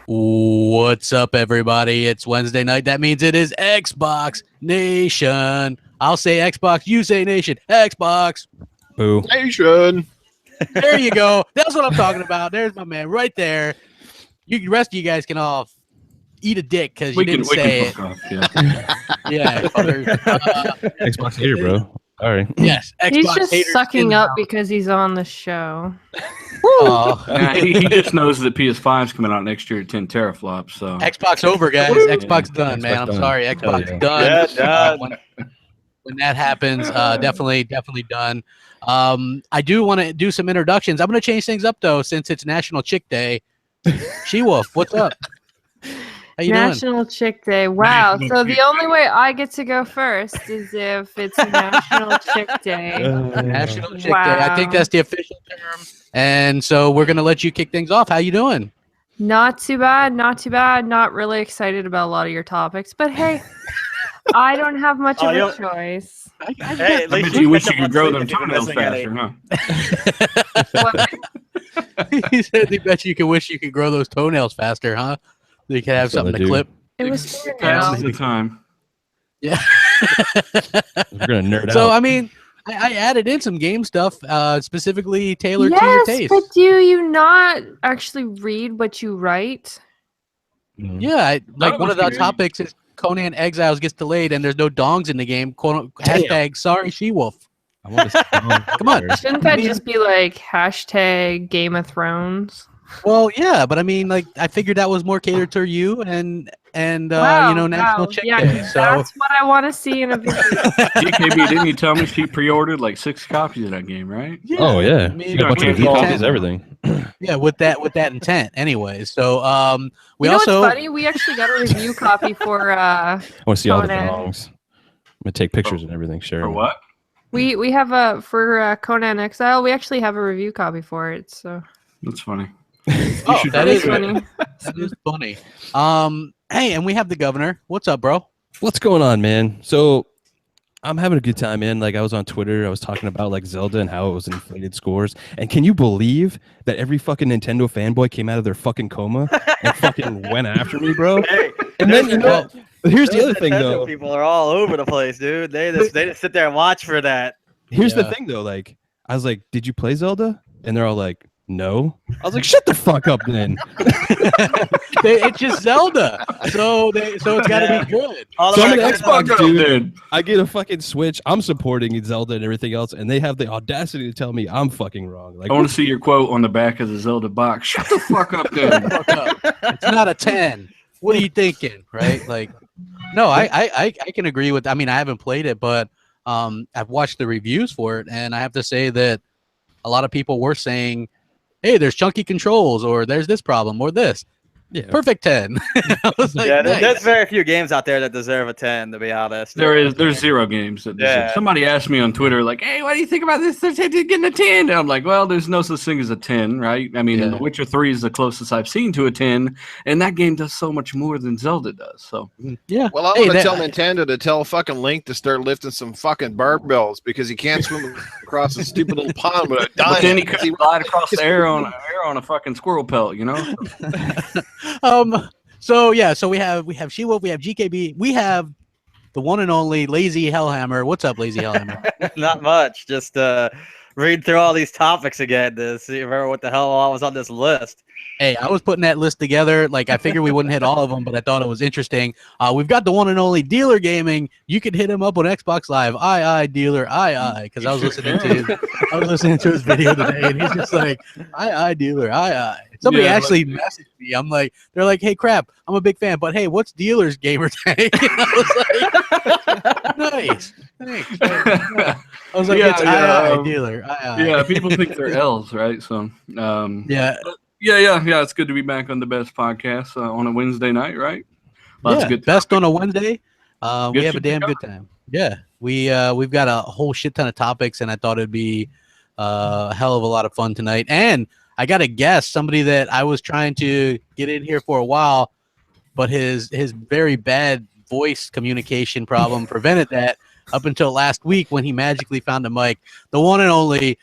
What's up, everybody? It's Wednesday night. That means it is Xbox Nation. I'll say Xbox, you say Nation. Xbox. Boo. Nation. There you go. That's what I'm talking about. There's my man right there. The rest of you guys can all eat a dick because you didn't say it. Off, yeah. Xbox hater, bro. All right. Yes. Xbox He's just haters sucking up because he's on the show. Nah, he just knows that PS5's coming out next year at 10 teraflops. So Xbox over, guys. Xbox done, man. Xbox I'm done. sorry. Xbox done. Yeah, done. When that happens, definitely done. I do want to do some introductions. I'm going to change things up, though, since it's National Chick Day. She-Wolf, what's up? How you National Chick Day. Wow. So the only way I get to go first is if it's National Chick Day. doing? National Chick Day. I think that's the official term. And so we're going to let you kick things off. How you doing? Not too bad. Not too bad. Not really excited about a lot of your topics. But hey, I don't have much of a choice. Hey, at I least bet you wish you catch up could on grow sleep them if you're toenails missing any. faster, huh? What? He said they bet you could wish you could grow those toenails faster, huh? So you could have That's what something I to do. clip. It was fair Passes now. the time. Yeah. We're gonna nerd So, out. I mean, I added in some game stuff, specifically tailored to your Yes, taste. but do you not actually read what you write? Mm. Yeah, like one of the that's good. topics is Conan Exiles gets delayed and there's no dongs in the game. Hashtag sorry She-Wolf. I want to Come on. Shouldn't that just be like hashtag Game of Thrones? Well, yeah, but I mean, like, I figured that was more catered to you and Wow, you know, National wow. Chick Yeah, Day. So that's what I want to see in a video. DKB, didn't you tell me she pre-ordered like 6 copies of that game, right? yeah, Oh yeah, I mean, you got a bunch of with elite the copies, intent- everything. Yeah, with that intent. Anyway, so we You know also what's funny? We actually got a review copy for I want to see all the Conan. songs. I'm gonna take pictures and everything. Share. For what? we have a for Conan Exile. We actually have a review copy for it. So That's funny. Oh, should that that is is funny. That is funny. Hey, and we have the governor. What's up, bro? What's going on, man? So I'm having a good time, man. Like I was on Twitter, I was talking about like Zelda and how it was inflated scores. And can you believe that every fucking Nintendo fanboy came out of their fucking coma and fucking went after me, bro? Hey, And then you know, here's the those other thing Nintendo though. people are all over the place, dude. They just sit there and watch for that. Here's the Yeah. thing though. Like I was like, "Did you play Zelda?" And they're all like, "No." I was like, "Shut the fuck up, then." It's just Zelda, so it's got to be good. All So of I'm our an guys- Xbox Fuck up, dude. I get a fucking Switch. I'm supporting Zelda and everything else, and they have the audacity to tell me I'm fucking wrong. Like, I want to see your quote on the back of the Zelda box. Shut the fuck up, dude. Fuck up. It's not a 10. What are you thinking, right? Like, no, I can agree with. I mean, I haven't played it, but I've watched the reviews for it, and I have to say that a lot of people were saying, "Hey, there's chunky controls, or there's this problem, or this." yeah, Perfect 10. I was like, yeah, nice. there's very few games out there that deserve a 10, to be honest. There's 0 games that deserve. Yeah. Somebody asked me on Twitter, like, "Hey, what do you think about this? They're getting a 10." And I'm like, "Well, there's no such thing as a 10, right? I mean, Yeah. The Witcher 3 is the closest I've seen to a 10, and that game does so much more than Zelda does." So Yeah. Well, I'm Hey, gonna that- tell Nintendo to tell fucking Link to start lifting some fucking barbells because he can't swim across a stupid little pond without dying. but then he because could glide across the air on a fucking squirrel pelt, you know? So yeah, so we have She-Wolf, we have GKB, we have the one and only Lazy Hellhammer. What's up, Lazy Hellhammer? Not much. Just read through all these topics again to see remember what the hell all was on this list. Hey, I was putting that list together. Like, I figured we wouldn't hit all of them, but I thought it was interesting. We've got the one and only Dealer Gaming. You could hit him up on Xbox Live. Dealer, because I was listening to his video today, and he's just like, Dealer, Somebody Yeah, actually messaged me. I'm like, they're like, hey, crap, I'm a big fan, but hey, what's Dealer's gamer tag? I was like, nice, thanks. I was like, Yeah, it's yeah, Dealer, Yeah, people think they're L's, right? So, yeah. Yeah. It's good to be back on the best podcast on a Wednesday night, right? Lots of good best on a Wednesday. We Good have a to damn go. good time. Yeah, we've got a whole shit ton of topics, and I thought it'd be a hell of a lot of fun tonight. And I got a guest, somebody that I was trying to get in here for a while, but his very bad voice communication problem prevented that up until last week when he magically found a mic. The one and only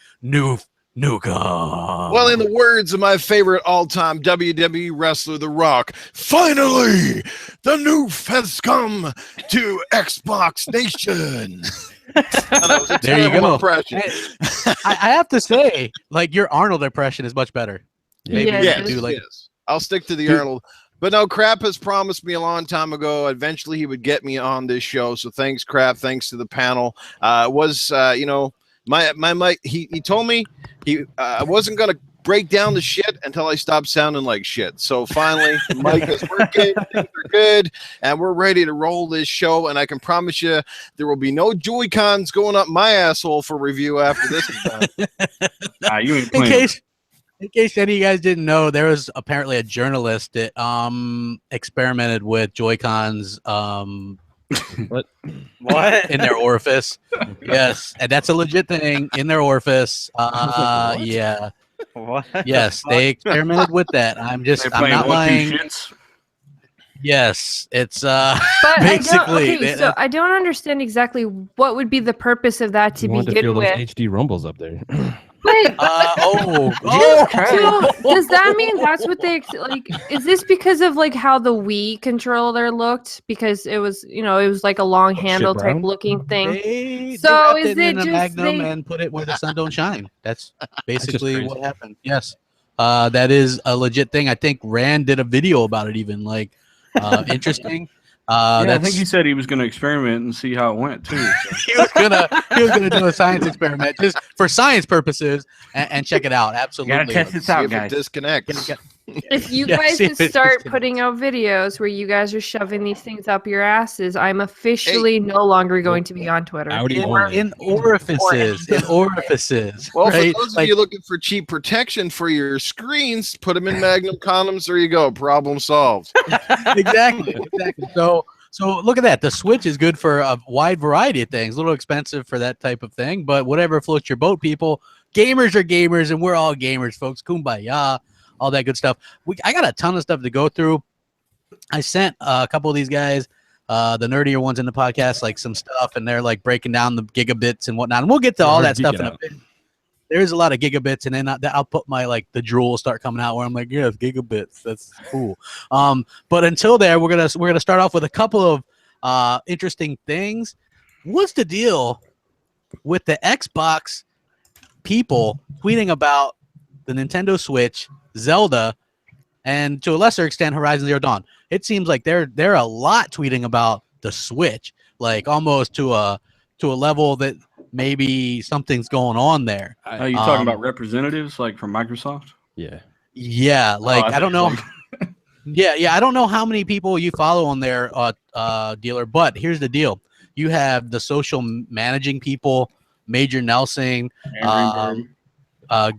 Nuka. Well, in the words of my favorite all-time WWE wrestler, The Rock, finally, the noof has come to Xbox Nation. There you go. Impression. I have to say, like, your Arnold impression is much better. Maybe Yeah, you it could is. do like Yes. I'll stick to the Dude. Arnold. But no, Crap has promised me a long time ago. Eventually, he would get me on this show. So thanks, Crap. Thanks to the panel. My he told me I wasn't gonna break down the shit until I stopped sounding like shit. So finally, the mic is working, things are good, and we're ready to roll this show. And I can promise you, there will be no Joy-Cons going up my asshole for review after this is done. You ain't in playing. case any of you guys didn't know, there was apparently a journalist that experimented with Joy-Cons What? in their orifice. Yes, and that's a legit thing, in their orifice. Yeah. What? Yes, they experimented with that. I'm They're not playing 1-2 lying. shits. Yes, it's But basically so I don't understand exactly what would be the purpose of that to You want to feel begin those with. HD rumbles up there. But does that mean that's what they like? Is this because of like how the Wii controller looked? Because it was, it was like a long handle type brown? looking thing. They So wrapped is it in it a just Magnum they- and put it where the sun don't shine. That's basically crazy. what happened. Yes, that is a legit thing. I think Rand did a video about it. Even like interesting. I That's think he said he was going to experiment and see how it went too. So. he was gonna do a science experiment just for science purposes and check it out. Absolutely. test it See out, if it guys. disconnects. If you Yeah, guys see could if it's start just- putting out videos where you guys are shoving these things up your asses, I'm officially no longer going to be on Twitter. Audi In, only. in orifices, in orifices. Well, right? for those of Like, you looking for cheap protection for your screens, put them in Magnum condoms. There you go. Problem solved. exactly. So look at that. The Switch is good for a wide variety of things. A little expensive for that type of thing, but whatever floats your boat, people. Gamers are gamers, and we're all gamers, folks. Kumbaya, all that good stuff. I got a ton of stuff to go through. I sent a couple of these guys, the nerdier ones in the podcast, like some stuff, and they're like breaking down the gigabits and whatnot. And we'll get to all that stuff in a bit. There's a lot of gigabits, and then I'll put my the drool will start coming out where I'm like, yes, gigabits, that's cool. But until there, we're gonna start off with a couple of interesting things. What's the deal with the Xbox people tweeting about the Nintendo Switch, Zelda, and to a lesser extent Horizon Zero Dawn? It seems like they're a lot tweeting about the Switch, like almost to a level that maybe something's going on there. Are you talking about representatives like from Microsoft? Yeah. Yeah, like I don't know. Yeah, I don't know how many people you follow on their dealer, but here's the deal: you have the social managing people, Major Nelson,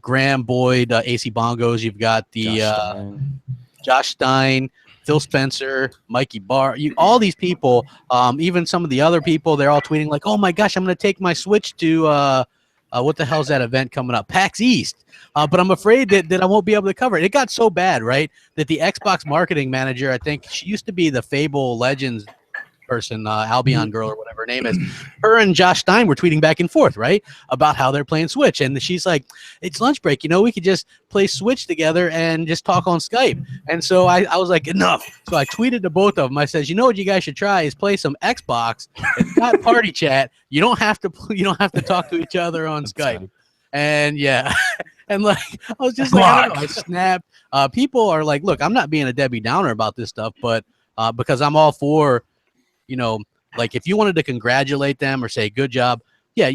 Graham Boyd, AC Bongos. You've got the Josh Stein, Phil Spencer, Mikey Barr. All these people, even some of the other people, they're all tweeting like, "Oh my gosh, I'm going to take my Switch to what the hell's that event coming up? PAX East." But I'm afraid that I won't be able to cover it. It got so bad, right, that the Xbox marketing manager, I think she used to be the Fable Legends person, Albion girl or whatever her name is. Her and Josh Stein were tweeting back and forth, right, about how they're playing Switch. And she's like, it's lunch break. We could just play Switch together and just talk on Skype. And so I was like, enough. So I tweeted to both of them. I says, what you guys should try is play some Xbox. It's not party chat. You don't have to talk to each other on Skype. And yeah. And like, I was just like, I don't know, I snapped. People are like, look, I'm not being a Debbie Downer about this stuff, but because I'm all for, like if you wanted to congratulate them or say good job, yeah,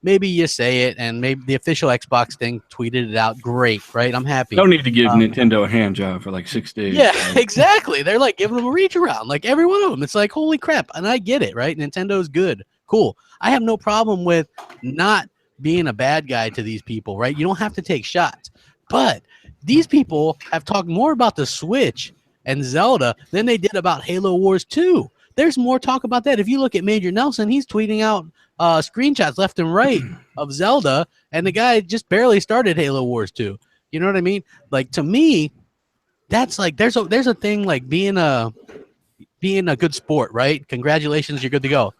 maybe you say it, and maybe the official Xbox thing tweeted it out. Great, right? I'm happy. Don't need to give Nintendo a hand job for like 6 days. Yeah, exactly. They're like giving them a reach around, like every one of them. It's like, holy crap. And I get it, right? Nintendo's good. Cool. I have no problem with not being a bad guy to these people, right? You don't have to take shots. But these people have talked more about the Switch and Zelda than they did about Halo Wars 2. There's more talk about that. If you look at Major Nelson, he's tweeting out screenshots left and right of Zelda, and the guy just barely started Halo Wars 2. You know what I mean? Like, to me, that's like there's a thing like being a good sport, right? Congratulations, you're good to go.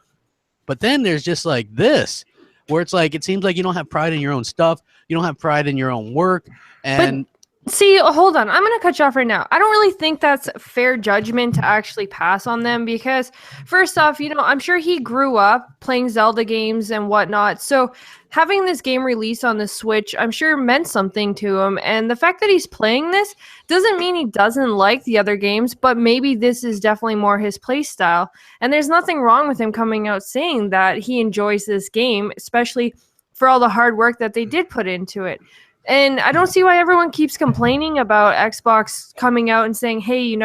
But then there's just like this. where it's like it seems like you don't have pride in your own stuff, you don't have pride in your own work, and see, hold on. I'm going to cut you off right now. I don't really think that's fair judgment to actually pass on them because, first off, I'm sure he grew up playing Zelda games and whatnot. So having this game released on the Switch, I'm sure meant something to him. And the fact that he's playing this doesn't mean he doesn't like the other games, but maybe this is definitely more his play style. And there's nothing wrong with him coming out saying that he enjoys this game, especially for all the hard work that they did put into it. And I don't see why everyone keeps complaining about Xbox coming out and saying, hey,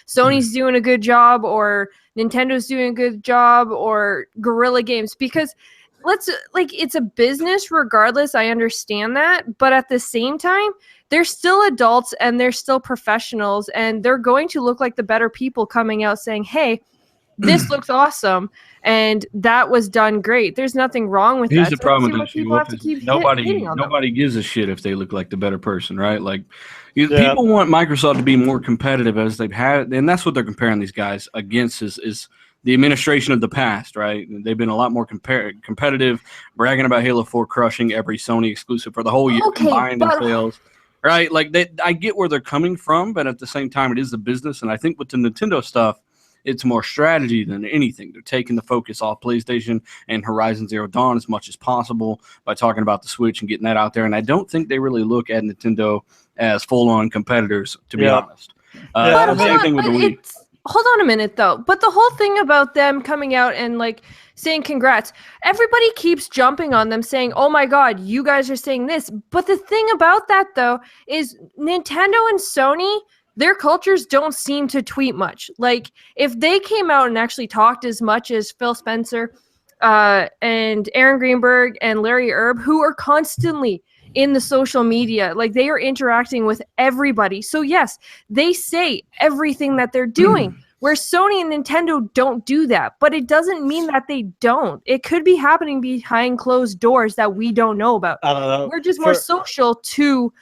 Sony's doing a good job or Nintendo's doing a good job or Guerrilla Games, because it's a business regardless. I understand that. But at the same time, they're still adults and they're still professionals and they're going to look like the better people coming out saying, hey, this looks awesome and that was done great. There's nothing wrong with Here's that. the problem with this. Nobody gives a shit if they look like the better person, right? Like people want Microsoft to be more competitive as they've had, and that's what they're comparing these guys against is the administration of the past, right? They've been a lot more competitive, bragging about Halo 4 crushing every Sony exclusive for the whole year, combined in sales. Right? Like I get where they're coming from, but at the same time, it is the business, and I think with the Nintendo stuff, it's more strategy than anything. They're taking the focus off PlayStation and Horizon Zero Dawn as much as possible by talking about the Switch and getting that out there. And I don't think they really look at Nintendo as full-on competitors, to be honest. Same thing with the Wii. Hold on a minute, though. But the whole thing about them coming out and saying congrats, everybody keeps jumping on them saying, oh my God, you guys are saying this. But the thing about that, though, is Nintendo and Sony, their cultures don't seem to tweet much. Like, if they came out and actually talked as much as Phil Spencer and Aaron Greenberg and Larry Erb, who are constantly in the social media, like they are interacting with everybody. So yes, they say everything that they're doing, where Sony and Nintendo don't do that. But it doesn't mean that they don't. It could be happening behind closed doors that we don't know about. I don't know. We're just more social to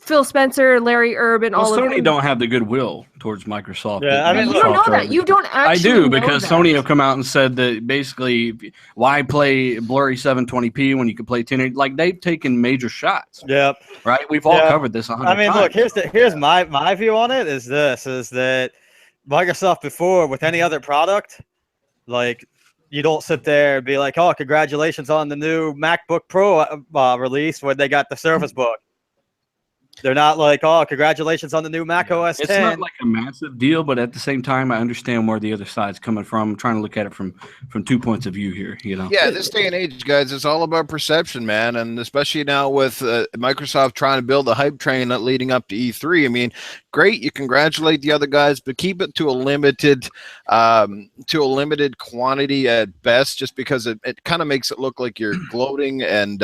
Phil Spencer, Larry Erb, and all of them. Sony don't have the goodwill towards Microsoft. Yeah, I mean, you don't know that. You don't actually I do, know because that. Sony have come out and said that basically, why play blurry 720p when you can play 1080? Like, they've taken major shots. Yep. Right? We've all covered this 100 times. Look, here's my view on it is that Microsoft before, with any other product, like, you don't sit there and be like, oh, congratulations on the new MacBook Pro release when they got the Surface Book. They're not like, oh, congratulations on the new Mac OS 10. It's not like a massive deal, but at the same time, I understand where the other side's coming from. I'm trying to look at it from 2 points of view here, Yeah, this day and age, guys, it's all about perception, man, and especially now with Microsoft trying to build a hype train leading up to E3. I mean, great, you congratulate the other guys, but keep it to a limited quantity at best, just because it kind of makes it look like you're gloating and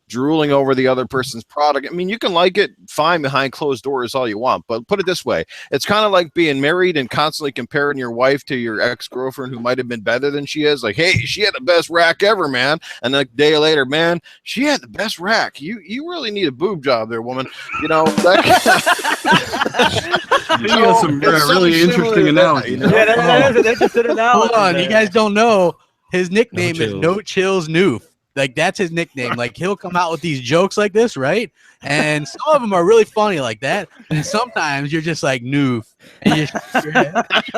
drooling over the other person's product. I mean, you can like it fine behind closed doors all you want, but put it this way. It's kind of like being married and constantly comparing your wife to your ex-girlfriend who might have been better than she is. Like, hey, she had the best rack ever, man. And then a day later, man, she had the best rack. You really need a boob job there, woman. You know, that you got some really interesting analogies. Yeah, that is an interesting analogy. Hold on, you guys don't know his nickname is No Chills Noof. Like, that's his nickname. Like, he'll come out with these jokes like this, right? And some of them are really funny like that. And sometimes you're just like, noof. And you shake your head.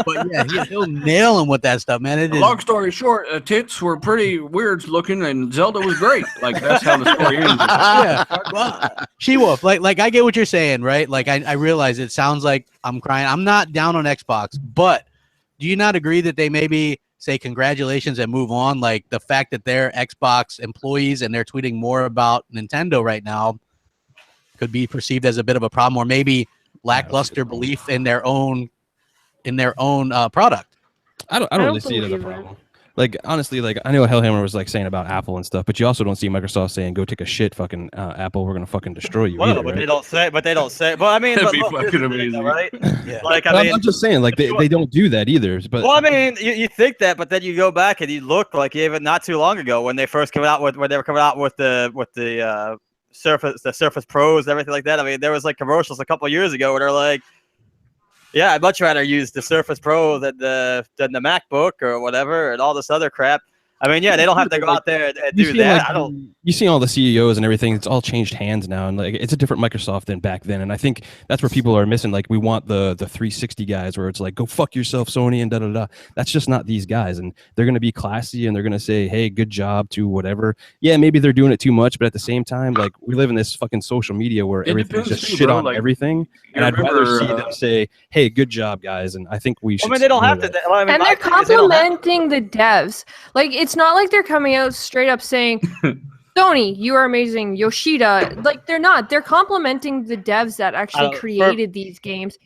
But yeah, he'll nail him with that stuff, man. It is. Long story short, tits were pretty weird looking, and Zelda was great. Like, that's how the story ends. Yeah. Well, She-Wolf, like I get what you're saying, right? Like, I realize it sounds like I'm crying. I'm not down on Xbox, but do you not agree that they maybe say congratulations and move on? Like, the fact that they're Xbox employees and they're tweeting more about Nintendo right now could be perceived as a bit of a problem, or maybe lackluster belief in their own product. I don't really see it as a problem. Like, honestly, like, I know Hellhammer was like saying about Apple and stuff, but you also don't see Microsoft saying, "Go take a shit, fucking Apple. We're gonna fucking destroy you." Well, either, but right? they don't say. But I mean, That'd but be look, fucking amazing, right? Yeah. Like, I'm just saying, like, they don't do that either. But well, I mean, you think that, but then you go back and you look, like, even not too long ago when they first came out with the Surface Pros and everything like that. I mean, there was like commercials a couple of years ago where they're like, yeah, I'd much rather use the Surface Pro than the MacBook or whatever and all this other crap. I mean, yeah, they don't have to go out there and do that. I don't. You see all the CEOs and everything; it's all changed hands now, and like it's a different Microsoft than back then. And I think that's where people are missing. Like, we want the 360 guys, where it's like, go fuck yourself, Sony, and da da da. That's just not these guys, and they're gonna be classy, and they're gonna say, hey, good job to whatever. Yeah, maybe they're doing it too much, but at the same time, like, we live in this fucking social media where everything's just shit on everything, and I'd rather see them say, hey, good job, guys. And I think we should. I mean, they don't have to. I mean, and they're complimenting the devs. Like, it's not like they're coming out straight up saying, Sony, you are amazing. Yoshida, like, they're not. They're complimenting the devs that actually created these games,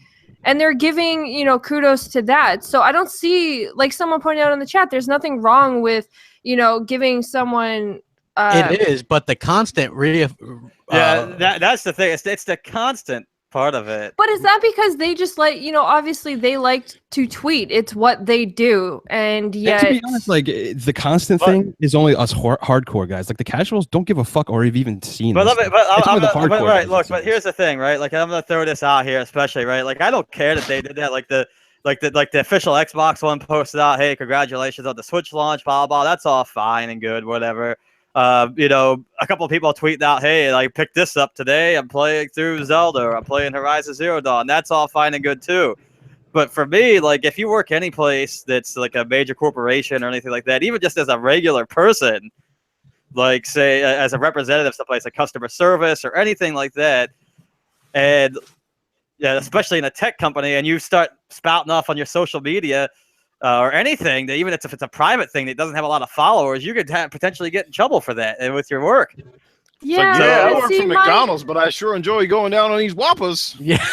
and they're giving, you know, kudos to that. So I don't see, like someone pointed out in the chat, there's nothing wrong with, you know, giving someone. It is, but the constant that's the thing. It's the constant part of it. But is that because they just like, you know, obviously they like to tweet. It's what they do. And yet, and to be honest, like, the constant thing is only us hardcore guys. Like, the casuals don't give a fuck or have even seen but this. But here's the thing, right? Like, I'm gonna throw this out here, especially, right? Like, I don't care that they did that. Like the official Xbox one posted out, hey, congratulations on the Switch launch, blah blah. That's all fine and good, whatever. You know, a couple of people tweeted out, hey, I picked this up today. I'm playing through Zelda, or I'm playing Horizon Zero Dawn. That's all fine and good too. But for me, like, if you work any place that's like a major corporation or anything like that, even just as a regular person, like, say, as a representative someplace, like customer service or anything like that, and yeah, especially in a tech company, and you start spouting off on your social media or anything, that even if it's a private thing that doesn't have a lot of followers, you could potentially get in trouble for that and with your work. Yeah, like, I work for McDonald's, but I sure enjoy going down on these Whoppers. Yeah.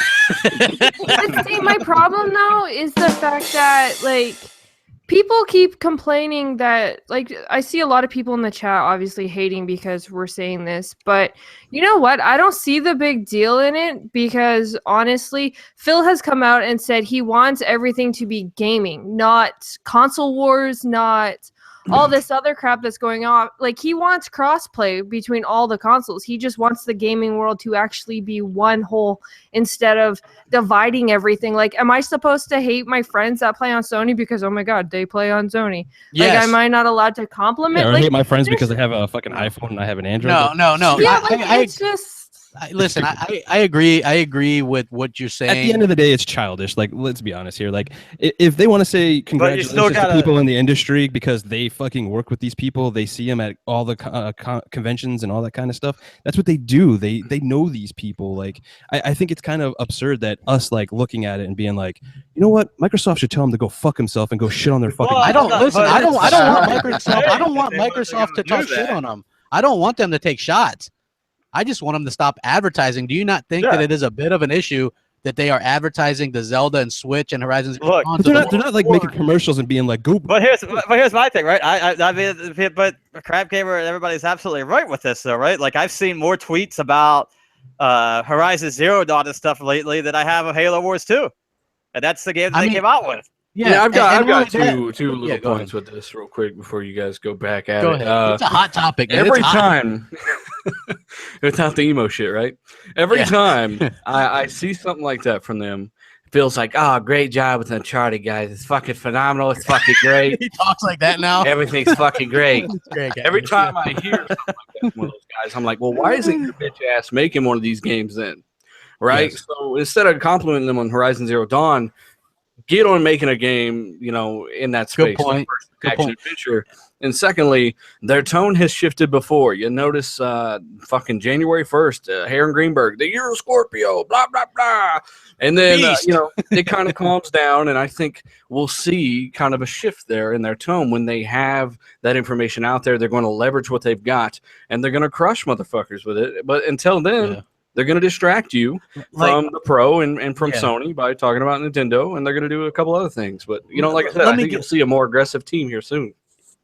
But see, my problem though is the fact that, like, people keep complaining that, like, I see a lot of people in the chat obviously hating because we're saying this, but you know what? I don't see the big deal in it, because honestly, Phil has come out and said he wants everything to be gaming, not console wars, not all this other crap that's going on. Like, he wants crossplay between all the consoles. He just wants the gaming world to actually be one whole instead of dividing everything. Like, am I supposed to hate my friends that play on Sony because, oh my god, they play on Sony? Yes. Like, am I not allowed to compliment? Yeah, or like, hate my friends because they have a fucking iPhone and I have an Android? No. Yeah, it's just. Listen, I agree. I agree with what you're saying. At the end of the day, it's childish. Like, let's be honest here. Like, if they want to say congratulations to people in the industry because they fucking work with these people, they see them at all the conventions and all that kind of stuff. That's what they do. They know these people. Like, I think it's kind of absurd that us, like, looking at it and being like, you know what, Microsoft should tell them to go fuck himself and go shit on their fucking. I don't want Microsoft to talk shit on them. I don't want them to take shots. I just want them to stop advertising. Do you not think that it is a bit of an issue that they are advertising the Zelda and Switch and Horizon? Look, they're not like making commercials and being like, go. But here's my thing, right? I mean, but Crapgamer and everybody's absolutely right with this, though, right? Like, I've seen more tweets about Horizon Zero Dawn and stuff lately than I have of Halo Wars 2, and that's the game that they came out with. Yeah, I've got two little points with this real quick before you guys go back at it. Go ahead. It's a hot topic. Every time, it's not the emo shit, right? Every time I see something like that from them, it feels like, oh, great job with Uncharted, guys. It's fucking phenomenal. It's fucking great. He talks like that now. Everything's fucking great. Great, Every time I hear something like that from one of those guys, I'm like, well, why isn't your bitch ass making one of these games then? Right? Yes. So instead of complimenting them on Horizon Zero Dawn, get on making a game, you know, in that space. Good point. Adventure. And secondly, their tone has shifted before. You notice fucking January 1st, Aaron Greenberg, the year of Scorpio, blah, blah, blah. And then, you know, it kind of calms down. And I think we'll see kind of a shift there in their tone when they have that information out there. They're going to leverage what they've got, and they're going to crush motherfuckers with it. But until then, they're going to distract you from the Pro and from Sony by talking about Nintendo, and they're going to do a couple other things. But, you know, like I said, I think you'll see a more aggressive team here soon.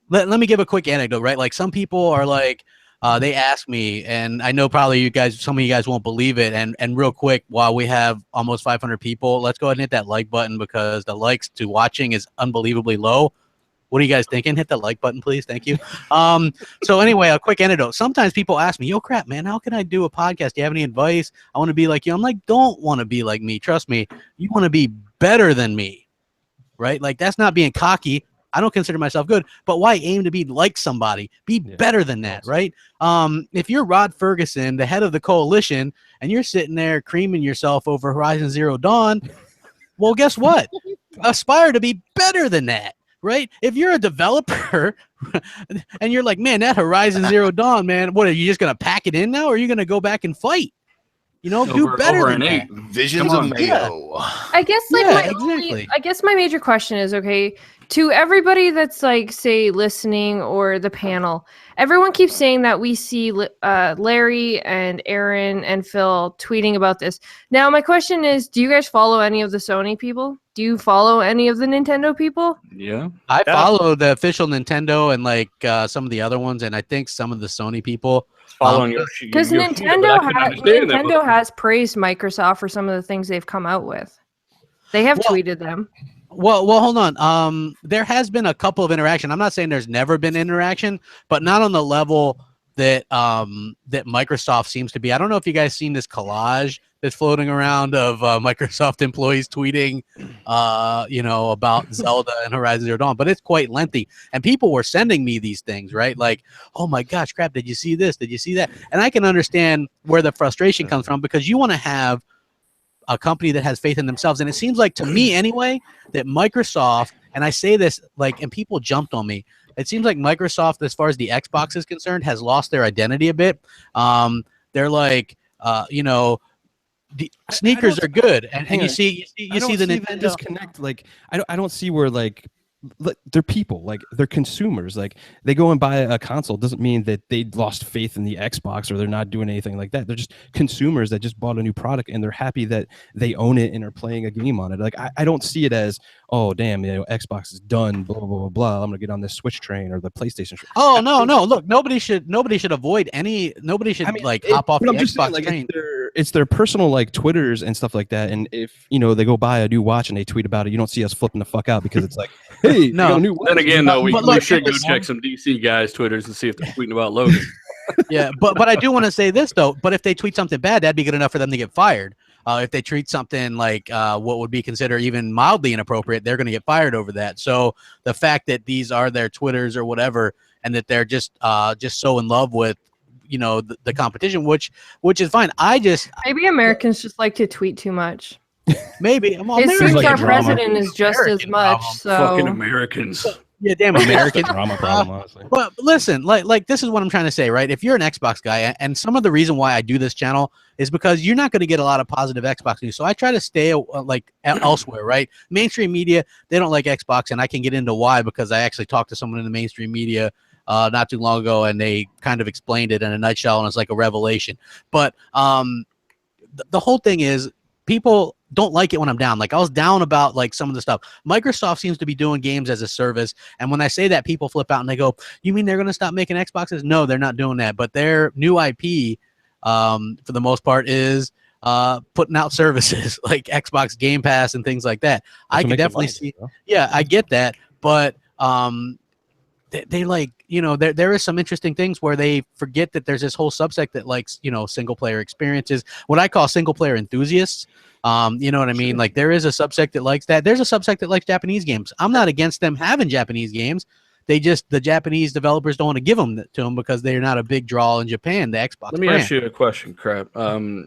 Let me give a quick anecdote, right? Like, some people are like, they ask me, and I know probably some of you guys won't believe it, and real quick, while we have almost 500 people, let's go ahead and hit that like button, because the likes to watching is unbelievably low. What are you guys thinking? Hit the like button, please. Thank you. So anyway, a quick anecdote. Sometimes people ask me, yo, crap, man, how can I do a podcast? Do you have any advice? I want to be like you. I'm like, don't want to be like me. Trust me. You want to be better than me, right? Like, that's not being cocky. I don't consider myself good, but why aim to be like somebody? Be better than that, right? If you're Rod Ferguson, the head of the coalition, and you're sitting there creaming yourself over Horizon Zero Dawn, well, guess what? Aspire to be better than that, right? If you're a developer and you're like, man, that Horizon Zero Dawn, man, what are you just gonna pack it in now, or are you gonna go back and fight? You know, do better than that. Visions of Mayo. I guess I guess my major question is, okay, to everybody that's like, say, listening or the panel, everyone keeps saying that we see Larry and Aaron and Phil tweeting about this. Now, my question is, do you guys follow any of the Sony people? Do you follow any of the Nintendo people? Yeah. I follow the official Nintendo and like some of the other ones, and I think some of the Sony people. Following because Nintendo has praised Microsoft for some of the things they've come out with. They have tweeted them. Well, hold on. There has been a couple of interaction. I'm not saying there's never been interaction, but not on the level that that Microsoft seems to be. I don't know if you guys seen this collage that's floating around of Microsoft employees tweeting, you know, about Zelda and Horizon Zero Dawn, but it's quite lengthy. And people were sending me these things, right? Like, oh my gosh, crap! Did you see this? Did you see that? And I can understand where the frustration comes from, because you want to have a company that has faith in themselves. And it seems like, to me anyway, that Microsoft, and I say this like, and people jumped on me, it seems like Microsoft, as far as the Xbox is concerned, has lost their identity a bit. They're like, you know, the sneakers are good, and you see the Nintendo disconnect. Like, I don't see where, like, they're people, like, they're consumers. Like, they go and buy a console doesn't mean that they lost faith in the Xbox or they're not doing anything like that. They're just consumers that just bought a new product and they're happy that they own it and are playing a game on it. Like, I don't see it as, oh damn, you know, Xbox is done, blah blah blah blah, I'm gonna get on this Switch train or the PlayStation train. Oh no, look, nobody should avoid any, nobody should hop off the Xbox train. It's their personal, like, Twitters and stuff like that. And if, you know, they go buy a new watch and they tweet about it, you don't see us flipping the fuck out, because it's like, hey, no. New watch. Then again, though, we should go check some DC guys' Twitters and see if they're tweeting about Logan. Yeah, but I do want to say this though. But if they tweet something bad, that'd be good enough for them to get fired. If they treat something like what would be considered even mildly inappropriate, they're going to get fired over that. So the fact that these are their Twitters or whatever, and that they're just so in love with, you know, the competition, which is fine. Maybe Americans just like to tweet too much. Maybe. It seems our president is just as much. So fucking Americans. Yeah, damn American. Drama problem, honestly. But listen, like this is what I'm trying to say, right? If you're an Xbox guy, and some of the reason why I do this channel is because you're not going to get a lot of positive Xbox news. So I try to stay like elsewhere, right? Mainstream media, they don't like Xbox, and I can get into why, because I actually talked to someone in the mainstream media not too long ago, and they kind of explained it in a nutshell, and it's like a revelation. But the whole thing is, people don't like it when I'm down. Like, I was down about like some of the stuff. Microsoft seems to be doing games as a service, and when I say that, people flip out and they go, "You mean they're going to stop making Xboxes?" No, they're not doing that. But their new IP, for the most part, is putting out services like Xbox Game Pass and things like that. I can definitely see. Yeah, I get that, but they like, you know, there is some interesting things where they forget that there's this whole subsect that likes, you know, single player experiences, what I call single player enthusiasts. You know what I mean? Like, there is a subsect that likes that. There's a subsect that likes Japanese games. I'm not against them having Japanese games. The Japanese developers don't want to give them to them because they're not a big draw in Japan, the Xbox Let me brand. ask you a question, Crap.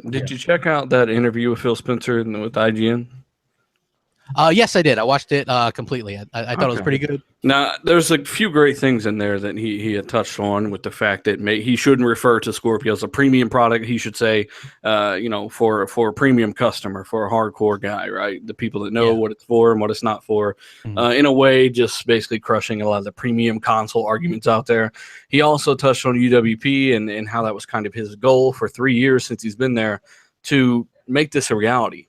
Did you check out that interview with Phil Spencer with IGN? Yes, I did. I watched it completely. I thought it was pretty good. Now, there's a few great things in there that he had touched on, with the fact that he shouldn't refer to Scorpio as a premium product. He should say, you know, for a premium customer, for a hardcore guy, right? The people that know what it's for and what it's not for. In a way, just basically crushing a lot of the premium console arguments out there. He also touched on UWP and how that was kind of his goal for 3 years since he's been there, to make this a reality.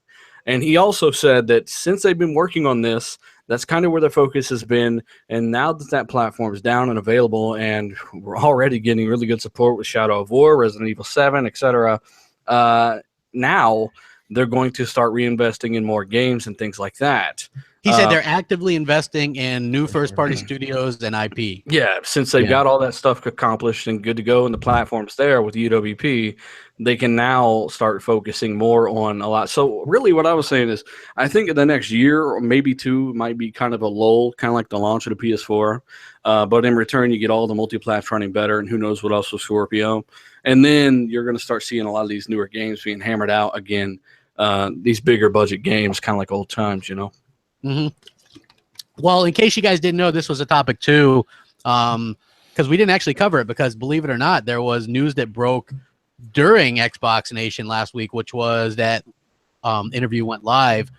And he also said that since they've been working on this, that's kind of where their focus has been. And now that platform is down and available, and we're already getting really good support with Shadow of War, Resident Evil 7, etc., now they're going to start reinvesting in more games and things like that. He said they're actively investing in new first-party studios and IP. Yeah, since they've got all that stuff accomplished and good to go, and the platforms there with UWP, they can now start focusing more on a lot. So really what I was saying is I think in the next year or maybe two might be kind of a lull, kind of like the launch of the PS4. But in return, you get all the multi-plat running better, and who knows what else with Scorpio. And then you're going to start seeing a lot of these newer games being hammered out again, these bigger budget games, kind of like old times, you know? Mm-hmm. Well, in case you guys didn't know, this was a topic too, because we didn't actually cover it, because believe it or not, there was news that broke during Xbox Nation last week, which was that interview went live,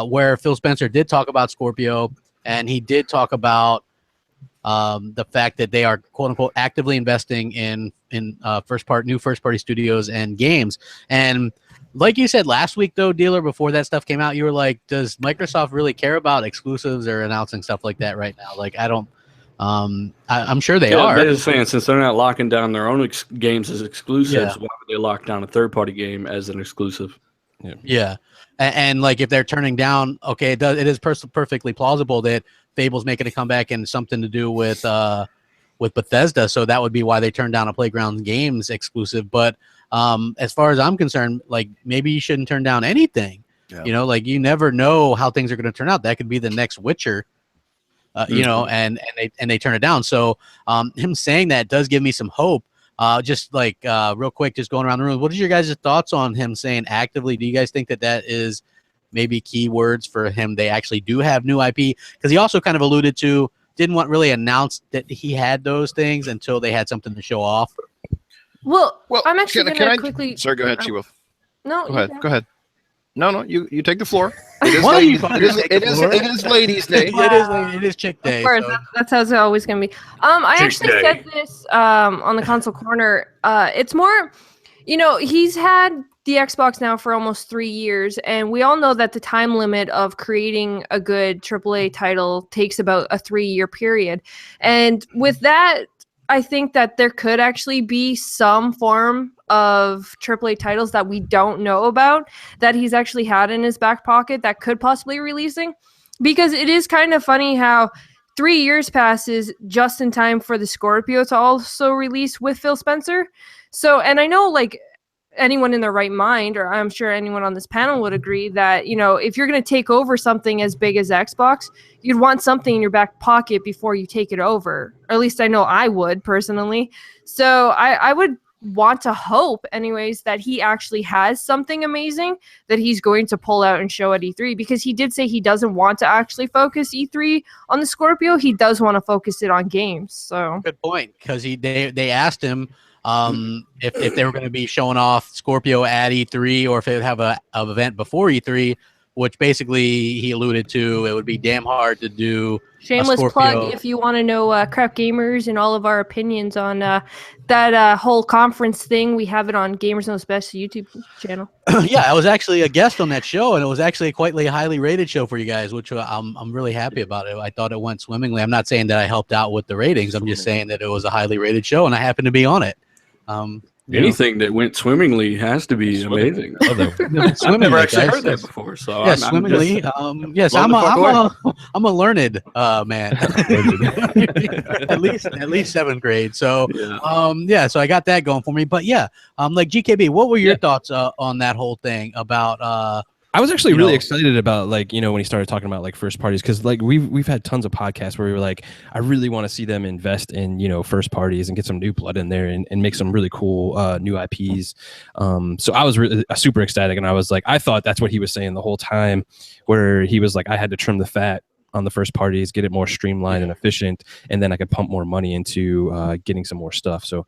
where Phil Spencer did talk about Scorpio, and he did talk about the fact that they are quote unquote actively investing in new first party studios and games. And like you said last week, though, Dealer, before that stuff came out, you were like, does Microsoft really care about exclusives or announcing stuff like that right now? Like, I don't. I'm sure they are. They're just saying, since they're not locking down their own games as exclusives, why would they lock down a third-party game as an exclusive? Yeah. And like, if they're turning down, okay, it is perfectly plausible that Fable's making a comeback and something to do with Bethesda, so that would be why they turned down a Playground Games exclusive. But as far as I'm concerned, like, maybe you shouldn't turn down anything. Yeah. You know, like, you never know how things are going to turn out. That could be the next Witcher. You know, and they turn it down. So him saying that does give me some hope. Just like real quick, just going around the room, what is your guys' thoughts on him saying actively? Do you guys think that is maybe keywords for him? They actually do have new IP, because he also kind of alluded to didn't want really announce that he had those things until they had something to show off. Well, I'm actually going to quickly. Sorry, go ahead, Chiwa. No, go ahead. No, you take the floor. It is ladies' day. It is chick day. Of course, so. That's how it's always going to be. I actually said this on the console corner. It's more, you know, he's had the Xbox now for almost 3 years, and we all know that the time limit of creating a good AAA title takes about a 3-year period. And with that, I think that there could actually be some form of AAA titles that we don't know about that he's actually had in his back pocket that could possibly be releasing. Because it is kind of funny how 3 years passes just in time for the Scorpio to also release with Phil Spencer. So, and I know, like, anyone in their right mind, or I'm sure anyone on this panel would agree that, you know, if you're going to take over something as big as Xbox, you'd want something in your back pocket before you take it over. Or at least I know I would personally. So I would want to hope anyways that he actually has something amazing that he's going to pull out and show at E3, because he did say he doesn't want to actually focus E3 on the Scorpio. He does want to focus it on games. So good point, because they asked him if they were going to be showing off Scorpio at E3, or if they would have an event before E3, which basically he alluded to it would be damn hard to do. Shameless plug, if you want to know Crap Gamers and all of our opinions on that whole conference thing, we have it on Gamers Knows Best YouTube channel. Yeah, I was actually a guest on that show, and it was actually quite a highly rated show for you guys, which I'm really happy about it. I thought it went swimmingly. I'm not saying that I helped out with the ratings. I'm just saying that it was a highly rated show, and I happened to be on it. Anything that went swimmingly has to be amazing. Swimmingly, I've never actually heard that before. So yeah, swimmingly. Yes, I'm a learned man. at least 7th grade. So so I got that going for me. But yeah, like GKB, what were your thoughts on that whole thing about? I was actually really excited about, like, you know, when he started talking about like first parties, because like we've had tons of podcasts where we were like, I really want to see them invest in, you know, first parties and get some new blood in there and make some really cool new IPs. So I was really super ecstatic, and I was like, I thought that's what he was saying the whole time, where he was like, I had to trim the fat on the first parties, get it more streamlined and efficient, and then I could pump more money into getting some more stuff. So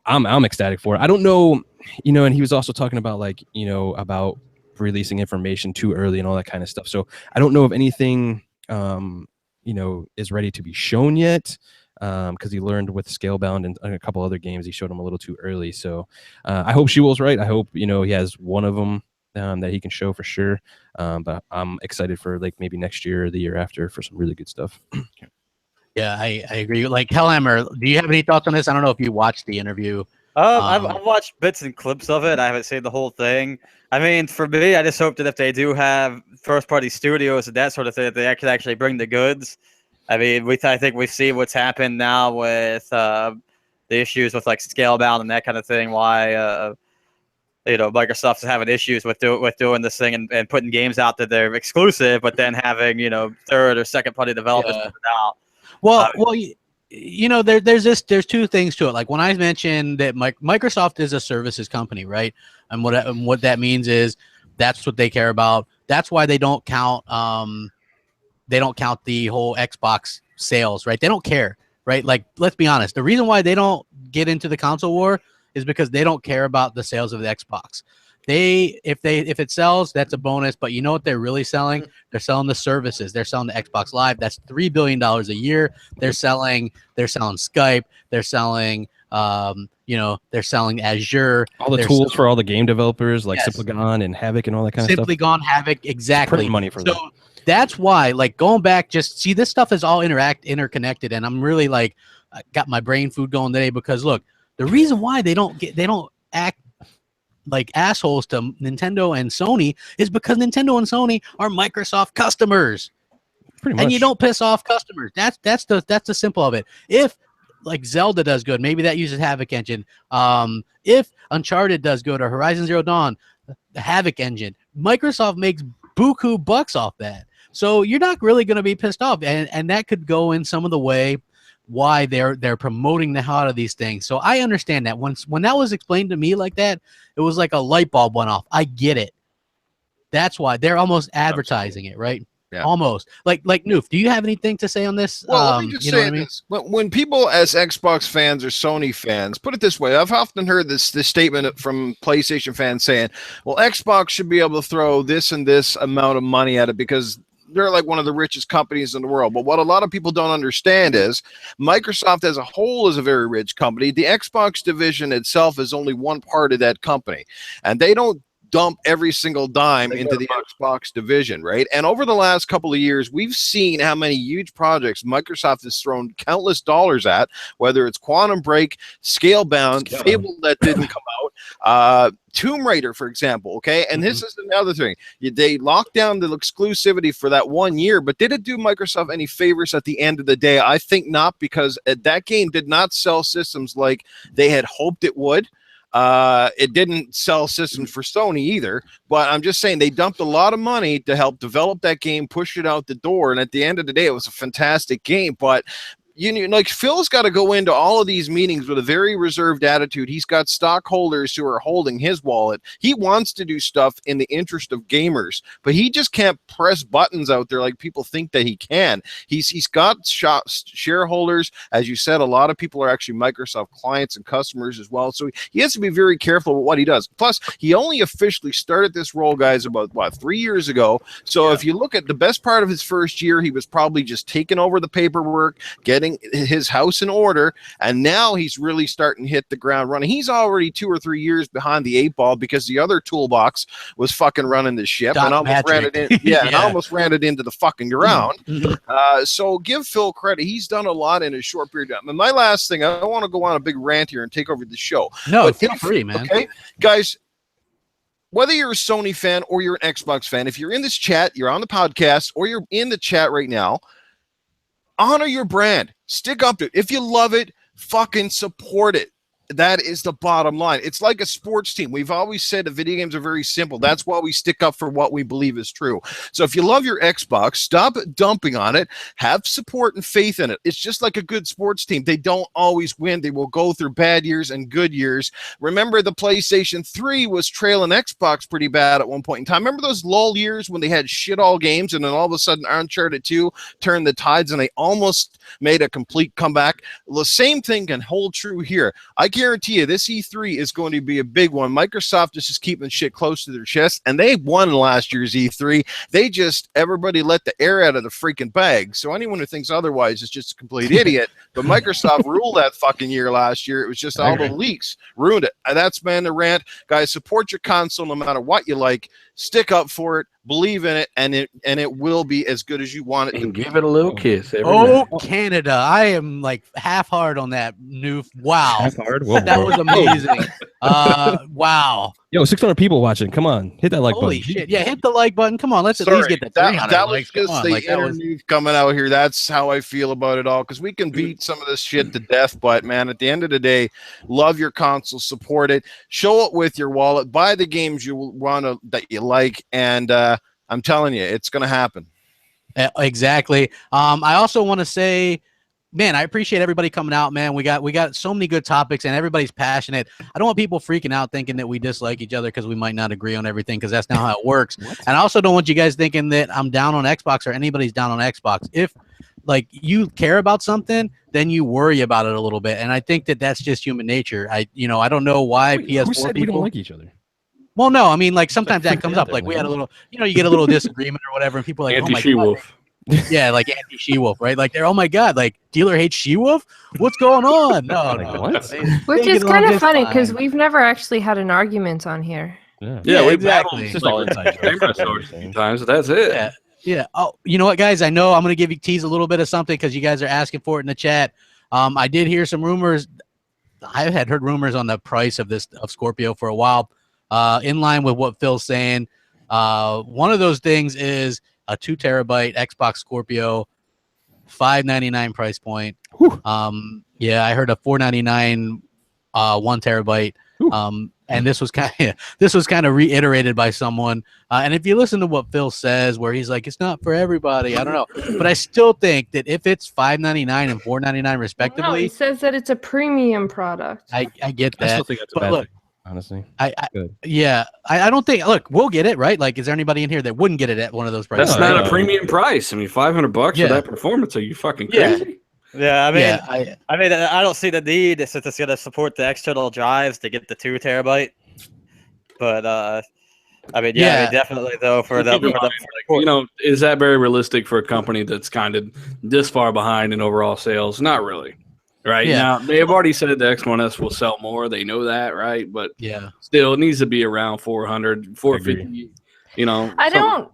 I'm ecstatic for it. I don't know, you know, and he was also talking about, like, you know, about releasing information too early and all that kind of stuff. So I don't know if anything you know, is ready to be shown yet, because he learned with Scalebound and a couple other games he showed him a little too early. So I hope Shewell's right. I hope, you know, he has one of them that he can show for sure. But I'm excited for like maybe next year or the year after for some really good stuff. Yeah, I agree. Like, Hellhammer, do you have any thoughts on this? I don't know if you watched the interview. I've watched bits and clips of it. I haven't seen the whole thing. I mean, for me, I just hope that if they do have first-party studios and that sort of thing, that they could actually bring the goods. I mean, I think we see what's happened now with the issues with like Scalebound and that kind of thing. Why Microsoft is having issues with doing this thing and putting games out that they're exclusive, but then having third or second-party developers put it out. Well, there's two things to it. Like when I mentioned that Microsoft is a services company, right? And what that means is that's what they care about. That's why they don't count the whole Xbox sales, right? They don't care, right? Like, let's be honest. The reason why they don't get into the console war is because they don't care about the sales of the Xbox. If it sells, that's a bonus. But you know what they're really selling? They're selling the services. They're selling the Xbox Live. That's $3 billion a year. They're selling Skype. They're selling they're selling Azure. All the tools for all the game developers like Yes. Simplicon and Havoc and all that kind of stuff. Simplicon, Havoc, exactly. Printing money for them. That's why, like, going back, just see, this stuff is all interconnected, and I'm really like, I got my brain food going today because look, the reason why they don't act like assholes to Nintendo and Sony is because Nintendo and Sony are Microsoft customers. Pretty much. And you don't piss off customers. That's the simple of it. If like Zelda does good, maybe that uses Havoc engine. If Uncharted does good or Horizon Zero Dawn, the Havoc engine, Microsoft makes buku bucks off that. So you're not really going to be pissed off, and that could go in some of the way why they're promoting the hell out of these things. So I understand that. When that was explained to me like that, it was like a light bulb went off. I get it. That's why they're almost advertising it, right? Yeah. Almost. Like Noof, do you have anything to say on this? Well, let me just say this. When people as Xbox fans or Sony fans, put it this way, I've often heard this statement from PlayStation fans saying, well, Xbox should be able to throw this and this amount of money at it because they're like one of the richest companies in the world. But what a lot of people don't understand is Microsoft as a whole is a very rich company. The Xbox division itself is only one part of that company. And they don't dump every single dime into the Xbox division, right? And over the last couple of years, we've seen how many huge projects Microsoft has thrown countless dollars at, whether it's Quantum Break, Scalebound, Fable that didn't come out, Tomb Raider, for example, okay? And this is another thing. They locked down the exclusivity for that 1 year, but did it do Microsoft any favors at the end of the day? I think not, because that game did not sell systems like they had hoped it would. It didn't sell systems for Sony either, but I'm just saying they dumped a lot of money to help develop that game, push it out the door, and at the end of the day, it was a fantastic game. But like Phil's got to go into all of these meetings with a very reserved attitude. He's got stockholders who are holding his wallet. He wants to do stuff in the interest of gamers, but he just can't press buttons out there like people think that he can. He's got shareholders. As you said, a lot of people are actually Microsoft clients and customers as well. So he has to be very careful with what he does. Plus, he only officially started this role, guys, about 3 years ago. So if you look at the best part of his first year, he was probably just taking over the paperwork, getting his house in order, and now he's really starting to hit the ground running. He's already 2 or 3 years behind the 8 ball because the other toolbox was fucking running the ship and almost ran it in. And almost ran it into the fucking ground. So give Phil credit. He's done a lot in a short period of time. And my last thing, I don't want to go on a big rant here and take over the show. No, feel free, man. Okay, guys, whether you're a Sony fan or you're an Xbox fan, if you're in this chat, you're on the podcast, or you're in the chat right now, honor your brand. Stick up to it. If you love it, fucking support it. That is the bottom line. It's like a sports team. We've always said that video games are very simple. That's why we stick up for what we believe is true. So if you love your Xbox, stop dumping on it. Have support and faith in it. It's just like a good sports team. They don't always win. They will go through bad years and good years. Remember, the PlayStation 3 was trailing Xbox pretty bad at one point in time. Remember those lull years when they had shit all games and then all of a sudden Uncharted 2 turned the tides and they almost made a complete comeback? The same thing can hold true here. I guarantee you this E3 is going to be a big one. Microsoft is just keeping shit close to their chest, and they won last year's E3. Everybody let the air out of the freaking bag. So anyone who thinks otherwise is just a complete idiot. But Microsoft ruled that fucking year last year. It was just all the leaks ruined it. And that's been the rant. Guys, support your console no matter what you like. stick up for it, believe in it, and it will be as good as you want it to And be. give it a little kiss. Oh, Canada. I am like half hard on that new. Wow. Half hard. Whoa, That whoa. was amazing. Wow. Yo, 600 people watching. Come on, hit that like Holy button. shit. Yeah, hit the like button. Come on, let's at Sorry, least get the that 300 was likes. just Come on, the like, that inner was, move coming out here. That's how I feel about it all, because we can beat some of this shit to death, but man, at the end of the day, love your console, support it, show it with your wallet, buy the games you want to that you like, and I'm telling you, it's going to happen. exactly. I also want to say, man, I appreciate everybody coming out, man. We got so many good topics, and everybody's passionate. I don't want people freaking out thinking that we dislike each other because we might not agree on everything, because that's not how it works. And I also don't want you guys thinking that I'm down on Xbox or anybody's down on Xbox. If like you care about something, then you worry about it a little bit, and I think that that's just human nature. I don't know why PS4 Who said people we don't like each other? Well, no, I mean, like sometimes like that comes freaking out up. there, Like we man. had a little, you get a little disagreement or whatever, and people are like, oh my god, Wolf. yeah, like anti She-Wolf, right? Like they're, oh my god, like dealer hates She-Wolf. What's going on? No, Like, no. what? Which They is get along kind of just funny because fine. we've never actually had an argument on here. Yeah. Yeah, we exactly. battled, It's just all inside camera jokes. swords a few times. That's it. Yeah, yeah. Oh, you know what, guys? I know I'm gonna give you tease a little bit of something because you guys are asking for it in the chat. I did hear some rumors. I had heard rumors on the price of Scorpio for a while. In line with what Phil's saying. One of those things is a 2 terabyte Xbox Scorpio, $599 price point. Yeah, I heard a $499 1 terabyte. And this was kind of reiterated by someone. And if you listen to what Phil says, where he's like, it's not for everybody, I don't know, but I still think that if it's $599 and $499 respectively, No, he says that it's a premium product. I get that. I still think that's a But bad look, thing, honestly. I Good. I don't think. Look, we'll get it right. Like, is there anybody in here that wouldn't get it at one of those prices? That's not a premium price. I mean, $500 Yeah. for that performance. Are you fucking Yeah. crazy? Yeah, I mean, Yeah, I don't see the need since it's going to support the external drives to get the 2 terabyte. But I mean, I mean, definitely though for the, Keep in mind, like, is that very realistic for a company that's kind of this far behind in overall sales? Not really. Right Yeah. now, they have already said the X1S will sell more. They know that, right? But yeah. still, it needs to be around 400, 450. I don't.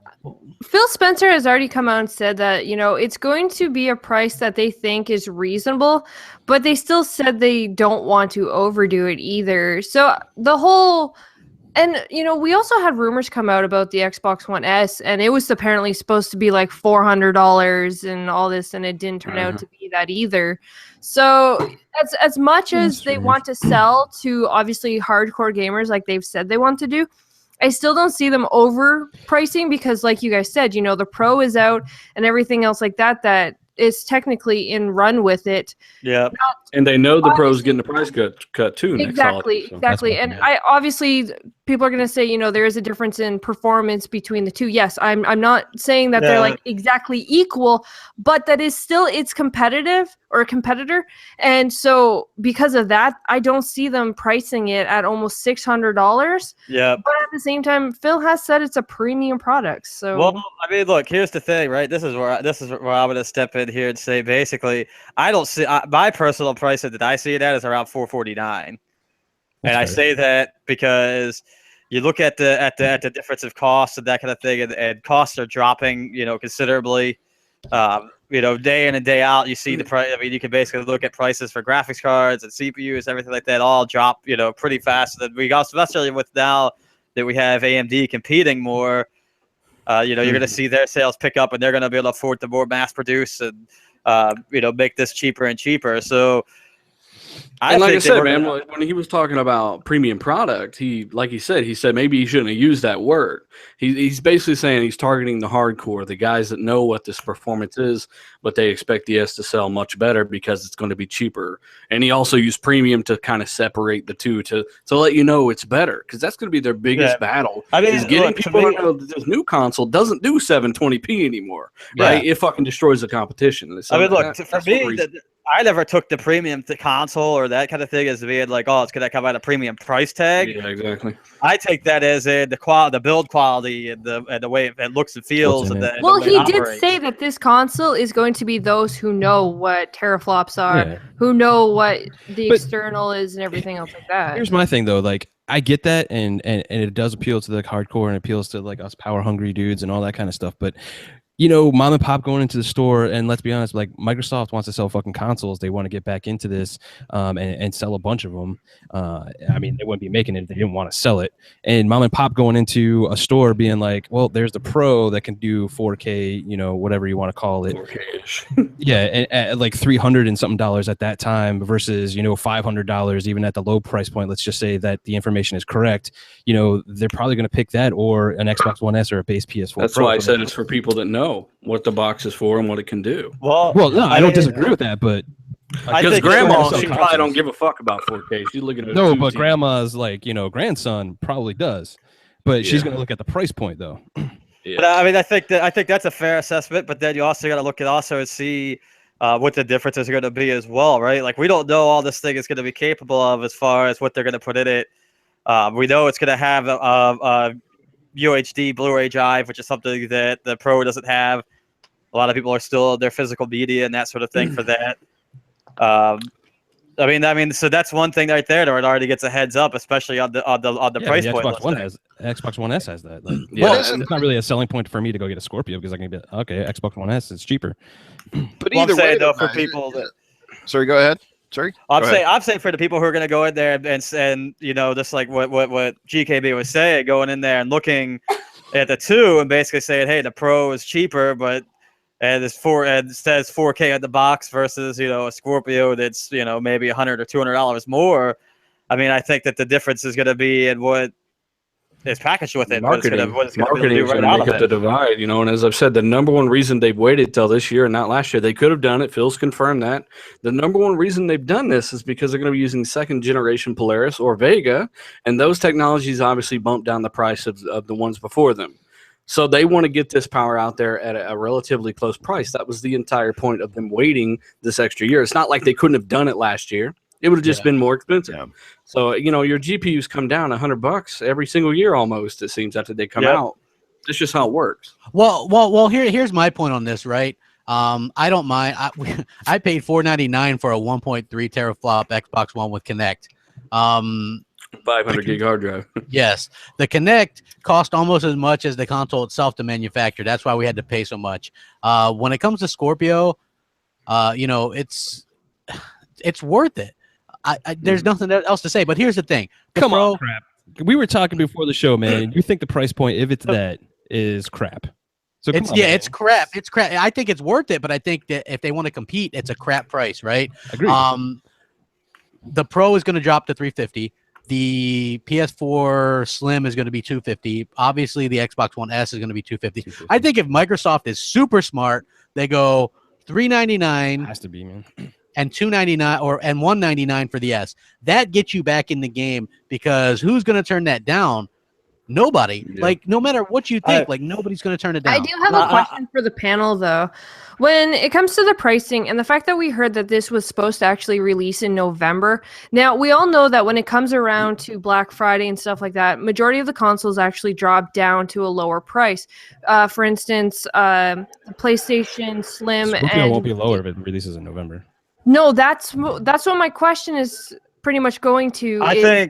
Phil Spencer has already come out and said that, it's going to be a price that they think is reasonable, but they still said they don't want to overdo it either. So the whole, and, we also had rumors come out about the Xbox One S, and it was apparently supposed to be like $400 and all this, and it didn't turn out to be that either. So as much as they want to sell to obviously hardcore gamers like they've said they want to do, I still don't see them overpricing because, like you guys said, the Pro is out and everything else like that is technically in run with it. Yeah. And they know the Pro's getting the price cut too. Exactly. And I obviously people are going to say, there is a difference in performance between the two. Yes, I'm not saying that they're like exactly equal, but that is still it's competitive or a competitor. And so because of that, I don't see them pricing it at almost $600. Yeah. But at the same time, Phil has said it's a premium product. So well, I mean, look, here's the thing, right? This is where I'm going to step in here and say basically, I don't see my personal price that I see it at is around $449. And I say that because you look at the difference of costs and that kind of thing, and costs are dropping, considerably. Day in and day out, you see the price. I mean, you can basically look at prices for graphics cards and CPUs, everything like that, all drop, pretty fast. And we also, especially with now that we have AMD competing more, you're going to see their sales pick up, and they're going to be able to afford to more mass produce and make this cheaper and cheaper. So. Like I said, man, when he was talking about premium product, he said maybe he shouldn't have used that word. He's basically saying he's targeting the hardcore, the guys that know what this performance is, but they expect the S to sell much better because it's going to be cheaper. And he also used premium to kind of separate the two to let you know it's better, because that's going to be their biggest battle. I mean, is getting people to know that this new console doesn't do 720p anymore, right? It fucking destroys the competition. I mean, look, for me, I never took the premium console or that kind of thing as being like, oh, it's going to come at a premium price tag. Yeah, exactly. I take that as the build quality and the way it looks and feels. And he did say that this console is going to be those who know what teraflops are, who know what the external is and everything else like that. Here's my thing though, like I get that, and it does appeal to the hardcore and appeals to like us power hungry dudes and all that kind of stuff. But you know, mom and pop going into the store, and let's be honest, like Microsoft wants to sell fucking consoles. They want to get back into this and sell a bunch of them. I mean, they wouldn't be making it if they didn't want to sell it. And mom and pop going into a store being like, well, there's the Pro that can do 4K, you know, whatever you want to call it. 4K-ish. Yeah, and at like $300 and something at that time versus, you know, $500 even at the low price point. Let's just say that the information is correct. You know, they're probably going to pick that or an Xbox One S or a base PS4 That's Pro. why I said it's for people that know what the box is for and what it can do. Well, no, I don't disagree with that, but because grandma, she probably don't give a fuck about 4K. She's looking at no, but grandma's like, you know, grandson probably does, but she's going to look at the price point though. Yeah. But I mean, I think that's a fair assessment. But then you also got to look at also and see what the differences are going to be as well, right? Like we don't know all this thing is going to be capable of as far as what they're going to put in it. We know it's going to have a UHD Blu-ray drive, which is something that the Pro doesn't have. A lot of people are still their physical media and that sort of thing for that. I mean, so that's one thing right there that already gets a heads up, especially on the price point. Xbox One S has that. Like, well, it's not really a selling point for me to go get a Scorpio because I can be okay. Xbox One S is cheaper. But either way, though, for people that. Sorry, go ahead. Sorry. I'm saying for the people who are going to go in there and you know, just like what GKB was saying, going in there and looking at the two and basically saying, hey, the Pro is cheaper, but and it says 4K at the box versus, you know, a Scorpio that's, you know, maybe $100 or $200 more. I mean, I think that the difference is going to be in what is packaged with it. Marketing is going to make up the divide, you know. And as I've said, the number one reason they've waited till this year and not last year, they could have done it. Phil's confirmed that. The number one reason they've done this is because they're going to be using second generation Polaris or Vega, and those technologies obviously bump down the price of the ones before them. So they want to get this power out there at a relatively close price. That was the entire point of them waiting this extra year. It's not like they couldn't have done it last year. It would have just been more expensive. Yeah. So, you know, your GPUs come down $100 every single year almost, it seems, after they come out. That's just how it works. Well, here's my point on this, right? I don't mind. I paid $499 for a 1.3 teraflop Xbox One with Kinect. 500 gig hard drive. Yes. The Kinect cost almost as much as the console itself to manufacture. That's why we had to pay so much. When it comes to Scorpio, you know, it's worth it. There's nothing else to say, but here's the thing. Come on, crap. We were talking before the show, man. You think the price point, if it's that, is crap. So it's crap. It's crap. I think it's worth it, but I think that if they want to compete, it's a crap price, right? Agreed. The Pro is going to drop to $350. The PS4 Slim is going to be $250. Obviously, the Xbox One S is going to be $250. I think if Microsoft is super smart, they go $399. Has to be, man. And $299 and $199 for the S. That gets you back in the game because who's going to turn that down? Nobody. Yeah. Like, no matter what you think, like, nobody's going to turn it down. I do have a question for the panel, though. When it comes to the pricing and the fact that we heard that this was supposed to actually release in November, now, we all know that when it comes around to Black Friday and stuff like that, majority of the consoles actually drop down to a lower price. For instance, the PlayStation Slim Scorpio won't be lower if it releases in November. No, that's what my question is pretty much going to.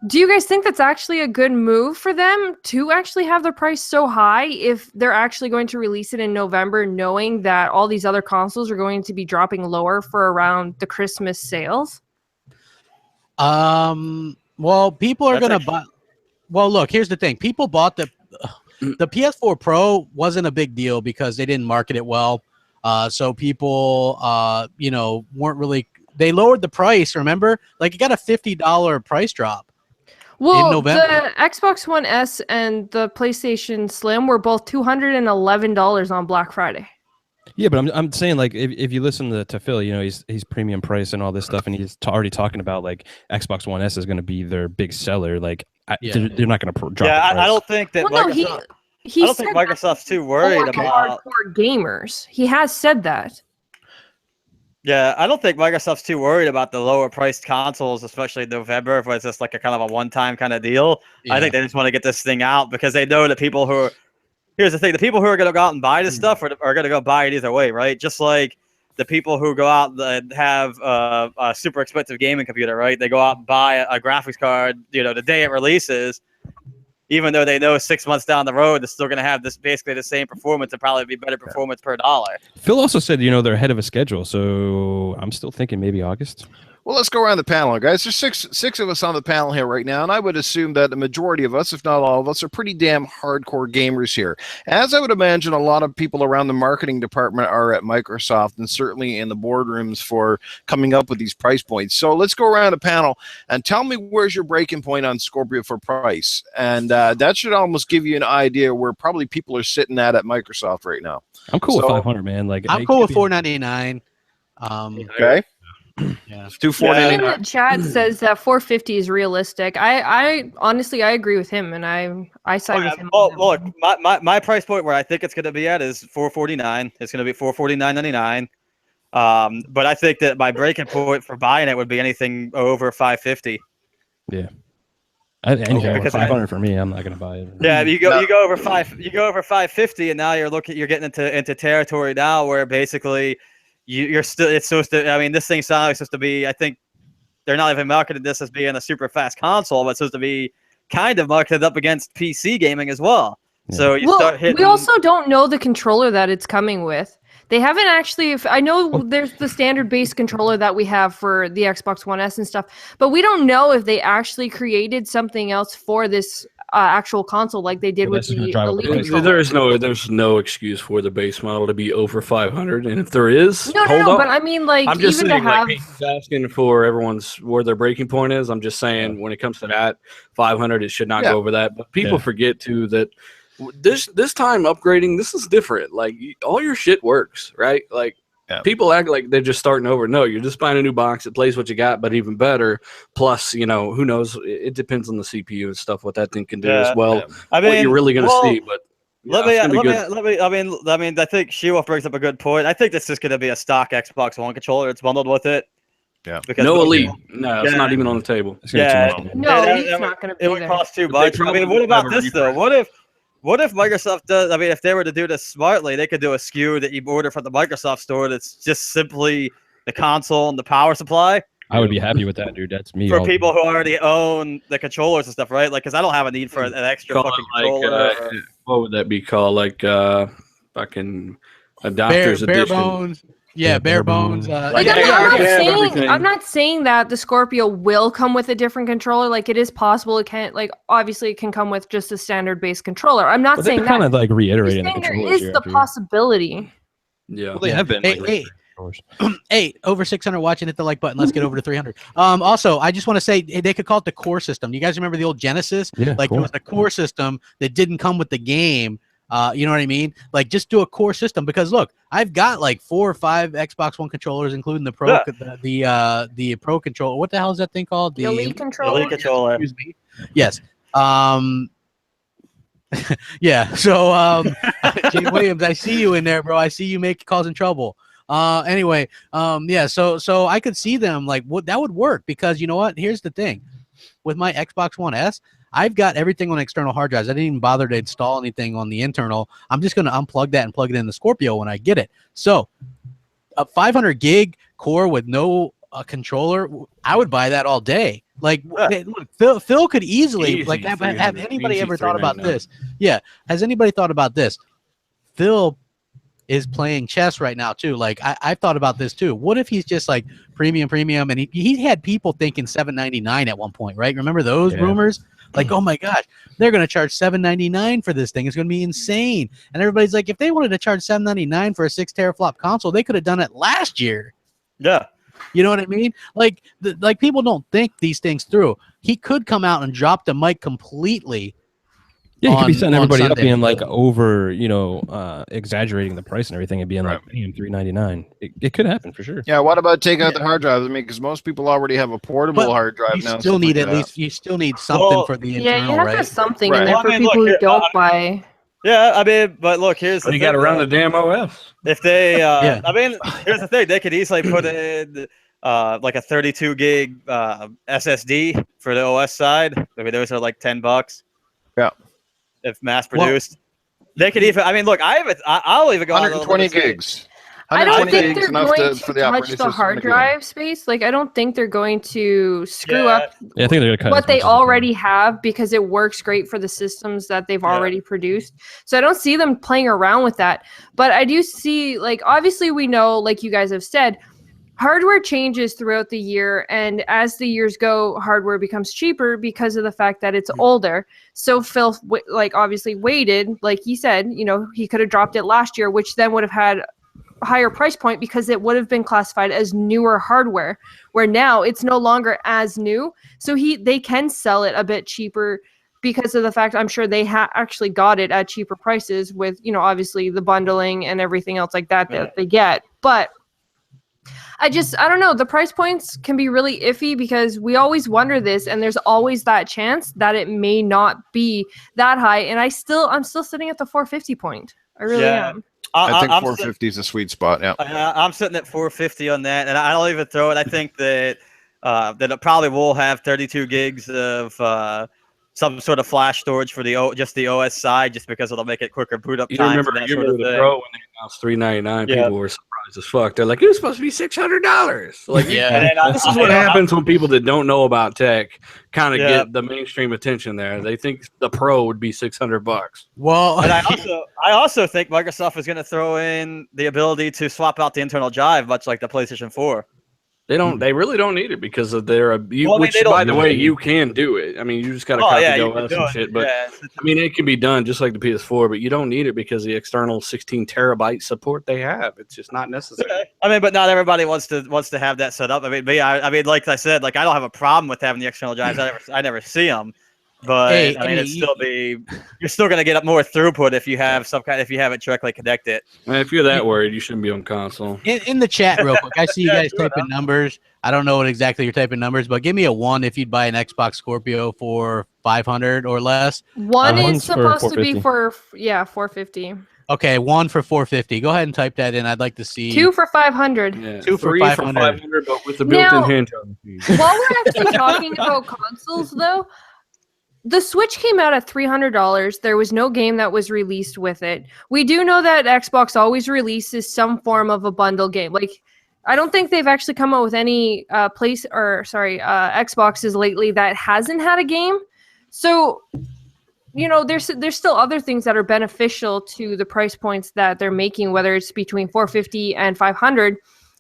Do you guys think that's actually a good move for them to actually have their price so high if they're actually going to release it in November, knowing that all these other consoles are going to be dropping lower for around the Christmas sales? Well, people are going to buy. Well, look, here's the thing. People bought the PS4 Pro wasn't a big deal because they didn't market it well. So people, you know, weren't really. They lowered the price. Remember, like it got a $50 price drop. Well, the Xbox One S and the PlayStation Slim were both $211 on Black Friday. Yeah, but I'm saying, like, if you listen to Phil, you know, he's premium price and all this stuff, and he's already talking about like Xbox One S is going to be their big seller. Like, they're not going to drop. Yeah, I don't think that. Well, I don't think Microsoft's too worried about hardcore gamers. He has said that. Yeah, I don't think Microsoft's too worried about the lower priced consoles, especially in November, if it's just like a kind of a one-time kind of deal. Yeah. I think they just want to get this thing out because they know that people who are, here's the thing, the people who are going to go out and buy this stuff are going to go buy it either way, right? Just like the people who go out and have a super expensive gaming computer, right? They go out and buy a graphics card, the day it releases, even though they know 6 months down the road, it's still going to have this basically the same performance and probably be better performance per dollar. Phil also said, they're ahead of a schedule, so I'm still thinking maybe August. Well, let's go around the panel, guys. There's six of us on the panel here right now, and I would assume that the majority of us, if not all of us, are pretty damn hardcore gamers here. As I would imagine, a lot of people around the marketing department are at Microsoft and certainly in the boardrooms for coming up with these price points. So let's go around the panel and tell me where's your breaking point on Scorpio for price. And that should almost give you an idea where probably people are sitting at Microsoft right now. I'm cool with 500, man. I'm cool with $499. Okay. Yeah, $249. Yeah. The chat says that 450 is realistic. I honestly, I agree with him, and I side with him. Well, look, my price point where I think it's going to be at is $449. It's going to be $449.99. But I think that my breaking point for buying it would be anything over $550. Yeah. Anything over 500 for me, I'm not going to buy it. Yeah, you go over $550, and now you're getting into territory now where basically. It's supposed to. I mean, this thing's supposed to be. I think they're not even marketing this as being a super fast console, but it's supposed to be kind of marketed up against PC gaming as well. Yeah. So start hitting. We also don't know the controller that it's coming with. They haven't actually. I know there's the standard base controller that we have for the Xbox One S and stuff, but we don't know if they actually created something else for this actual console like they did with the Elite controller. There's no excuse for the base model to be over 500, and if there is, no, but I mean, like, I'm just even saying, to have asking for everyone's where their breaking point is. I'm just saying when it comes to that 500, it should not go over that. But people forget too that this time upgrading, this is different. Like all your shit works, right? Like. Yeah. People act like they're just starting over. No, you're just buying a new box. It plays what you got, but even better. Plus, who knows? It depends on the CPU and stuff what that thing can do as well. Yeah. I mean, what you're really going to see. But I mean, I think She-Wolf brings up a good point. I think this is going to be a stock Xbox One controller. It's bundled with it. Yeah. Because no Elite. No, it's not even on the table. Yeah. No, it's not going to be. It would cost too much. I mean, what about this though? What if Microsoft does? I mean, if they were to do this smartly, they could do a SKU that you order from the Microsoft store that's just simply the console and the power supply. I would be happy with that, dude. That's me. For people who already own the controllers and stuff, right? Like, because I don't have a need for an extra fucking controller. What would that be called? Like, fucking adapters bare bones. Yeah, bare bones. I'm not saying that the Scorpio will come with a different controller. Like, it is possible it can't. Like, obviously, it can come with just a standard base controller. I'm not saying that. Kind of like reiterating the there is the possibility. Yeah, well, they have been. Hey, over 600 watching. Hit the like button. Let's get over to 300. Also, I just want to say they could call it the core system. You guys remember the old Genesis? Yeah, like, it was a core system that didn't come with the game. You know what I mean? Like, just do a core system, because look, I've got like 4 or 5 Xbox One controllers, including the Pro, the Pro controller. What the hell is that thing called? The Elite controller. Elite controller. Excuse me. Yes. Yeah. So, Jay Williams, I see you in there, bro. I see you causing trouble. Anyway, yeah. So I could see them like that would work, because you know what? Here's the thing, with my Xbox One S. I've got everything on external hard drives. I didn't even bother to install anything on the internal. I'm just going to unplug that and plug it in the Scorpio when I get it. So a 500 gig core with no controller, I would buy that all day. Like, look, Phil could easily have anybody ever thought about this? Yeah. Has anybody thought about this? Phil is playing chess right now too. Like, I've thought about this too. What if he's just like premium, and he had people thinking $799 at one point, right? Remember those rumors? Like, oh my gosh, they're going to charge $799 for this thing. It's going to be insane. And everybody's like, if they wanted to charge $799 for a 6 teraflop console, they could have done it last year. Yeah. You know what I mean? Like, people don't think these things through. He could come out and drop the mic completely. Yeah, he could be setting everybody up being like over, exaggerating the price and everything and being like, damn, $399. It could happen for sure. Yeah, what about taking out the hard drives? I mean, because most people already have a portable hard drive now. You still need you still need something for the internal, yeah, you have to have something in there for people who don't buy. Yeah, I mean, but look, here's the thing. You got to run the damn OS. If they, I mean, here's the thing. They could easily put in like a 32 gig SSD for the OS side. I mean, those are like $10. Yeah. If mass produced, they could even. I mean, look, I'll even go 120 gigs. I don't 120 think gigs they're enough going for to the operating touch the system hard to go. drive space. Like, I don't think they're going to screw up Yeah, I think they're gonna cut what as they much as already have because it works great for the systems that they've already produced. So I don't see them playing around with that. But I do see, like, obviously we know, like you guys have said, hardware changes throughout the year, and as the years go, hardware becomes cheaper because of the fact that it's older. So Phil, like, obviously waited, like he said, you know, he could have dropped it last year, which then would have had a higher price point because it would have been classified as newer hardware, where now it's no longer as new. So they can sell it a bit cheaper because of the fact I'm sure they actually got it at cheaper prices with, you know, obviously the bundling and everything else like that they get. But I don't know. The price points can be really iffy because we always wonder this, and there's always that chance that it may not be that high. And I'm still sitting at the 450 point. I really am. I think 450 is a sweet spot. Yeah, I'm sitting at 450 on that, and I don't even throw it. I think that it probably will have 32 gigs of some sort of flash storage for just the OS side, just because it'll make it quicker boot up time. Remember the Pro when they announced $399? People were surprised as fuck. They're like, it was supposed to be $600. Like, this is what happens when people that don't know about tech kind of get the mainstream attention there. They think the Pro would be $600. Well, and I also think Microsoft is going to throw in the ability to swap out the internal drive, much like the PlayStation 4. They don't. They really don't need it because of their. Which, by the way, you can do it. I mean, you just got to copy the OS and shit. But I mean, it can be done just like the PS4. But you don't need it because the external 16 terabyte support they have. It's just not necessary. I mean, but not everybody wants to have that set up. I mean, like I said, like I don't have a problem with having the external drives. I never see them. But I mean, you're still going to get up more throughput if you have it directly connected. And if you're that worried, you shouldn't be on console. In the chat, real quick, I see you guys typing numbers. I don't know what exactly you're typing numbers, but give me a 1 if you'd buy an Xbox Scorpio for 500 or less. 1 is supposed to be for 450. Okay, 1 for 450. Go ahead and type that in. I'd like to see 2 for 500. Yeah, 2 for 500, but with the built-in hand tone. While we're actually talking about consoles, though. The Switch came out at $300. There was no game that was released with it. We do know that Xbox always releases some form of a bundle game. Like, I don't think they've actually come out with any Xboxes lately that hasn't had a game. So, you know, there's still other things that are beneficial to the price points that they're making, whether it's between 450 and 500,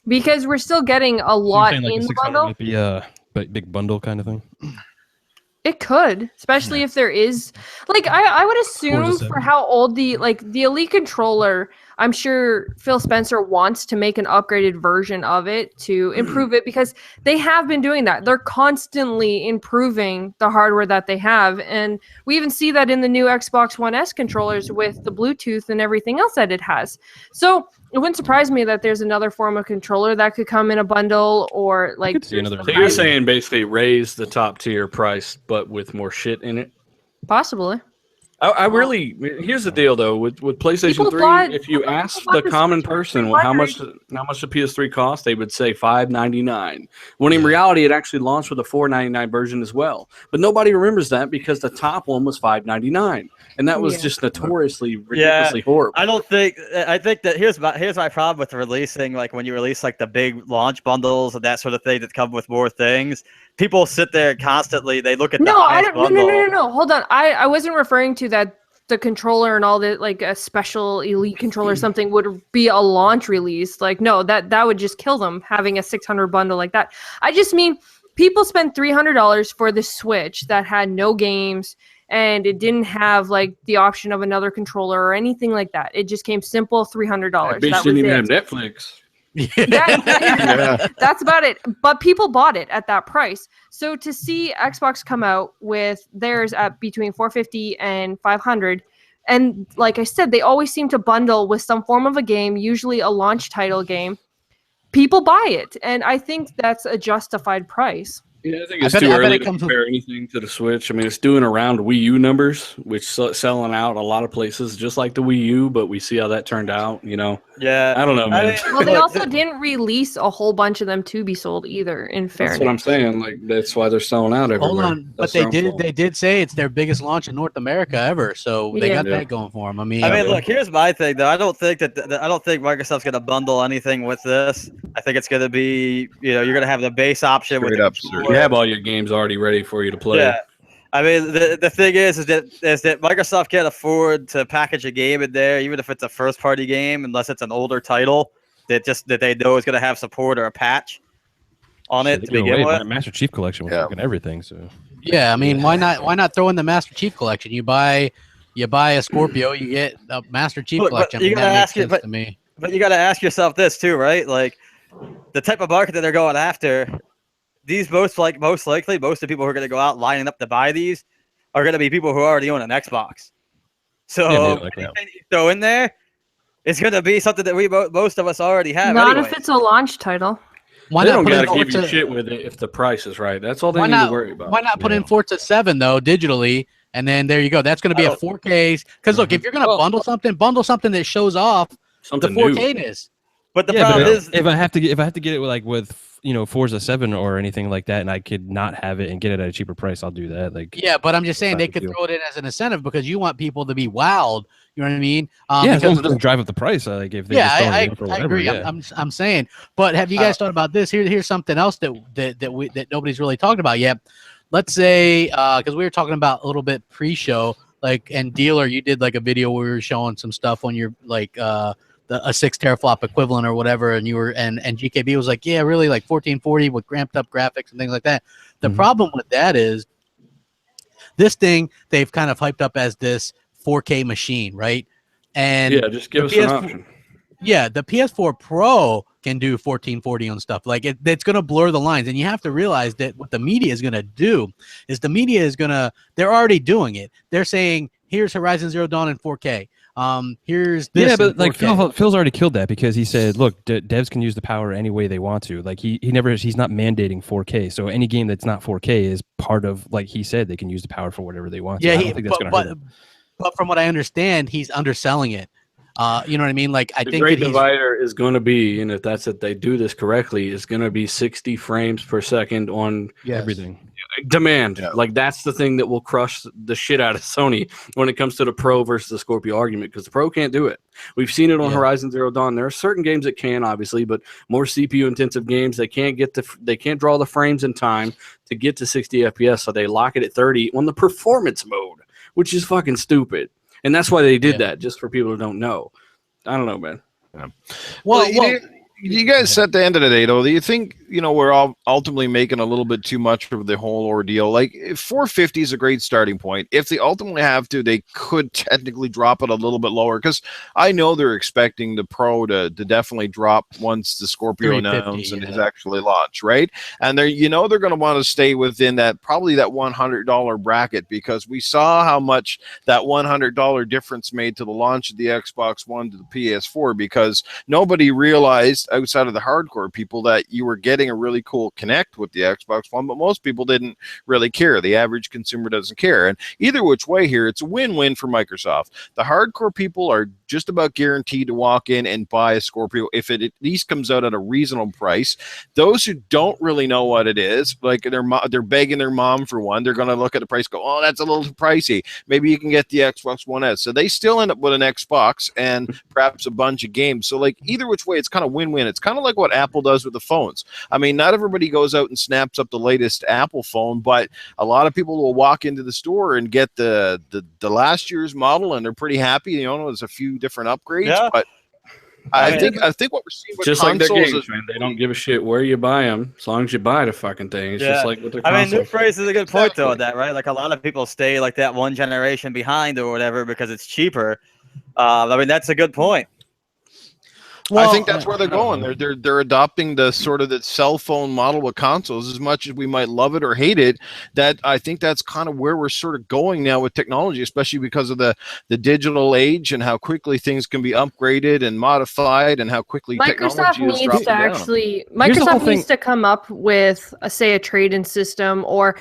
because we're still getting a lot in the bundle. Might be a big bundle kind of thing. It could, especially if there is, like, I would assume for how old the Elite controller, I'm sure Phil Spencer wants to make an upgraded version of it to improve it, because they have been doing that. They're constantly improving the hardware that they have. And we even see that in the new Xbox One S controllers with the Bluetooth and everything else that it has. So it wouldn't surprise me that there's another form of controller that could come in a bundle, or like. So you're saying basically raise the top tier price, but with more shit in it? Possibly. I really, here's the deal though, with PlayStation 3, if you ask the common person how much the PS3 costs, they would say $599. When in reality, it actually launched with a $499 version as well. But nobody remembers that because the top one was $599, and that was just notoriously ridiculously horrible. I think that here's my problem with releasing, like when you release like the big launch bundles and that sort of thing that come with more things. People sit there constantly. They look at the highest bundle. No. Hold on. I wasn't referring to that the controller and all the, like, a special Elite controller or something would be a launch release. Like, no, that would just kill them having a 600 bundle like that. I just mean people spent $300 for the Switch that had no games and it didn't have like the option of another controller or anything like that. It just came simple $300. That bitch didn't even have Netflix. That's about it. But people bought it at that price. So to see Xbox come out with theirs at between 450 and 500, and like I said, they always seem to bundle with some form of a game, usually a launch title game. People buy it, and I think that's a justified price. Yeah, I think it's too early to compare anything to the Switch. I mean, it's doing around Wii U numbers, which selling out a lot of places, just like the Wii U. But we see how that turned out. Yeah, I don't know, man. Well, they also didn't release a whole bunch of them to be sold either. In fairness, that's what I'm saying. Like that's why they're selling out everywhere. Hold on, but they did say it's their biggest launch in North America ever, so they got that going for them. I mean, look, here's my thing though. I don't think Microsoft's going to bundle anything with this. I think it's going to be, you're going to have the base option with you have all your games already ready for you to play. Yeah. I mean, the thing is that Microsoft can't afford to package a game in there, even if it's a first-party game, unless it's an older title that they know is going to have support or a patch on it to begin with. Master Chief Collection with fucking everything. So yeah, I mean, why not throw in the Master Chief Collection? You buy a Scorpio, you get a Master Chief Collection. But you got to ask yourself this too, right? Like the type of market that they're going after. These most likely, most of the people who are going to go out lining up to buy these are going to be people who already own an Xbox. So throw in there, it's going to be something that most of us already have. Not if it's a launch title. They don't got to give you shit with it if the price is right. That's all they need to worry about. Why not put in Forza 7 though digitally, and then there you go. That's going to be a 4K. Because look, if you're going to bundle something that shows off something the 4K-ness. But the problem is, if I have to get it with Forza 7 or anything like that, and I could not have it and get it at a cheaper price, I'll do that. Yeah, but I'm just saying they could throw it in as an incentive because you want people to be wowed. You know what I mean? As long as it doesn't drive up the price. If they I agree. Yeah. I'm saying, but have you guys thought about this? Here's something else that nobody's really talked about yet. Let's say because we were talking about a little bit pre-show, and Dealer, you did a video where we were showing some stuff on your a 6 teraflop equivalent or whatever, and you were and GKB was like, yeah, really 1440 with ramped up graphics and things like that. The problem with that is this thing they've kind of hyped up as this 4K machine, right? And just give us an option. Yeah, the PS4 Pro can do 1440 on stuff. It's going to blur the lines, and you have to realize that what the media is going to do is they're already doing it. They're saying, here's Horizon Zero Dawn in 4K. Here's this. Yeah, but Phil's already killed that because he said, look, devs can use the power any way they want to. He's not mandating 4K. So any game that's not 4K is part of, he said, they can use the power for whatever they want. Yeah, I don't think that's going to hurt him. But from what I understand, he's underselling it. You know what I mean? I think the great divider is going to be, and if they do this correctly, is going to be 60 frames per second on everything. Demand. That's the thing that will crush the shit out of Sony when it comes to the Pro versus the Scorpio argument, because the Pro can't do it. We've seen it on Horizon Zero Dawn. There are certain games that can, obviously, but more CPU intensive games, they can't draw the frames in time to get to 60 FPS, so they lock it at 30 on the performance mode, which is fucking stupid. And that's why they did that, just for people who don't know. I don't know, man. Yeah. Well, you guys, at the end of the day, though, do you think we're all ultimately making a little bit too much of the whole ordeal? 450 is a great starting point. If they ultimately have to, they could technically drop it a little bit lower, because I know they're expecting the Pro to definitely drop once the Scorpio announced and is actually launched, right? And they're they're going to want to stay within that $100 bracket, because we saw how much that $100 difference made to the launch of the Xbox One to the PS4, because nobody realized outside of the hardcore people that you were getting a really cool connect with the Xbox One, but most people didn't really care. The average consumer doesn't care. And either which way here, it's a win-win for Microsoft. The hardcore people are just about guaranteed to walk in and buy a Scorpio if it at least comes out at a reasonable price. Those who don't really know what it is, they're begging their mom for one, they're going to look at the price, go, oh, that's a little pricey. Maybe you can get the Xbox One S. So they still end up with an Xbox and perhaps a bunch of games. So either which way, it's kind of win-win. It's kind of like what Apple does with the phones. I mean, not everybody goes out and snaps up the latest Apple phone, but a lot of people will walk into the store and get the last year's model, and they're pretty happy. There's a few different upgrades, but I think what we're seeing with just consoles like their games, man, they don't give a shit where you buy them, as long as you buy the fucking thing. It's just like with their consoles. New price is a good point though on that, right? A lot of people stay that one generation behind or whatever because it's cheaper. That's a good point. I think that's where they're going. They're adopting the sort of the cell phone model with consoles. As much as we might love it or hate it, that I think that's kind of where we're sort of going now with technology, especially because of the digital age and how quickly things can be upgraded and modified, and how quickly Microsoft technology is needs dropping to down. actually Microsoft needs to come up with say a trade-in system, or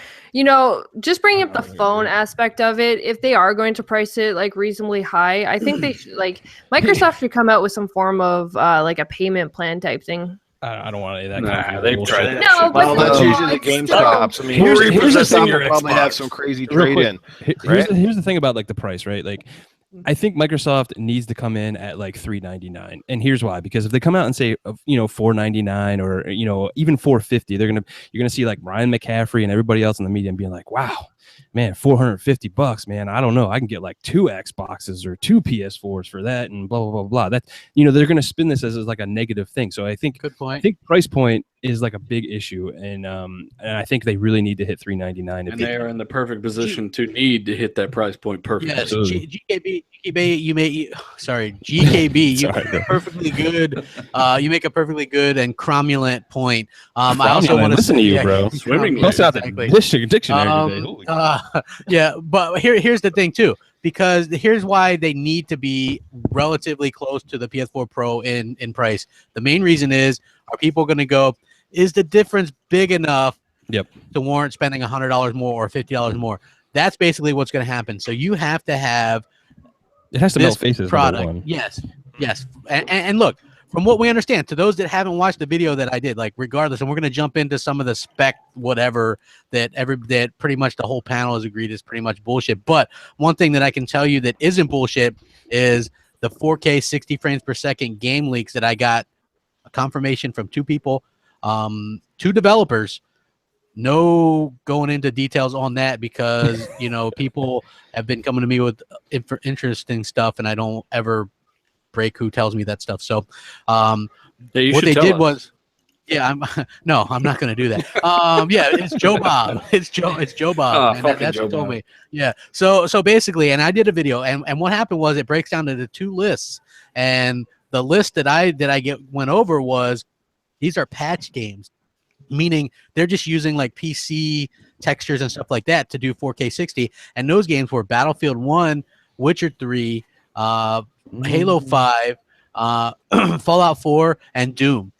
just bring up the phone aspect of it. If they are going to price it like reasonably high, I think they should, like, Microsoft should come out with some form of like a payment plan type thing. I don't want any of that. Nah, they've tried that. No, but Well, that's still, usually the it's GameStops. I mean, Here's the GameStop thing- will probably have some crazy Real quick, trade-in. Here's the thing about like the price, right? Like, I think Microsoft needs to come in at like $399, and here's why: because if they come out and say $499 or even $450, you're gonna see like Ryan McCaffrey and everybody else in the media and being like, wow, man, $450, man, I don't know, I can get like 2 Xboxes or 2 PS4s for that, and blah blah blah blah. That they're gonna spin this as like a negative thing. So I think Good point. I think price point is like a big issue, and I think they really need to hit $399. And they are in the perfect position to need to hit that price point perfectly. Yes, GKB, GKB, you make a perfectly good. You make a perfectly good and cromulent point. I also want to listen to you, bro. Swimming Bust out the exactly. dictionary today. Holy Yeah, but here's the thing too, because here's why they need to be relatively close to the PS4 Pro in price. The main reason is, are people going to go, is the difference big enough to warrant spending $100 more or $50 more? That's basically what's going to happen. So you have to have it has to melt faces. Product. Yes. And look, from what we understand, to those that haven't watched the video that I did, like, regardless, and we're going to jump into some of the spec whatever that pretty much the whole panel has agreed is pretty much bullshit. But one thing that I can tell you that isn't bullshit is the 4K 60 frames per second game leaks that I got a confirmation from 2 people, 2 developers. No going into details on that because people have been coming to me with interesting stuff, and I don't ever break who tells me that stuff. So what they did was, I'm not going to do that. It's Joe Bob. It's Joe Bob. And that's what told me. Yeah. So basically, and I did a video, and what happened was it breaks down into 2 lists, and the list that I went over was, these are patch games, meaning they're just using like PC textures and stuff like that to do 4K 60, and those games were Battlefield 1, Witcher 3, Halo 5, Fallout 4, and Doom.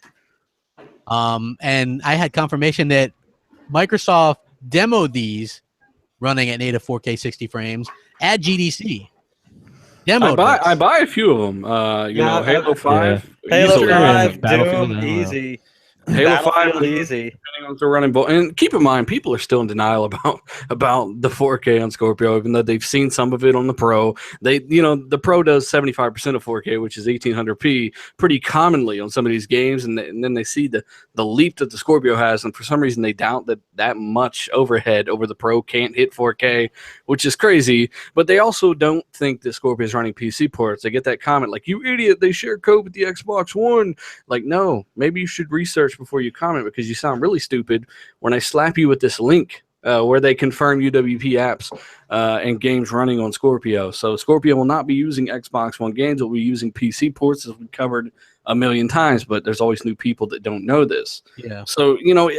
And I had confirmation that Microsoft demoed these running at native 4K 60 frames at GDC. I buy a few of them. Halo 5. Halo 5, Battlefield, Doom, easy. Halo 5 easy. Depending on if they're running and keep in mind, people are still in denial about the 4K on Scorpio, even though they've seen some of it on the Pro. The Pro does 75% of 4K, which is 1800p, pretty commonly on some of these games, and then they see the leap that the Scorpio has, and for some reason they doubt that much overhead over the Pro can't hit 4K, which is crazy. But they also don't think that Scorpio is running PC ports. They get that comment like, "You idiot! They share code with the Xbox One." Like, no, maybe you should research before you comment, because you sound really stupid when I slap you with this link where they confirm UWP apps and games running on Scorpio. So Scorpio will not be using Xbox One games. It will be using PC ports, as we covered a million times, but there's always new people that don't know this. Yeah. So,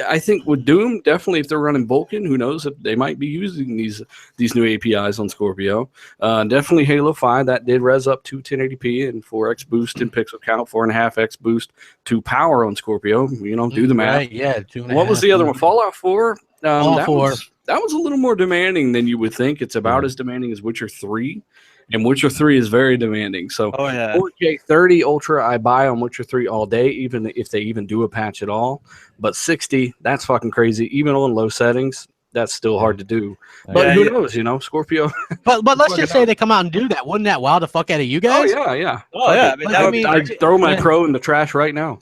I think with Doom, definitely if they're running Vulkan, who knows if they might be using these new APIs on Scorpio. Definitely Halo 5, that did res up to 1080p and 4x boost in pixel count, 4.5x boost to power on Scorpio. Do the math. Right, yeah. 2.5. What was the other one? Fallout 4? Fallout 4. That was a little more demanding than you would think. It's about as demanding as Witcher 3. And Witcher 3 is very demanding. So 4K 30 Ultra, I buy on Witcher 3 all day, even if they even do a patch at all. But 60, that's fucking crazy. Even on low settings, that's still hard to do. But who knows, Scorpio. But let's just say they come out and do that. Wouldn't that wow the fuck out of you guys? Oh, yeah. I'd throw my Pro in the trash right now.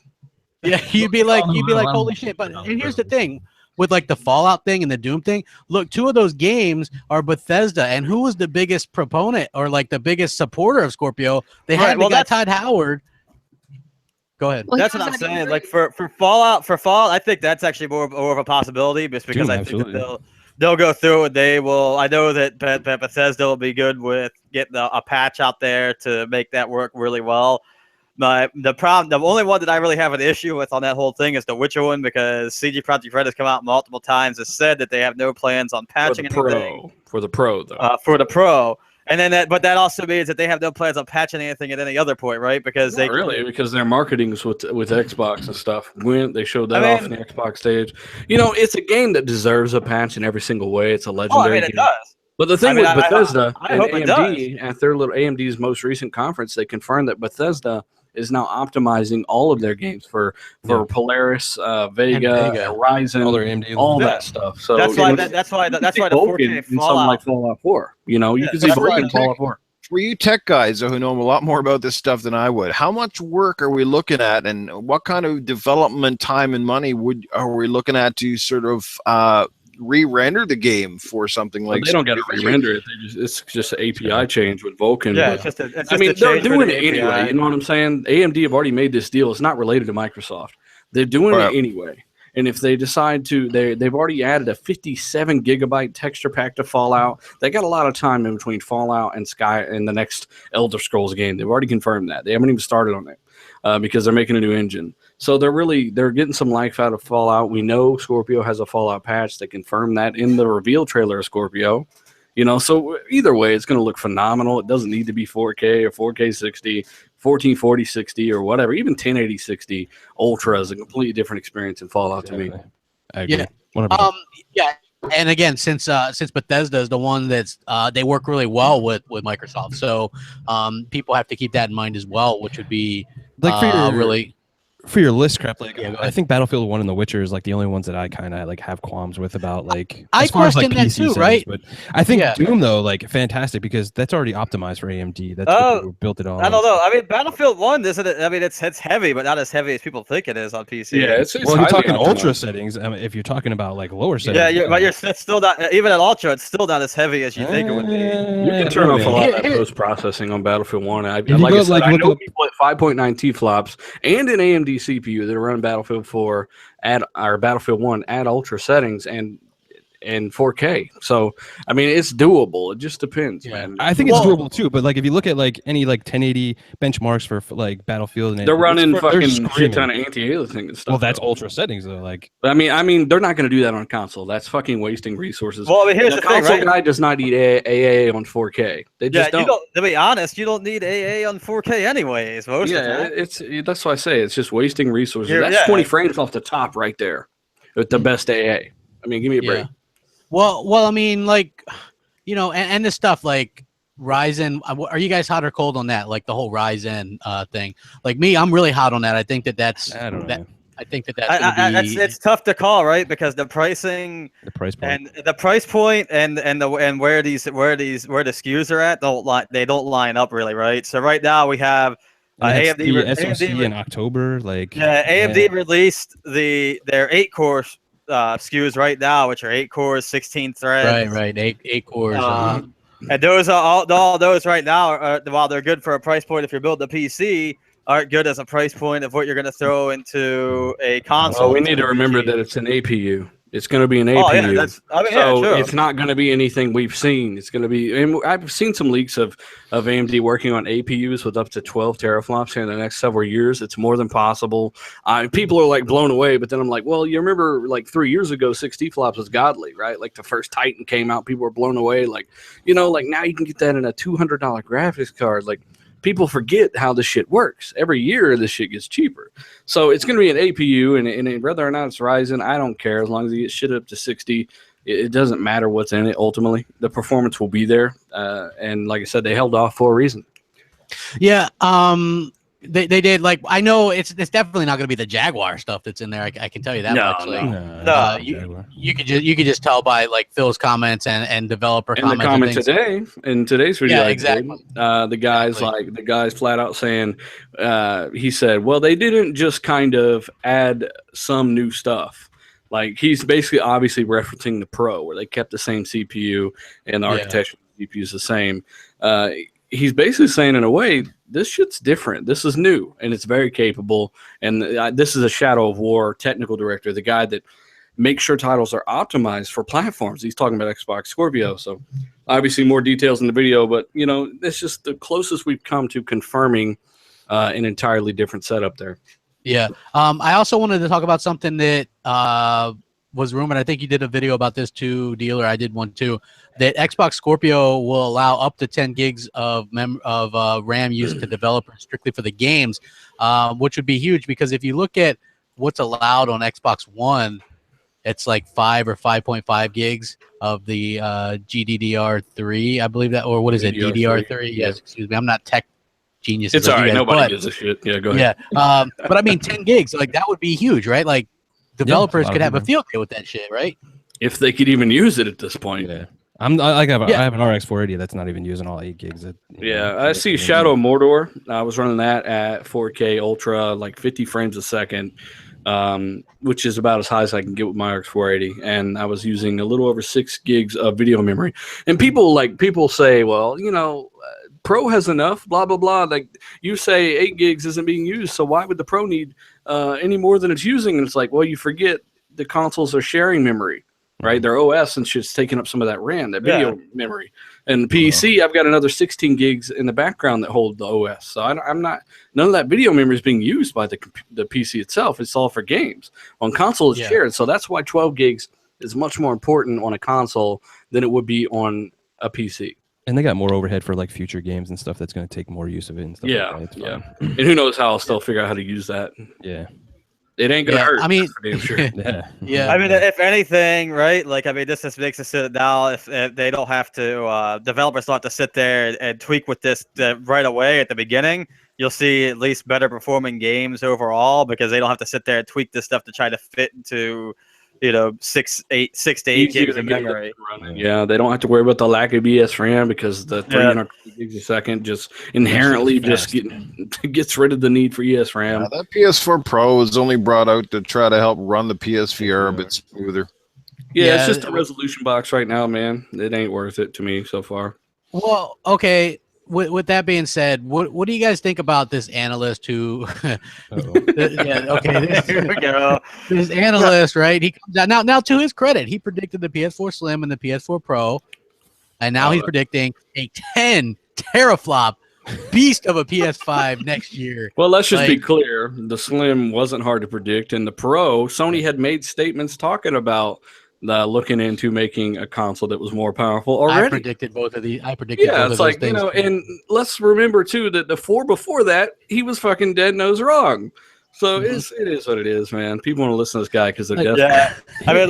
Yeah, you'd be like, holy shit. But and here's the thing. With like the Fallout thing and the Doom thing, look, 2 of those games are Bethesda, and who was the biggest proponent or like the biggest supporter of Scorpio? They got Todd Howard. Go ahead. Well, that's what I'm saying. Like for Fallout, I think that's actually more of a possibility, just because I think that they'll go through it. They will. I know that Bethesda will be good with getting a patch out there to make that work really well. The only one that I really have an issue with on that whole thing is the Witcher one, because CG Projekt Red has come out multiple times and said that they have no plans on patching anything. For the Pro, though. For the Pro. And then but that also means that they have no plans on patching anything at any other point, right? Because Not really, because their marketing is with Xbox and stuff. They showed that off in the Xbox stage. It's a game that deserves a patch in every single way. It's a legendary game. It does. But the thing with Bethesda and AMD, at their little AMD's most recent conference, they confirmed that Bethesda is now optimizing all of their games for Polaris, Vega, Horizon, all that stuff. So that's why the 4K Fallout, something like Fallout 4. You can see Vulkan in Fallout 4. For you tech guys who know a lot more about this stuff than I would, how much work are we looking at, and what kind of development time and money are we looking at to sort of re-render the game for something like? They don't get to re-render it. It's just an API change with Vulkan. Yeah, they're doing it anyway. You know what I'm saying? AMD have already made this deal. It's not related to Microsoft. They're doing it anyway. And if they decide to, they've already added a 57 gigabyte texture pack to Fallout. They got a lot of time in between Fallout and the next Elder Scrolls game. They've already confirmed that. They haven't even started on it because they're making a new engine. So they're getting some life out of Fallout. We know Scorpio has a Fallout patch. They confirmed that in the reveal trailer of Scorpio. So either way, it's going to look phenomenal. It doesn't need to be 4K or 4K 60, 1440 60 or whatever. Even 1080 60 Ultra is a completely different experience in Fallout to me. I agree. Yeah. And again, since Bethesda is the one that's they work really well with Microsoft, so people have to keep that in mind as well, which would be for your list, crap. I think Battlefield 1 and The Witcher is the only ones that I kind of have qualms with about I question that too, right? But I think Doom though, fantastic, because that's already optimized for AMD. That's what they built it on. I don't know. Battlefield 1 isn't it? It's heavy, but not as heavy as people think it is on PC. Yeah, it's well, you're talking ultra settings. If you're talking about lower settings, but it's still not. Even at ultra, it's still not as heavy as you think it would be. You can turn off a lot of post processing on Battlefield 1. I know people at 5.9 T flops and an AMD CPU that are running Battlefield 4 Battlefield 1 at ultra settings and 4K. So it's doable. It just depends, man. I think it's doable too. But if you look at any 1080 benchmarks for Battlefield, and they're running fucking shit ton of anti-aliasing and stuff. Well, that's ultra settings though. But they're not going to do that on console. That's fucking wasting resources. Well, here's the console thing, right? guy does not need AA on 4K. They just don't. To be honest, you don't need AA on 4K anyways. That's why I say it's just wasting resources. That's 20 frames off the top right there with the best AA. Give me a break. Well, and this stuff Ryzen. Are you guys hot or cold on that? The whole Ryzen thing. Me, I'm really hot on that. I think that's. I don't know. I think that's it's tough to call, right? Because the pricing, the price point, and the price point, and where the SKUs are at, they don't line up really, right? So right now we have AMD SoC in October, AMD released their 8-core SKUs right now, which are 8 cores, 16 threads. Right, 8 cores. And those are all those right now. While they're good for a price point, if you're building a PC, aren't good as a price point of what you're going to throw into a console. Well, we need to remember that it's an APU. It's going to be an APU. It's not going to be anything we've seen. It's going to be, and I've seen some leaks of AMD working on APUs with up to 12 teraflops here in the next several years. It's more than possible. People are blown away, but then I'm well, you remember 3 years ago, 60 flops was godly, right? The first Titan came out, people were blown away. Now you can get that in a $200 graphics card. People forget how this shit works. Every year, this shit gets cheaper. So it's going to be an APU, and whether or not it's Ryzen, I don't care. As long as you get shit up to 60, it doesn't matter what's in it. Ultimately, the performance will be there. And like I said, they held off for a reason. Yeah. They did I know it's definitely not going to be the Jaguar stuff that's in there. I can tell you that much. No. You could just tell by Phil's comments and developer comments. In the comment today, in today's video, exactly. The guys flat out saying, he said, well, they didn't just kind of add some new stuff. He's basically obviously referencing the Pro, where they kept the same CPU and the architecture of the CPU is the same. He's basically saying, in a way, this shit's different. This is new, and it's very capable. And this is a Shadow of War technical director, the guy that makes sure titles are optimized for platforms. He's talking about Xbox Scorpio. So obviously more details in the video, but it's just the closest we've come to confirming an entirely different setup there. Yeah. I also wanted to talk about something that was rumored. I think you did a video about this too, Dealer. I did one too. That Xbox Scorpio will allow up to 10 gigs of RAM use to developers strictly for the games, which would be huge because if you look at what's allowed on Xbox One, it's like 5 or 5.5 gigs of the GDDR3, I believe that, or what is it, DDR3? Yes, excuse me. I'm not tech genius. It's all right. Nobody gives a shit. Yeah, go ahead. Yeah, but I mean, 10 gigs, like that would be huge, right? Like developers could have a field day with that shit, right? If they could even use it at this point. Yeah. I have an RX 480 that's not even using all 8 gigs. I see Shadow of Mordor. I was running that at 4K Ultra, like 50 frames a second, which is about as high as I can get with my RX 480. And I was using a little over 6 gigs of video memory. And people say, well, you know, Pro has enough, blah, blah, blah. Like you say 8 gigs isn't being used, so why would the Pro need any more than it's using? And it's like, well, you forget the consoles are sharing memory. Right, their OS and shit's taking up some of that RAM, that video memory. And the PC, I've got another 16 gigs in the background that hold the OS. So I'm not. None of that video memory is being used by the PC itself. It's all for games. On console, it's shared. So that's why 12 gigs is much more important on a console than it would be on a PC. And they got more overhead for like future games and stuff that's going to take more use of it and stuff. Like that. And who knows how else they'll figure out how to use that. Yeah. It ain't gonna hurt. I mean, damn sure. Yeah. I mean, if anything, right? Like, I mean, this just makes it so that now if they don't have to, developers don't have to sit there and tweak with this right away at the beginning. You'll see at least better performing games overall because they don't have to sit there and tweak this stuff to try to fit into, you know, 6 to 8 gigs of memory. Yeah, they don't have to worry about the lack of ES RAM because the 300 gigs a second just inherently just gets rid of the need for ES RAM. That PS4 Pro is only brought out to try to help run the PSVR a bit smoother. Yeah, it's just a resolution box right now, man. It ain't worth it to me so far. Well, okay. With that being said, what do you guys think about this analyst who? There we go. This analyst, right? He comes out now. To his credit, he predicted the PS4 Slim and the PS4 Pro, and now he's predicting a 10 teraflop beast of a PS5 next year. Well, let's just be clear: the Slim wasn't hard to predict, and the Pro, Sony had made statements talking about looking into making a console that was more powerful already. I predicted both of these. It's like, you know, and let's remember too that the 4 before that, he was fucking dead nose wrong. So it is what it is, man. People want to listen to this guy because they're desperate. Yeah. I mean,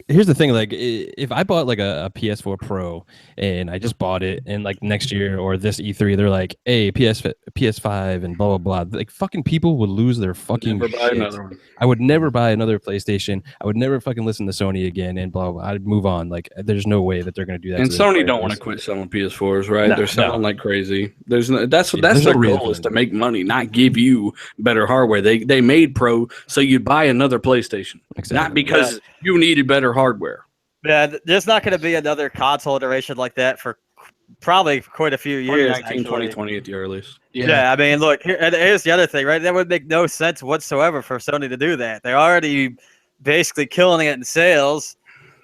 here's the thing, like if I bought like a PS4 Pro and I just bought it and like next year or this E3 they're like, hey, PS5 and blah blah blah, like fucking people would lose their fucking shit. I would never buy another PlayStation. I would never fucking listen to Sony again and blah blah. I'd move on. Like there's no way that they're gonna do that. And Sony don't want to quit selling PS4s, right? They're selling like crazy. That's their goal is to make money, not give you better hardware. They made Pro so you'd buy another PlayStation, not because you needed better hardware. Yeah, there's not going to be another console iteration like that for probably quite a few years. 2020 at the earliest. Yeah, I mean, look, here's the other thing, right? That would make no sense whatsoever for Sony to do that. They're already basically killing it in sales.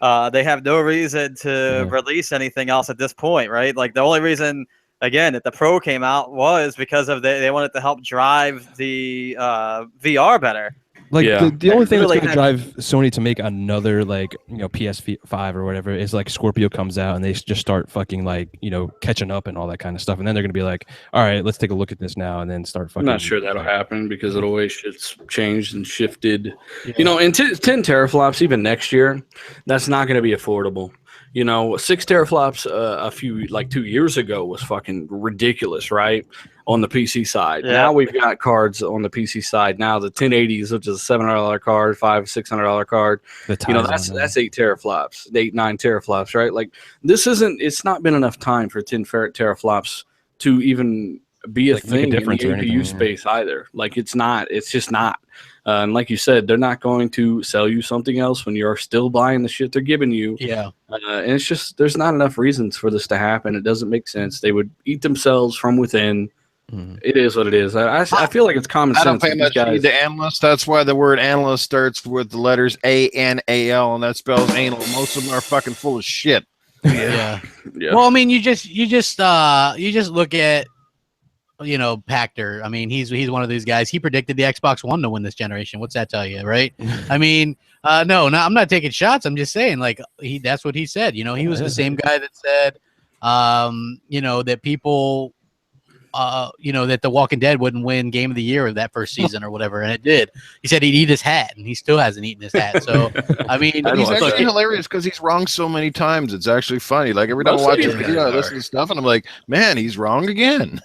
They have no reason to release anything else at this point, right? Like the only reason, again, that the Pro came out was because of they wanted to help drive the VR better. Like the only thing that's going to drive Sony to make another like PS5 or whatever is like Scorpio comes out and they just start fucking like catching up and all that kind of stuff, and then they're going to be like, all right, let's take a look at this now, and then start fucking. I'm not sure that'll happen because it always gets changed and shifted. And 10 teraflops even next year, that's not going to be affordable. 6 teraflops 2 years ago was fucking ridiculous, right? On the PC side. Yeah. Now we've got cards on the PC side. Now the 1080s, which is a $700 card, $600 card. That's 8 teraflops, 9 teraflops, right? Like it's not been enough time for 10 teraflops to even be a thing in the APU space either. Like it's just not. And like you said, they're not going to sell you something else when you're still buying the shit they're giving you. Yeah. And it's just, there's not enough reasons for this to happen. It doesn't make sense. They would eat themselves from within. It is what it is. I feel like it's common sense. I don't pay much heed to analyst. That's why the word analyst starts with the letters ANAL, and that spells anal. Most of them are fucking full of shit. Yeah. Well, I mean, you just look at Pactor. I mean, he's one of these guys. He predicted the Xbox One to win this generation. What's that tell you, right? I mean, no, I'm not taking shots. I'm just saying, like, that's what he said. He was the same guy that said, that people, that The Walking Dead wouldn't win Game of the Year that first season or whatever, and it did. He said he'd eat his hat, and he still hasn't eaten his hat. So, I mean, he's actually hilarious because he's wrong so many times. It's actually funny. Like every time I watch a video, I listen to stuff, and I'm like, man, he's wrong again.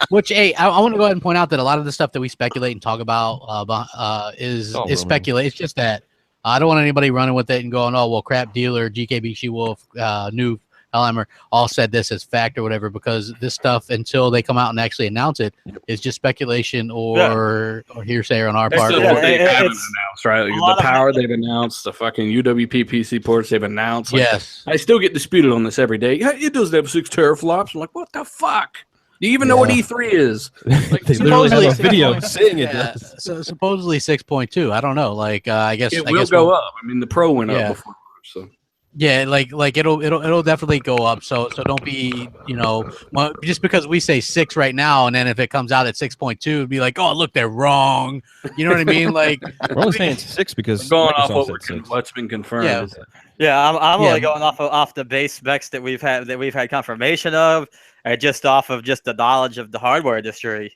Which, hey, I want to go ahead and point out that a lot of the stuff that we speculate and talk about is speculation. It's just that I don't want anybody running with it and going, oh, well, Crap Dealer, GKB, She-Wolf, New Hellheimer all said this as fact or whatever, because this stuff, until they come out and actually announce it, is just speculation or hearsay on our part. What they haven't announced, right? The power they've announced, the fucking UWP PC ports they've announced. Like, yes. I still get disputed on this every day. Yeah, it doesn't have 6 teraflops. I'm like, what the fuck? Do you even know what E3 is? Like, they literally have a video saying it does. So supposedly 6.2. I don't know. Like, I guess it will go up. I mean, the Pro went up before, so. Yeah, like it'll definitely go up. So don't be, just because we say 6 right now, and then if it comes out at 6.2, it'd be like, oh, look, they're wrong. You know what I mean? Like, we're only saying 6 because going off what's been confirmed. Yeah, I'm only going off the base specs that we've had confirmation of, and just off of just the knowledge of the hardware industry,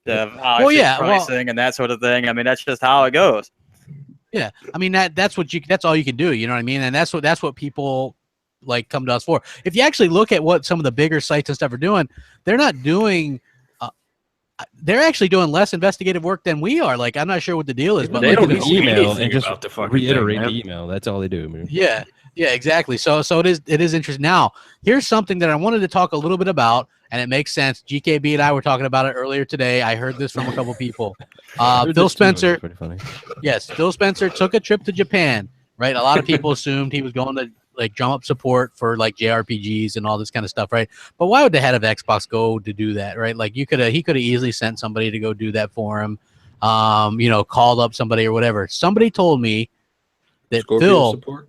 pricing and that sort of thing. I mean, that's just how it goes. Yeah, I mean that's all you can do. You know what I mean? And that's what people like come to us for. If you actually look at what some of the bigger sites and stuff are doing, they're not doing. They're actually doing less investigative work than we are. Like, I'm not sure what the deal is, but they don't email and just reiterate the email. That's all they do. Man. Yeah, exactly. So it is interesting. Now, here's something that I wanted to talk a little bit about, and it makes sense. GKB and I were talking about it earlier today. I heard this from a couple people. Phil Spencer. Pretty funny. Yes, Phil Spencer took a trip to Japan. Right, a lot of people assumed he was going to like drum up support for like JRPGs and all this kind of stuff, right? But why would the head of Xbox go to do that, right? Like he could have easily sent somebody to go do that for him, called up somebody or whatever. Somebody told me that Scorpio Phil support?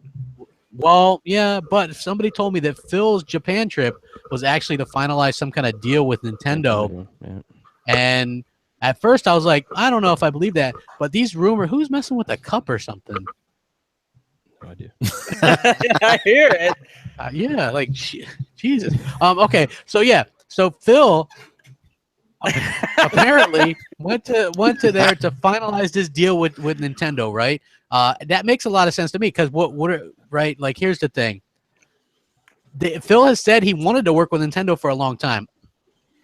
Well, yeah, but somebody told me that Phil's Japan trip was actually to finalize some kind of deal with Nintendo. Yeah. And at first I was like, I don't know if I believe that, but these rumors, who's messing with a cup or something? No idea. I hear it. Yeah, like Jesus. Okay, so Phil apparently went to there to finalize this deal with Nintendo, right? That makes a lot of sense to me because right? Like, here's the thing. Phil has said he wanted to work with Nintendo for a long time.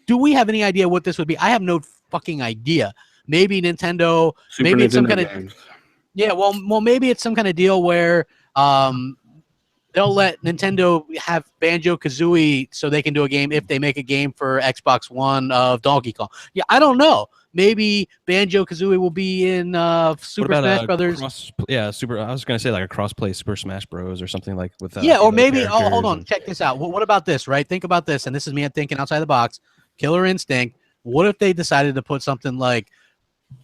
Do we have any idea what this would be? I have no fucking idea. Maybe Nintendo. Maybe it's some kind of. Yeah, well, maybe it's some kind of deal where they'll let Nintendo have Banjo-Kazooie so they can do a game if they make a game for Xbox One of Donkey Kong. Yeah, I don't know. Maybe Banjo-Kazooie will be in Super Smash Brothers. I was gonna say like a cross-play Super Smash Bros. Or something like with. Or maybe. Oh, hold on. Check this out. What about this? Right? Think about this, and this is me thinking outside the box. Killer Instinct. What if they decided to put something like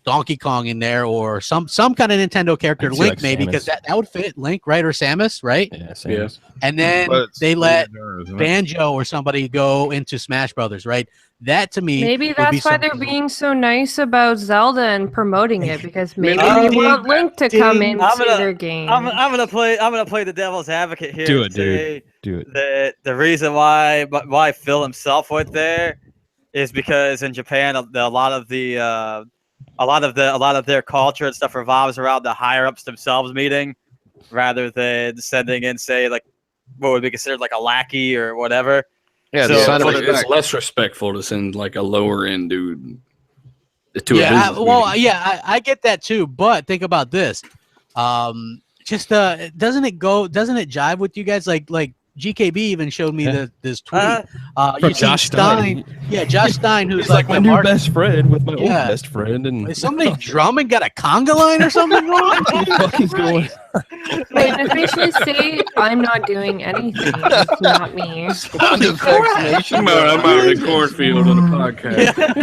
Donkey Kong in there, or some kind of Nintendo character, Link like maybe, because that would fit Link, right? Or Samus, right? Yeah, Samus. And then they let Banjo or somebody go into Smash Brothers, right? That to me, maybe that's why they're being so nice about Zelda and promoting it, because maybe they want Link to come into their game. I'm gonna play the devil's advocate here. Do it, dude. Do it. The reason why Phil himself went there is because in Japan a lot of their culture and stuff revolves around the higher ups themselves meeting, rather than sending in, say, like what would be considered like a lackey or whatever. Yeah, it's less respectful to send like a lower end dude to I get that too, but think about this. Doesn't it jive with you guys? Like GKB even showed me this tweet. Josh Stein. Yeah, Josh Stein, who's like my new best friend with my old best friend. And is somebody drumming got a conga line or something wrong? What the fuck is going on? Wait, officially say I'm not doing anything. It's not me. Sound effects. I'm out in the cornfield on a podcast.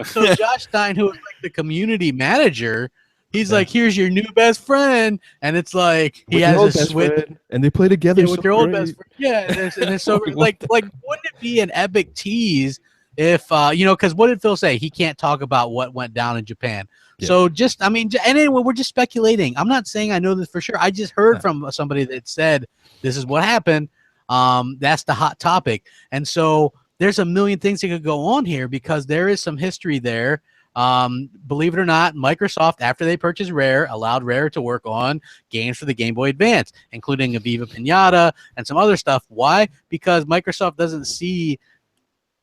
So Josh Stein, who is like the community manager, He's like, here's your new best friend, and it's like he With has your a old best switch friend, and they play together. with your old best friend. Yeah, and it's so like wouldn't it be an epic tease if because what did Phil say? He can't talk about what went down in Japan. Yeah. So just and anyway, we're just speculating. I'm not saying I know this for sure. I just heard from somebody that said this is what happened. That's the hot topic, and so there's a million things that could go on here because there is some history there. Believe it or not, Microsoft, after they purchased Rare, allowed Rare to work on games for the Game Boy Advance, including Aviva Pinata and some other stuff. Why? Because Microsoft doesn't see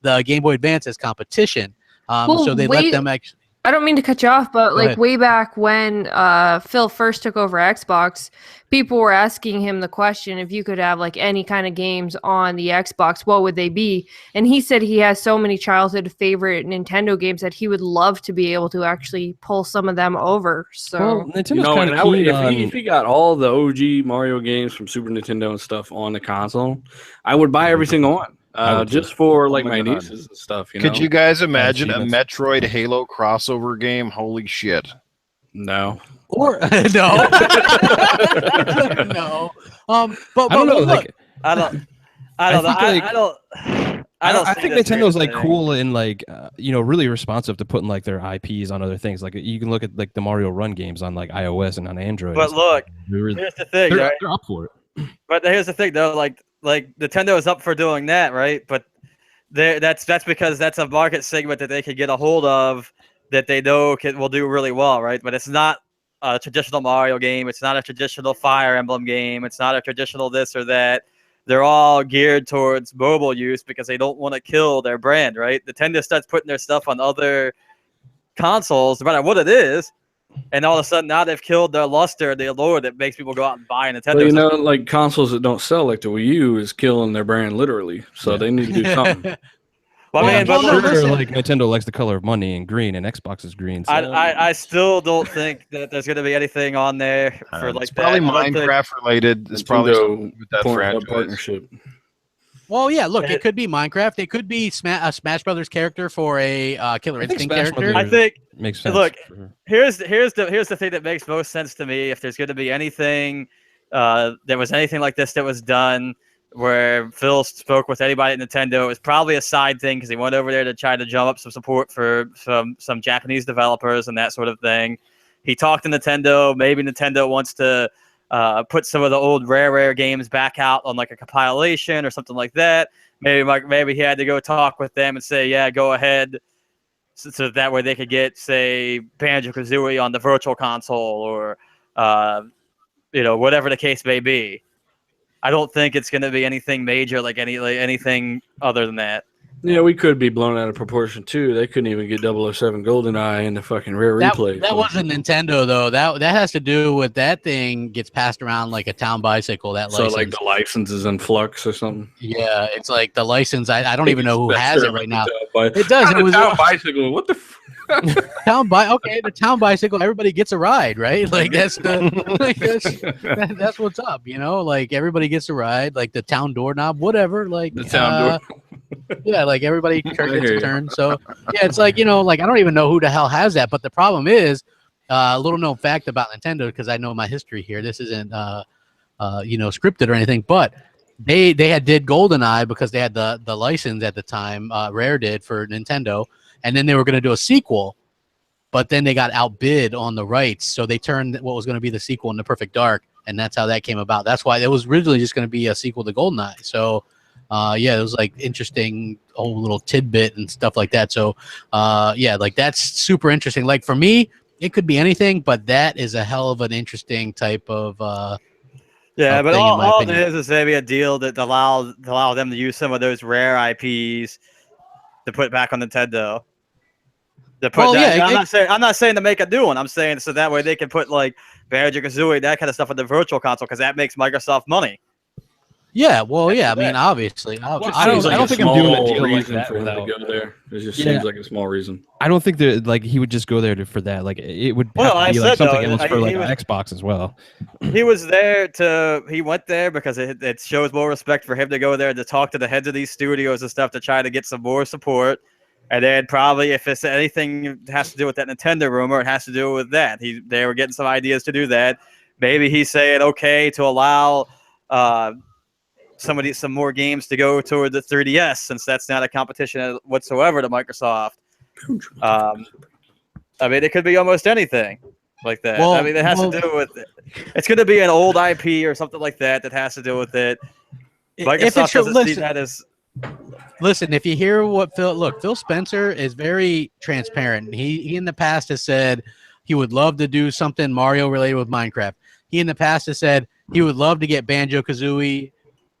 the Game Boy Advance as competition. So they let them actually. I don't mean to cut you off, but like way back when Phil first took over Xbox, people were asking him the question, if you could have like any kind of games on the Xbox, what would they be? And he said he has so many childhood favorite Nintendo games that he would love to be able to actually pull some of them over. So Nintendo, if he got all the OG Mario games from Super Nintendo and stuff on the console, I would buy everything on. Just for like my nieces and stuff. Could you guys imagine a Metroid Halo crossover game? Holy shit! No. Or no. No. But I don't know. Look, I think Nintendo's like cool and like really responsive to putting like their IPs on other things. Like you can look at like the Mario Run games on like iOS and on Android. But look, here's the thing. They're up for it. But here's the thing, though. Like Nintendo is up for doing that, right? But that's because that's a market segment that they can get a hold of that they know will do really well, right? But it's not a traditional Mario game. It's not a traditional Fire Emblem game. It's not a traditional this or that. They're all geared towards mobile use because they don't want to kill their brand, right? Nintendo starts putting their stuff on other consoles, no matter what it is. And all of a sudden, now they've killed their luster, the allure that makes people go out and buy a Nintendo. Well, like consoles that don't sell, like the Wii U, is killing their brand literally. So they need to do something. Like Nintendo likes the color of money and green, and Xbox is green. So. I still don't think that there's going to be anything on there for like it's probably Minecraft related. It's probably with that partnership. Well, yeah. Look, it could be Minecraft. It could be a Smash Brothers character for a Killer Instinct character. I think makes sense. Look, here's the thing that makes most sense to me. If there's going to be anything, there was anything like this that was done where Phil spoke with anybody at Nintendo, it was probably a side thing because he went over there to try to drum up some support for some Japanese developers and that sort of thing. He talked to Nintendo. Maybe Nintendo wants to put some of the old rare games back out on like a compilation or something like that. Maybe he had to go talk with them and say, yeah, go ahead. So that way they could get, say, Banjo-Kazooie on the Virtual Console or, whatever the case may be. I don't think it's going to be anything major like anything other than that. Yeah, we could be blown out of proportion too. They couldn't even get 007 GoldenEye in the fucking rare replay. That wasn't Nintendo though. That has to do with that thing gets passed around like a town bicycle. So like the license is in flux or something. Yeah, it's like the license. I don't even know who has it right now. It does. It was town bicycle. What the? Okay, the town bicycle. Everybody gets a ride, right? Like that's that's what's up. Like everybody gets a ride. Like the town doorknob, whatever. Like the town door. Yeah, like everybody gets a turn. So yeah, it's like like I don't even know who the hell has that. But the problem is, a little known fact about Nintendo because I know my history here. This isn't scripted or anything, but they did GoldenEye because they had the license at the time. Rare did for Nintendo, and then they were going to do a sequel, but then they got outbid on the rights, so they turned what was going to be the sequel into Perfect Dark, and that's how that came about. That's why it was originally just going to be a sequel to GoldenEye. So. It was like interesting whole little tidbit and stuff like that. So, like that's super interesting. Like for me, it could be anything, but that is a hell of an interesting type of. But all it is maybe a deal that allow them to use some of those rare IPs to put back on Nintendo. I'm not saying to make a new one. I'm saying so that way they can put like Banjo-Kazooie, that kind of stuff on the Virtual Console because that makes Microsoft money. Yeah, well, yeah. I mean, obviously. I don't think I'm doing a deal like that for him to go there. It just seems like a small reason. I don't think that like he would just go there for that. Like it would be like something else for like Xbox as well. He was there he went there because it shows more respect for him to go there to talk to the heads of these studios and stuff to try to get some more support. And then probably if it's anything that has to do with that Nintendo rumor, it has to do with that. They were getting some ideas to do that. Maybe he's saying okay to allow some more games to go toward the 3DS, since that's not a competition whatsoever to Microsoft. I mean, it could be almost anything like that. Well, I mean, it has to do with it. It's going to be an old IP or something like that has to do with it. Microsoft doesn't see that as. Listen, if you hear what Phil Spencer is very transparent. He in the past has said he would love to do something Mario related with Minecraft. He in the past has said he would love to get Banjo-Kazooie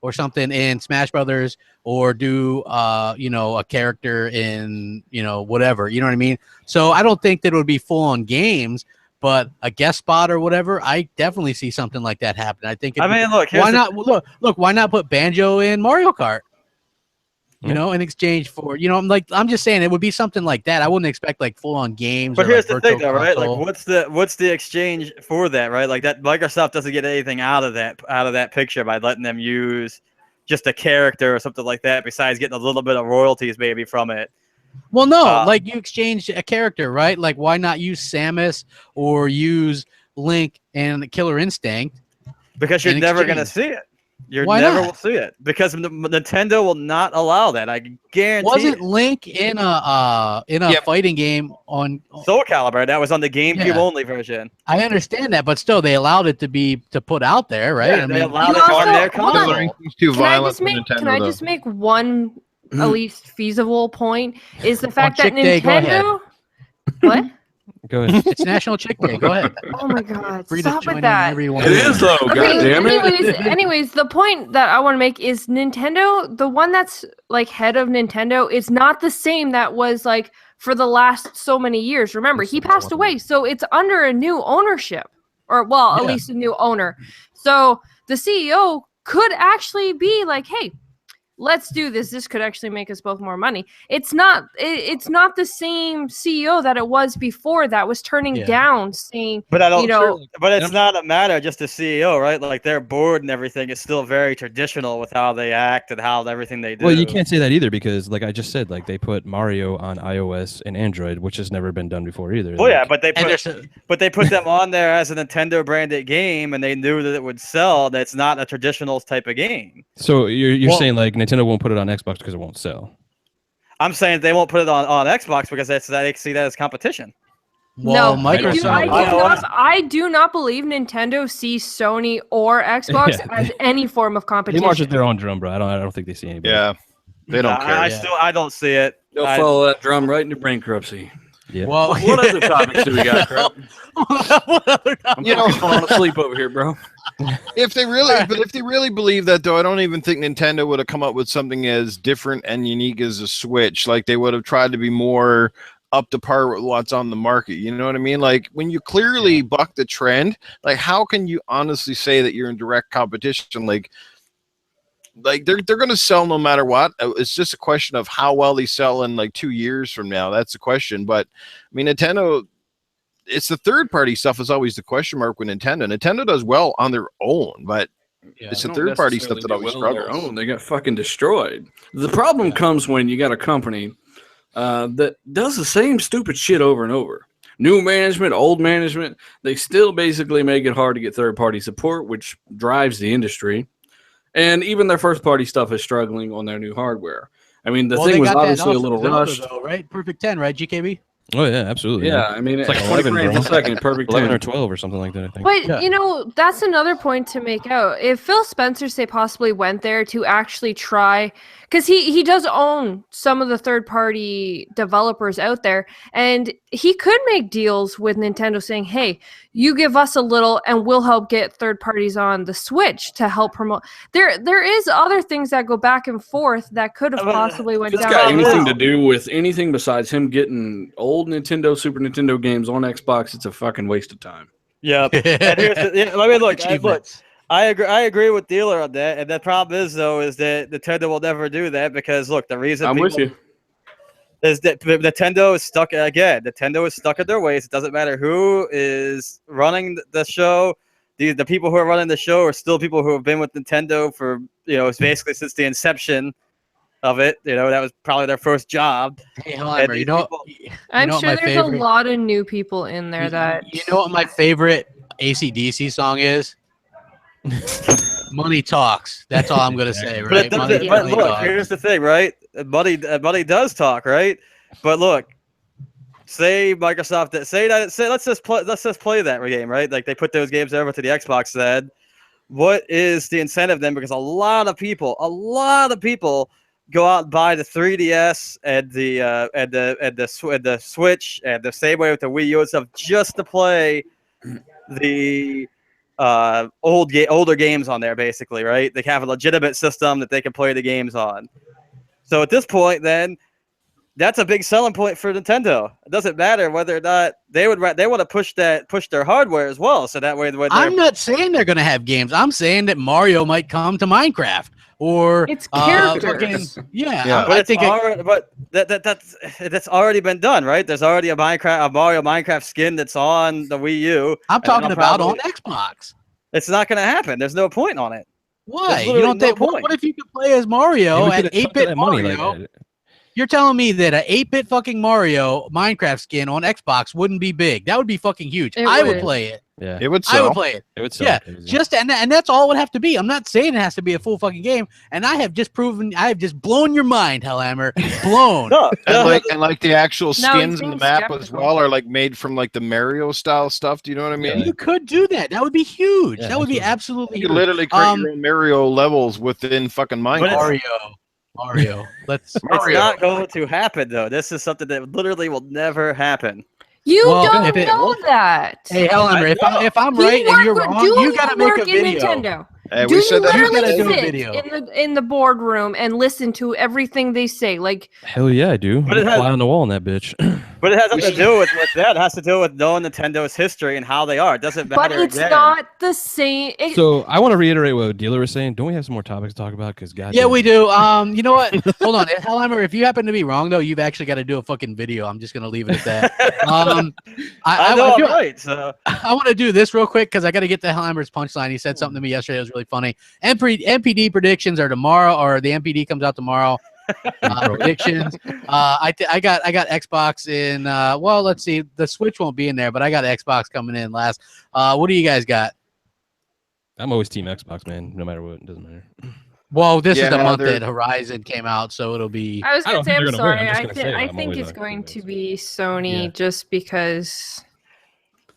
or something in Smash Brothers, or do a character in whatever. You know what I mean? So I don't think that it would be full on games, but a guest spot or whatever, I definitely see something like that happen. I think. Look, why not? Look, why not put Banjo in Mario Kart? In exchange for, I'm just saying it would be something like that. I wouldn't expect like full on games. But here's like the thing, though, right? console. Like, what's the exchange for that, right? Like that, Microsoft doesn't get anything out of that picture by letting them use just a character or something like that, besides getting a little bit of royalties maybe from it. Well, no, like you exchange a character, right? Like, why not use Samus or use Link and Killer Instinct? Because you're never going to see it. Why never not? will see it, because Nintendo will not allow that. I guarantee. Wasn't Link in a fighting game on Soul Calibur? That was on the GameCube only version. I understand that, but still, they allowed it to put out there, right? Yeah, they allowed it on their console. Can I just make one at least feasible point? Is the fact that Day, Nintendo. What? Go ahead. It's National Chick Day. Go ahead. Oh my God! Free Stop to with join that. everyone. It is though. Goddammit. Anyways, the point that I want to make is Nintendo, the one that's like head of Nintendo, is not the same that was like for the last so many years. Remember, he passed away, so it's under a new ownership, or at least a new owner. So the CEO could actually be like, "Hey, let's do this. This could actually make us both more money." It's not the same CEO that it was before that was turning down saying, but I don't, but it's not a matter just the CEO, right? Like their board and everything is still very traditional with how they act and how everything they do. Well, you can't say that either, because like I just said, like they put Mario on iOS and Android, which has never been done before either. Well, yeah, but they put them on there as a Nintendo branded game, and they knew that it would sell. That's not a traditional type of game. So you're saying like Nintendo won't put it on Xbox because it won't sell? I'm saying they won't put it on Xbox because they see that as competition. Well, no, Microsoft. I do not believe Nintendo sees Sony or Xbox as any form of competition. They march at their own drum, bro. I don't think they see anybody. Yeah, they don't care. I don't see it. They'll follow that drum right into bankruptcy. Yeah. Well, what other topics do we got, Crap? I'm falling asleep over here, bro. If they really believe that, though, I don't even think Nintendo would have come up with something as different and unique as a Switch. Like they would have tried to be more up to par with what's on the market. You know what I mean? Like when you clearly buck the trend, like how can you honestly say that you're in direct competition? Like they're going to sell no matter what. It's just a question of how well they sell in like 2 years from now. That's the question. But I mean, Nintendo, it's the third party stuff is always the question mark with Nintendo. Nintendo does well on their own, but it's the third party stuff that always struggles. They got fucking destroyed. The problem comes when you got a company that does the same stupid shit over and over. New management, old management, they still basically make it hard to get third party support, which drives the industry. And even their first party stuff is struggling on their new hardware. I mean, the thing was obviously a little rushed. Though, right? Perfect 10, right, GKB? Oh, yeah, absolutely. Yeah, I mean, it's like 11 frames a second, perfect 11 10. or 12 or something like that, I think. But, that's another point to make out. If Phil Spencer, say, possibly went there to actually try, because he does own some of the third-party developers out there, and he could make deals with Nintendo saying, hey, you give us a little and we'll help get third parties on the Switch to help promote. There is other things that go back and forth that could have possibly went down. It's got anything to do with anything besides him getting old Nintendo, Super Nintendo games on Xbox. It's a fucking waste of time. Yeah. And here's I agree with Dealer on that. And the problem is, though, is that Nintendo will never do that because, look, the reason I'm with you is that Nintendo is stuck again. Nintendo is stuck in their ways. It doesn't matter who is running the show. The people who are running the show are still people who have been with Nintendo for, it's basically since the inception of it. You know, that was probably their first job. Hey, Helmer, these you know, people- I'm what sure my there's favorite- a lot of new people in there that You know what my favorite AC/DC song is? Money talks. That's all I'm gonna say, But, right? it doesn't- Money, but money look, talks. here's the thing, right? Money does talk, right? But look, say Microsoft, let's just play that game, right? Like they put those games over to the Xbox. Then, what is the incentive then? Because a lot of people go out and buy the 3DS and the Switch, and the same way with the Wii U and stuff, just to play the older games on there, basically, right? They have a legitimate system that they can play the games on. So at this point, then that's a big selling point for Nintendo. It doesn't matter whether or not they want to push their hardware as well. So that way, I'm not saying they're gonna have games. I'm saying that Mario might come to Minecraft or It's characters. yeah. but I think that's already been done, right? There's already a Mario Minecraft skin that's on the Wii U. I'm talking about on Xbox. It's not going to happen. There's no point on it. Why? You literally don't think? no point. What if you could play as Mario at 8-bit Mario? You're telling me that an 8-bit fucking Mario Minecraft skin on Xbox wouldn't be big? That would be fucking huge. I would play it. Yeah, It would I sell. would play it. it would sell. Yeah, crazy. just and that's all it would have to be. I'm not saying it has to be a full fucking game. And I have just blown your mind, Hellhammer. Blown. No, And like the actual No, skins he's in the being map as skeptical. well are like made from like the Mario style stuff. Do you know what I mean? Yeah. You could do that. That would be huge. Yeah, that would be absolutely. absolutely You huge. could literally create your own Mario levels within fucking Minecraft. Mario. Let's. it's not going to happen, though. This is something that literally will never happen. you Well, don't if it- know that. Hey, Hellhammer, if I'm You right and work you're with- wrong, do you gotta make work a in video. Nintendo. Hey, Do we you said that. You gotta literally do a sit video. in the boardroom and listen to everything they say? Like, Hell yeah, I do. But I'm it has- fly on the wall in that bitch. But it has nothing to do with that. It has to do with knowing Nintendo's history and how they are. It doesn't matter. but it's again. not the same. So I want to reiterate what Dealer was saying. Don't we have some more topics to talk about? Because God, Yeah, we do. You know what? Hold on, Hellhammer. If you happen to be wrong, though, you've actually got to do a fucking video. I'm just gonna leave it at that. I know I'm right. So I want to do this real quick because I got to get to Hellhammer's punchline. He said something to me yesterday that was really funny. MPD predictions are tomorrow, or the MPD comes out tomorrow. Predictions. I got Xbox in. Well, let's see. The Switch won't be in there, but I got Xbox coming in last. What do you guys got? I'm always Team Xbox, man. No matter what, it doesn't matter. Well, this is the Yeah, month they're- that Horizon came out, so it'll be. I was I gonna don't say, think I'm they're gonna win. sorry. I'm just gonna say I I'm think always it's like going Xbox. to be Sony Yeah. just because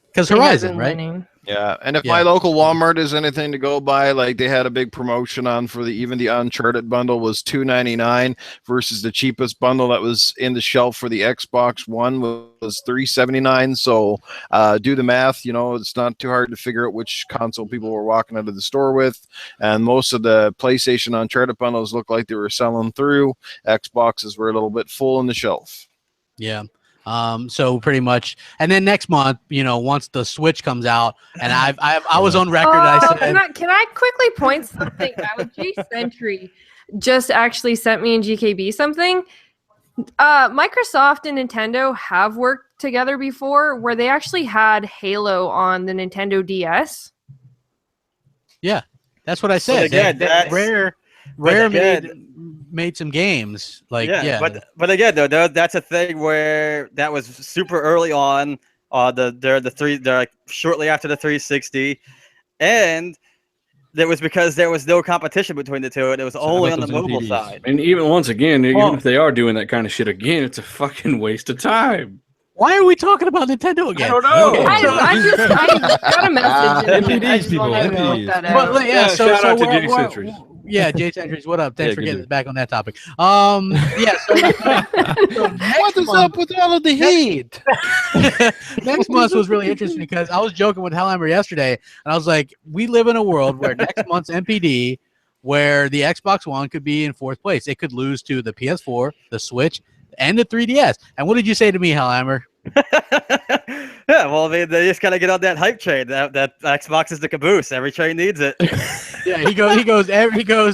Because they have Horizon, been right? winning. Yeah, and if Yeah. my local Walmart is anything to go by, like they had a big promotion on for even the Uncharted bundle was $2.99 versus the cheapest bundle that was in the shelf for the Xbox One was $3.79. So do the math. You know, it's not too hard to figure out which console people were walking out of the store with. And most of the PlayStation Uncharted bundles looked like they were selling through. Xboxes were a little bit full on the shelf. Yeah. So pretty much, and then next month, you know, once the Switch comes out, and I was on record. I said, can I quickly point something out? J Sentry just actually sent me in GKB something. Microsoft and Nintendo have worked together before, where they actually had Halo on the Nintendo DS. yeah, that's what I said. again, That that's- Rare again- made some games. Like, yeah. But again, though, that's a thing where that was super early on. They're like shortly after the 360, and that was because there was no competition between the two, and it was only on the about those mobile MPDs? side. And even once again, Well- even if they are doing that kind of shit again, it's a fucking waste of time. Why are we talking about Nintendo again? I don't know. Okay, I got a message. and MPDs, I just people, wanted to MPDs. note that But, out. like, Yeah, shout out to we're- Jay we're- Sentries. Yeah, Jay Sentries, what up? Thanks Yeah, for good getting dude. back on that topic. Yeah, so What is up with all of the heat? next month was really interesting because I was joking with Hellhammer yesterday, and I was like, we live in a world where next month's MPD, where the Xbox One could be in fourth place. It could lose to the PS4, the Switch, and the 3DS. And what did you say to me, Hellhammer? Yeah, well, I mean, they just gotta get on that hype train. That Xbox is the caboose. Every train needs it. Yeah, he goes,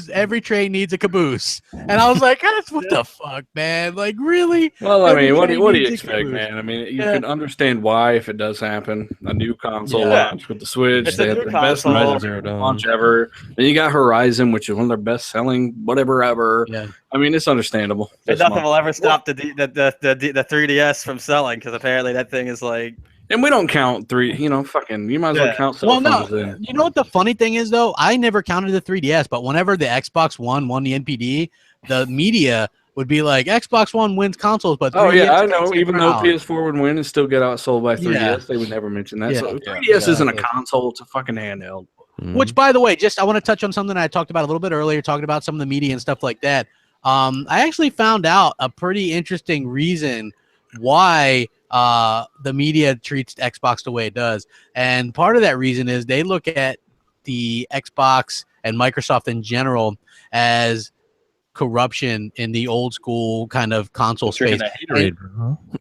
every train needs a caboose. And I was like, that's what the fuck, man? Like, really? Well, I Every mean, what do train you needs a expect, caboose. man? I mean, you Yeah. can understand why if it does happen. A new console Yeah. launch with the Switch, It's a they have new the best console. mobile Zero Dawn. launch ever. Then you got Horizon, which is one of their best selling whatever ever. Yeah. I mean, it's understandable. And nothing will ever stop the 3DS from selling because apparently that thing is like. And we don't count three. You know, fucking. You might as well count cell phones. Then. You know what the funny thing is though? I never counted the 3DS, but whenever the Xbox One won the NPD, the media would be like, Xbox One wins consoles, but 3DS I know. Even though PS4 would win and still get outsold by 3DS, they would never mention that. So 3DS isn't a console; it's a fucking handheld. Which, by the way, I want to touch on something I talked about a little bit earlier, talking about some of the media and stuff like that. I actually found out a pretty interesting reason why the media treats Xbox the way it does, and part of that reason is they look at the Xbox and Microsoft in general as corruption in the old school kind of console space.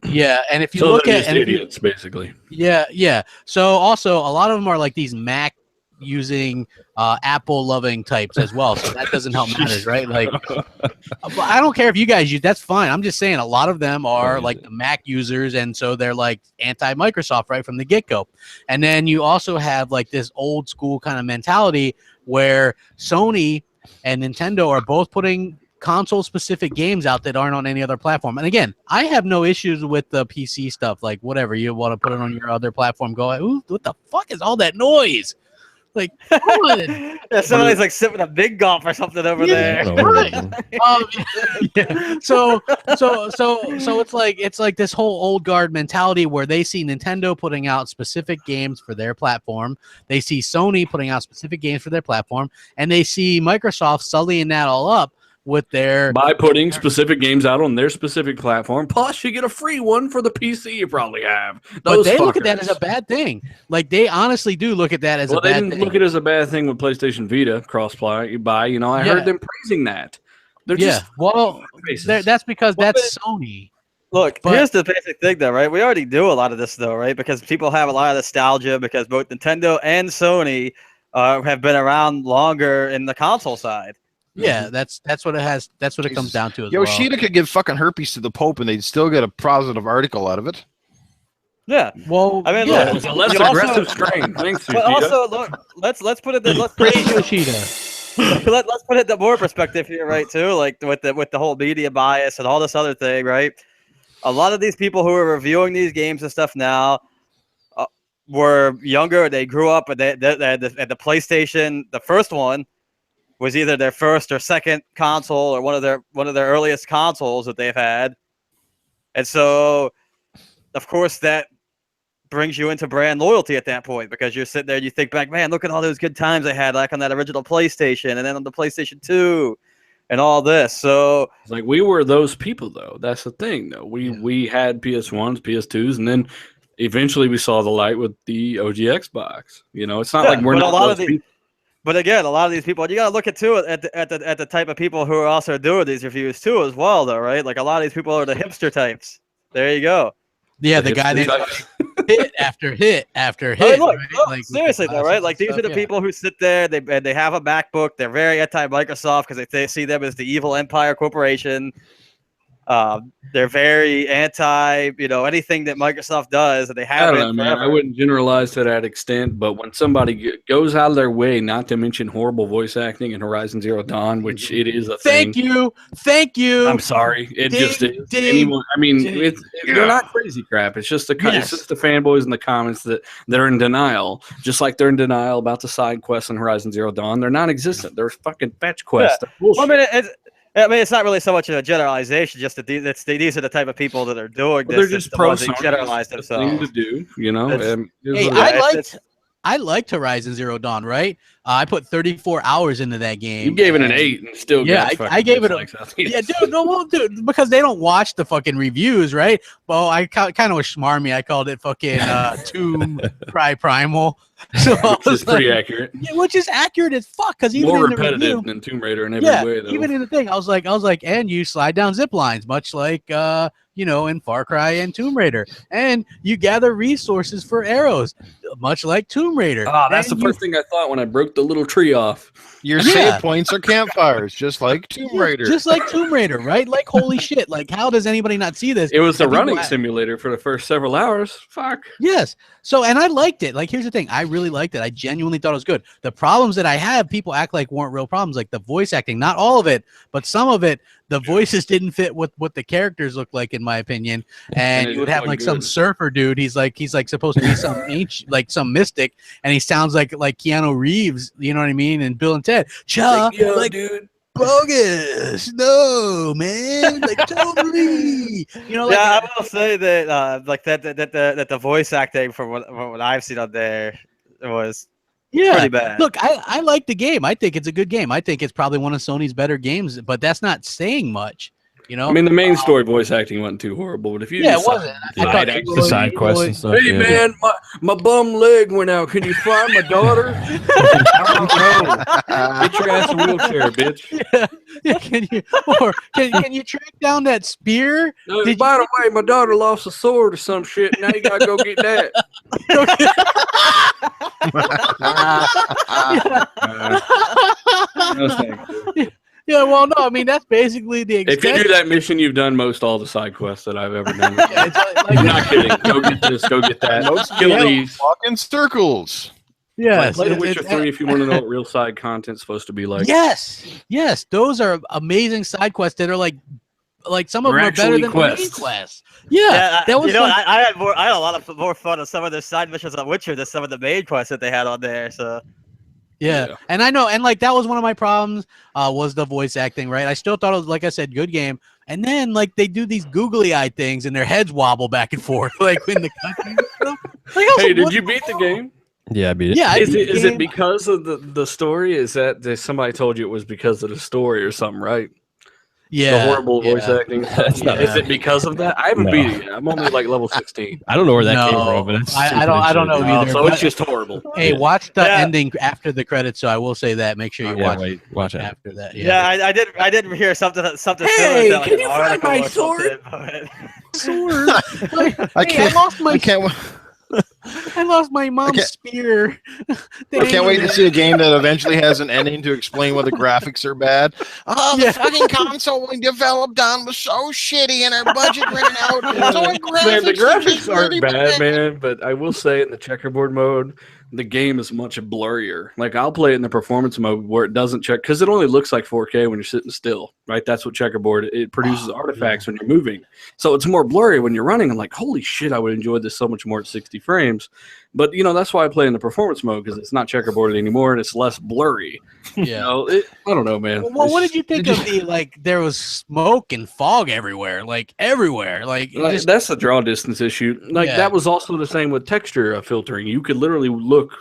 Yeah, and if you look at idiots, basically. Yeah. So also a lot of them are like these Mac using Apple loving types as well, so that doesn't help matters, right? Like, I don't care if you guys use, that's fine. I'm just saying a lot of them are like the Mac users, and so they're like anti-Microsoft right from the get-go. And then you also have like this old school kind of mentality where Sony and Nintendo are both putting console specific games out that aren't on any other platform. And again, I have no issues with the PC stuff, like whatever you want to put it on your other platform, go, ooh, what the fuck is all that noise? Like, somebody's like sipping a big gulp or something over there. Right. So it's like this whole old guard mentality where they see Nintendo putting out specific games for their platform, they see Sony putting out specific games for their platform, and they see Microsoft sullying that all up with their by putting specific games out on their specific platform. Plus, you get a free one for the PC. You probably have. But they look at that as a bad thing. Like they honestly do look at that as a bad thing. They didn't look at it as a bad thing with PlayStation Vita cross-buy. You know, I heard them praising that. They're just that's because that's Sony. Look, here's the basic thing, though, right? We already do a lot of this, though, right? Because people have a lot of nostalgia because both Nintendo and Sony have been around longer in the console side. Yeah, that's what it has. That's what it comes down to. As Yoshida could give fucking herpes to the Pope, and they'd still get a positive article out of it. Yeah. Well, I mean, look, it's a less aggressive strain. Thanks, but also, look, let's put it. Let's put it Yoshida. Let's put it in more perspective here, right? Too, like with the whole media bias and all this other thing, right? A lot of these people who are reviewing these games and stuff now were younger. They grew up at the PlayStation. The first one was either their first or second console or one of their earliest consoles that they've had. And so, of course, that brings you into brand loyalty at that point because you're sitting there and you think back, man, look at all those good times I had like on that original PlayStation and then on the PlayStation 2 and all this. So it's like we were those people, though. That's the thing, though. We had PS1s, PS2s, and then eventually we saw the light with the OG Xbox. You know, it's not like we're not those people. But again, a lot of these people, you got to look at the type of people who are also doing these reviews too, as well, though, right? Like a lot of these people are the hipster types. There you go. Yeah, the guy that hit after hit after hit. Look, like, seriously though, right? Like these are the people who sit there. They have a MacBook. They're very anti-Microsoft because they see them as the evil empire corporation. They're very anti, anything that Microsoft does, and they have. I don't know, man. I wouldn't generalize to that extent, but when somebody goes out of their way, not to mention horrible voice acting in Horizon Zero Dawn, which it is a thing. Thank you. I'm sorry, it just is. Anyone, I mean, they're not crazy crap. It's just it's just the fanboys in the comments that they're in denial, just like they're in denial about the side quests in Horizon Zero Dawn. They're non-existent. They're fucking fetch quests. Yeah. Well, I mean, it's not really so much of a generalization. Just that these are the type of people that are doing this. They're just generalize themselves. Thing to do, I liked Horizon Zero Dawn, right? I put 34 hours into that game. You gave it an 8 and still I gave it dude, because they don't watch the fucking reviews, right? Well, I kind of was smarmy. I called it fucking Tomb Primal. So which is pretty accurate. Yeah, which is accurate as fuck. Because even more in the repetitive review, than Tomb Raider in every way, though. Even in the thing, I was like, and you slide down zip lines, much like in Far Cry and Tomb Raider, and you gather resources for arrows, much like Tomb Raider. That's the first thing I thought when I broke the little tree off. Your save points are campfires, just like Tomb Raider. Just like Tomb Raider, right? Like, holy shit. Like, how does anybody not see this? It was the running simulator for the first several hours. Fuck. Yes. So, and I liked it. Like, here's the thing. I really liked it. I genuinely thought it was good. The problems that I have, people act like weren't real problems. Like the voice acting, not all of it, but some of it, the voices didn't fit with what the characters look like, in my opinion. And you would have like some surfer dude. He's like supposed to be some ancient, like some mystic, and he sounds like Keanu Reeves. You know what I mean? And Bill and Ted. Like, dude. Bogus, no man, like totally. You know, like, yeah, I will say that like that the voice acting from what I've seen on there was pretty bad. Look, I like the game. I think it's a good game. I think it's probably one of Sony's better games, but that's not saying much. You know, I mean, the main story voice acting wasn't too horrible, but if you it wasn't. I thought the side quests and stuff. Hey man, my bum leg went out. Can you find my daughter? I don't know. Get your ass a wheelchair, bitch. Yeah, can you track down that spear? By the way, my daughter lost a sword or some shit. Now you gotta go get that. No, thank you. Yeah, well, no, I mean that's basically the extent. If you do that mission, you've done most all the side quests that I've ever done. I'm not kidding. Go get this. Go get that. Kill these. Walk in circles. Yes. Play The Witcher 3 if you want to know what real side content's supposed to be like. Yes, those are amazing side quests that are like some of them are better than the main quests. Yeah, that was. You know, I had a lot of more fun with some of the side missions on Witcher than some of the main quests that they had on there. So. Yeah, and I know, and like that was one of my problems was the voice acting, right? I still thought it was, like I said, good game, and then like they do these googly eye things and their heads wobble back and forth, like in the country. Hey, did you beat the game? Yeah, I beat it. Yeah, is it because of the story? Is that somebody told you it was because of the story or something, right? Yeah, the horrible voice acting. Is it because of that? I haven't beat it yet. I'm only like level 16. I don't know where that came from, but it's I don't know either. So it's just horrible. Hey, watch the ending after the credits. So I will say that. Make sure you watch it it after that. Yeah, I did hear something. Hey, similar can you find my sword? Sword. I can't. I lost my mom's spear. I can't wait to see a game that eventually has an ending to explain why the graphics are bad. Oh, the fucking console we developed on was so shitty and our budget ran out. So Man, the graphics aren't bad, man, but I will say in the checkerboard mode, the game is much blurrier. Like I'll play it in the performance mode where it doesn't check because it only looks like 4K when you're sitting still, right? That's what checkerboard, it produces artifacts when you're moving. So it's more blurry when you're running. I'm like, holy shit, I would enjoy this so much more at 60 frames. But you know, that's why I play in the performance mode because it's not checkerboard anymore and it's less blurry. Yeah. You know, I don't know, man. Well, what did you think of the like? There was smoke and fog everywhere, like everywhere. Like that's the draw distance issue. Like that was also the same with texture filtering. You could literally look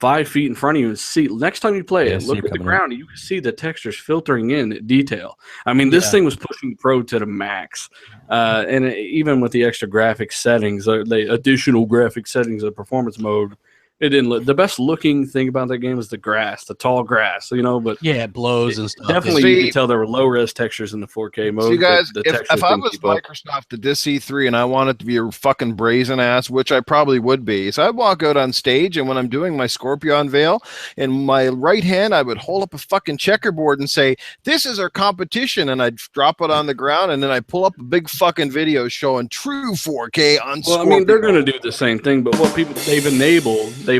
5 feet in front of you and see. Next time you play it, look at the ground, and you can see the textures filtering in detail. I mean, this thing was pushing Pro to the max, and even with the extra graphic settings, the additional graphic settings of performance mode. It didn't look. The best looking thing about that game is the grass, the tall grass, you know. But it blows and stuff. Definitely, you can tell there were low res textures in the 4K mode. So you guys, if I was Microsoft at this E3 and I wanted to be a fucking brazen ass, which I probably would be, so I'd walk out on stage and when I'm doing my Scorpio unveil, in my right hand I would hold up a fucking checkerboard and say, "This is our competition," and I'd drop it on the ground and then I pull up a big fucking video showing true 4K on. Well, I mean, they're going to do the same thing, but what people they've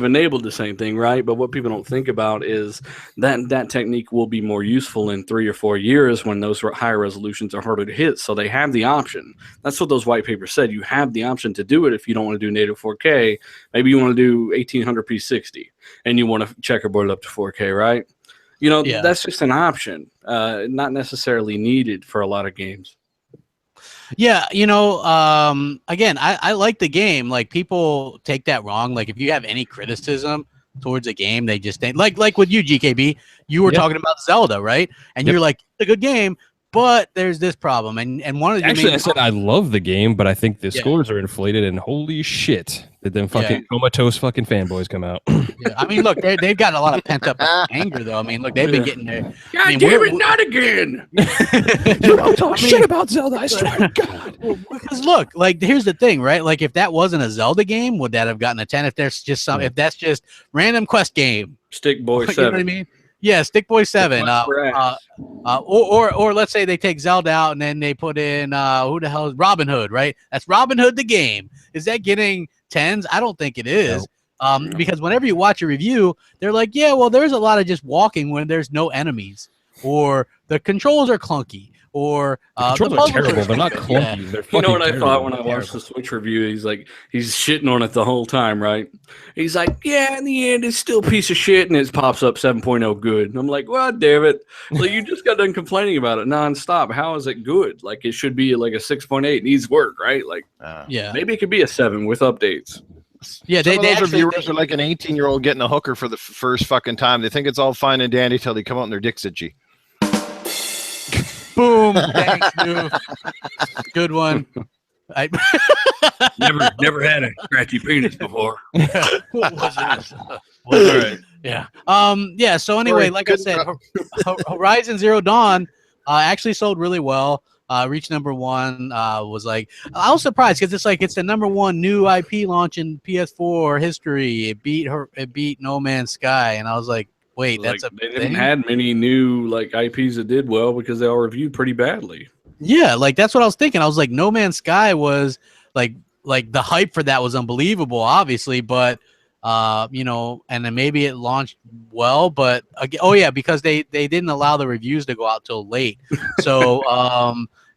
enabled the same thing, right? But what people don't think about is that technique will be more useful in 3 or 4 years when those higher resolutions are harder to hit. So they have the option. That's what those white papers said. You have the option to do it if you don't want to do native 4K. Maybe you want to do 1800p 60 and you want to checkerboard it up to 4K, right? You know, that's just an option, not necessarily needed for a lot of games. Yeah, you know, again, I like the game. Like people take that wrong. Like if you have any criticism towards a game, they just think like with you, GKB, you were talking about Zelda, right? And you're like, it's a good game, but there's this problem. And one of the I said I love the game, but I think the scores are inflated. And holy shit, did them fucking comatose fucking fanboys come out? I mean, look, they've got a lot of pent up anger, though. I mean, look, they've been getting there. God damn it, not again! You don't talk shit about Zelda, I swear to God. Because look, like, here's the thing, right? Like, if that wasn't a Zelda game, would that have gotten a 10? If there's just if that's just random quest game, Stick Boy 7. You know what I mean? Yeah, Stick Boy 7. Or let's say they take Zelda out and then they put in who the hell is Robin Hood, right? That's Robin Hood the game. Is that getting 10s? I don't think it is. No. Because whenever you watch a review, they're like, yeah, well, there's a lot of just walking when there's no enemies, or the controls are clunky, The the controls are puzzles terrible. They're not stupid. clunky. Yeah. They're You know fucking what I terrible. thought when I They're watched terrible. the Switch review? He's shitting on it the whole time, right? He's like, yeah, in the end, it's still a piece of shit, and it pops up 7.0 good. And I'm like, well, damn it. Like, you just got done complaining about it nonstop. How is it good? Like, it should be like a 6.8. It needs work, right? Like, Yeah. maybe it could be a 7 with updates. Yeah, Some of those actually- reviewers are like an 18-year-old getting a hooker for the first fucking time. They think it's all fine and dandy till they come out and their dick's itchy. Boom. Thanks, dude. Good one. Never had a scratchy penis before. What was it? Yeah. Yeah. So anyway, like I said, Horizon Zero Dawn actually sold really well. Reached #1. Was like, I was surprised because it's the #1 new IP launch in PS4 history. It beat No Man's Sky, and I was like, wait, Like, that's a they thing? didn't have many new like IPs that did well because they all reviewed pretty badly. Yeah, like that's what I was thinking. I was like, No Man's Sky was like the hype for that was unbelievable, obviously, but and then maybe it launched well, but because they didn't allow the reviews to go out till late. So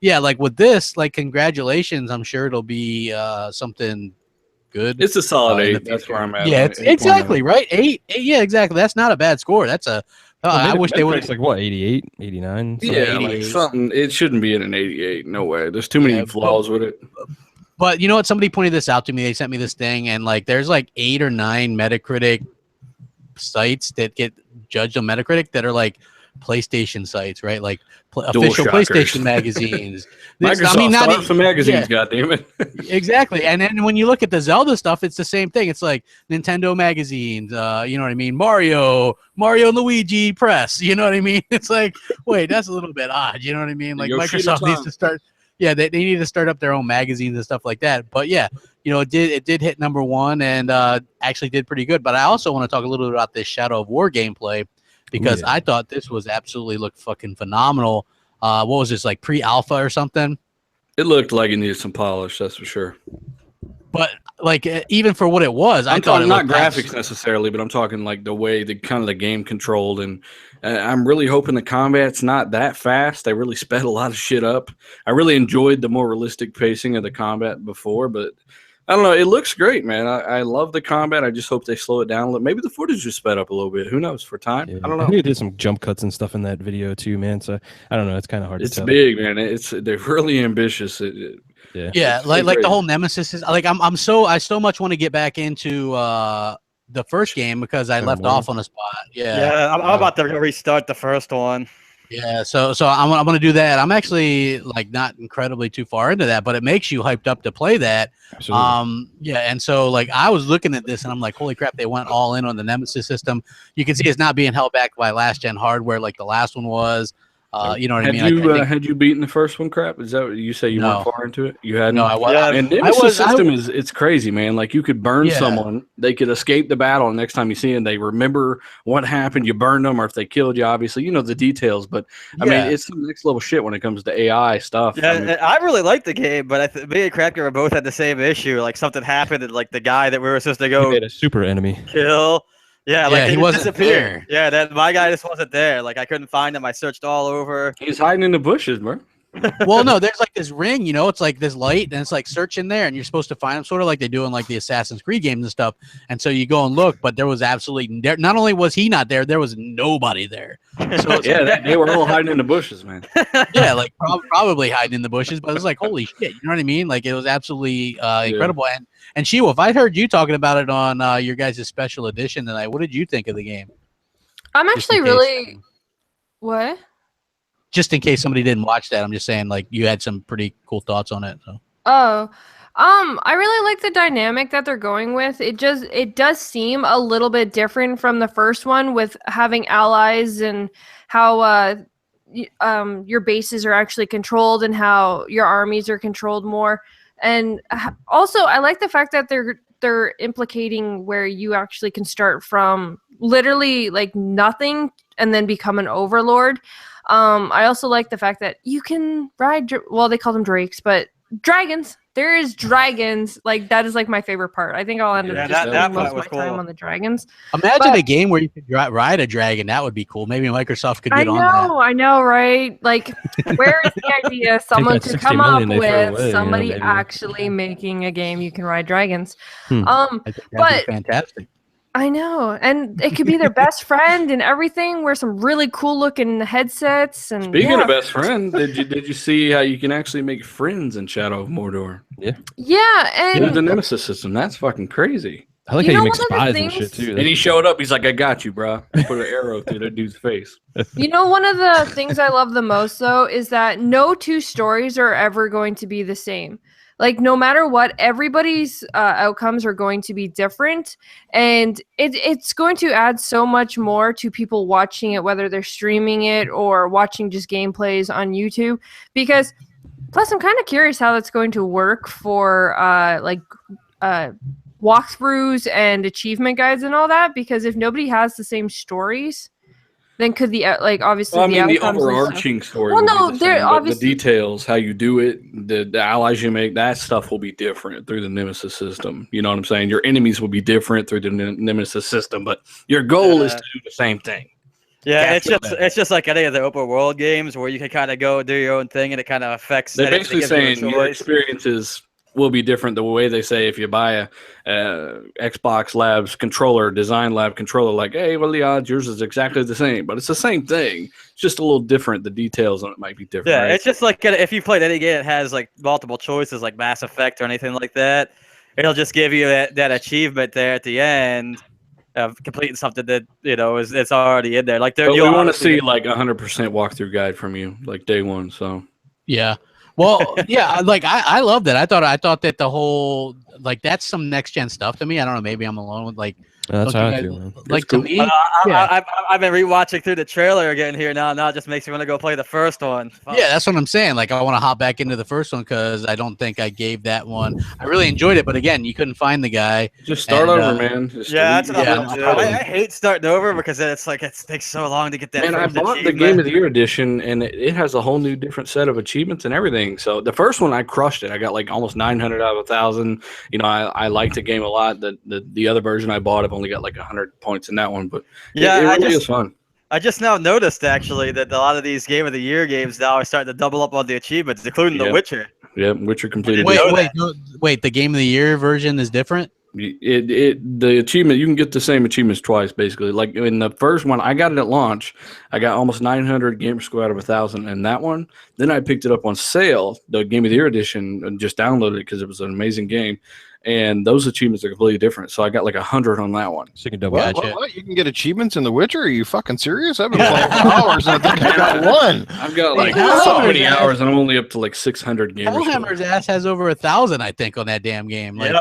yeah, like with this, like congratulations, I'm sure it'll be something good. It's a solid in the 8. That's future. where I'm at. Yeah, it's 8.0. exactly right. 8. Yeah, exactly. That's not a bad score. That's a. I wish they would. It's like what, 88, 89? Yeah, like 88. something. It shouldn't be in an 88. No way. There's too many flaws with it. But you know what? Somebody pointed this out to me. They sent me this thing, and like, there's like 8 or 9 Metacritic sites that get judged on Metacritic that are like PlayStation sites, right? Like official shockers. PlayStation magazines. Microsoft not start some magazines, yeah. goddammit. Exactly. And then when you look at the Zelda stuff, it's the same thing. It's like Nintendo magazines, you know what I mean? Mario and Luigi press, you know what I mean? It's like, wait, that's a little bit odd, you know what I mean? Like Microsoft needs to start, they need to start up their own magazines and stuff like that. But yeah, it did hit #1 and actually did pretty good. But I also want to talk a little bit about this Shadow of War gameplay because I thought this was absolutely looked fucking phenomenal. What was this, like pre-alpha or something? It looked like it needed some polish, that's for sure. But like even for what it was, I'm I thought talking it not looked graphics necessarily, but I'm talking like the way the kind of the game controlled, and I'm really hoping the combat's not that fast. They really sped a lot of shit up. I really enjoyed the more realistic pacing of the combat before, but I don't know. It looks great, man. I love the combat. I just hope they slow it down a little. Maybe the footage just sped up a little bit. Who knows for time? Yeah. I don't know. I think they did some jump cuts and stuff in that video too, man. So I don't know. It's kind of hard to tell. It's big, man. They're really ambitious. Yeah, like the whole Nemesis is like I so much want to get back into the first game because I left off on a spot. Yeah, I'm about to restart the first one. Yeah, so I'm gonna do that. I'm actually like not incredibly too far into that, but it makes you hyped up to play that. Absolutely. Yeah, and so like I was looking at this and I'm like, holy crap, they went all in on the Nemesis system. You can see it's not being held back by last gen hardware like the last one was. You know what I mean? Had you beaten the first one, Crap? Is that what you say? You weren't far into it? You hadn't? No, I wasn't. And Nemesis system it's crazy, man. Like you could burn someone, they could escape the battle, and next time you see them, they remember what happened. You burn them, or if they killed you, obviously, you know the details. But I mean, it's some next level shit when it comes to AI stuff. Yeah, I really liked the game, but me and Crapgamer both had the same issue. Like something happened, and like the guy that we were supposed to go made a super enemy kill. Yeah, like he wasn't disappeared. there. Yeah, that my guy just wasn't there. Like I couldn't find him. I searched all over. He's hiding in the bushes, bro. Well, no, there's like this ring, it's like this light, and it's like search in there, and you're supposed to find him, sort of like they do in like the Assassin's Creed games and stuff. And so you go and look, but there was absolutely not only was he not there, there was nobody there. So yeah, they were all hiding in the bushes, man. Yeah, like probably hiding in the bushes, but it was like holy shit, you know what I mean? Like it was absolutely incredible. And Shiwa, if I heard you talking about it on your guys' special edition tonight, what did you think of the game? I'm actually really what? Just in case somebody didn't watch that, I'm just saying, like, you had some pretty cool thoughts on it. So. Oh, I really like the dynamic that they're going with. It does seem a little bit different from the first one with having allies and how your bases are actually controlled and how your armies are controlled more. And also, I like the fact that they're implicating where you actually can start from literally like nothing and then become an overlord. I also like the fact that you can ride, well, they call them drakes, but dragons. There is dragons. Like that is like my favorite part. I think I'll end up just spending most of my time on the dragons. Imagine a game where you could ride a dragon. That would be cool. Maybe Microsoft could get on that. I know, right? Like, where is the idea? Someone could come up with somebody actually making a game you can ride dragons. I think that'd be fantastic. I know, and it could be their best friend and everything. Wear some really cool looking headsets. And speaking of best friend, did you see how you can actually make friends in Shadow of Mordor? Yeah, and the Nemesis system. That's fucking crazy. I like how you make spies and shit too. And he showed up. He's like, "I got you, bro." Put an arrow through that dude's face. You know, one of the things I love the most though is that no two stories are ever going to be the same. Like, no matter what, everybody's outcomes are going to be different. And it's going to add so much more to people watching it, whether they're streaming it or watching just gameplays on YouTube. Because, plus, I'm kind of curious how that's going to work for, walkthroughs and achievement guides and all that. Because if nobody has the same stories, then could the obviously the overarching story. Well, no, they're obviously the details, how you do it, the allies you make, that stuff will be different through the Nemesis system. You know what I'm saying? Your enemies will be different through the Nemesis system, but your goal is to do the same thing. Yeah, it's just like any of the open world games where you can kind of go do your own thing and it kind of affects. They're basically saying your experiences will be different. The way they say if you buy a Xbox Labs controller, Design Lab controller, like, hey, well, the odds yours is exactly the same, but it's the same thing. It's just a little different. The details on it might be different. Yeah, right? It's just like if you played any game that has like multiple choices, like Mass Effect or anything like that, it'll just give you that achievement there at the end of completing something that it's already in there. Like, we want to see like 100% walkthrough guide from you, like day one. So yeah. Well, yeah, like I loved it. I thought that the whole that's some next gen stuff to me. I don't know. Maybe I'm alone with that's how I feel. Like to me, I've been rewatching through the trailer again here now. Now it just makes me want to go play the first one. Fuck. Yeah, that's what I'm saying. Like I want to hop back into the first one because I don't think I gave that one. I really enjoyed it, but again, you couldn't find the guy. Just start over, man. That's what I'm gonna do. I hate starting over because it's like it takes so long to get that. And I bought the Game of the Year edition, and it has a whole new different set of achievements and everything. So the first one, I crushed it. I got like almost 900 out of 1,000. You know, I liked the game a lot. The other version I bought, I've only got like 100 points in that one, but it really is fun. I just now noticed actually that a lot of these Game of the Year games now are starting to double up on the achievements, including The Witcher. Yeah, Witcher completed. Wait, the Game of the Year version is different? The achievement, you can get the same achievements twice, basically. Like in the first one, I got it at launch. I got almost 900 gamer score out of 1,000 in that one. Then I picked it up on sale, the Game of the Year edition, and just downloaded it because it was an amazing game. And those achievements are completely different. So I got like 100 on that one. So you can double. What? You can get achievements in The Witcher? Are you fucking serious? I've been playing for hours and I think I got one. I've got like so many hours and I'm only up to like 600 gamer score. Hellhammer's ass has over 1,000, I think, on that damn game. Like,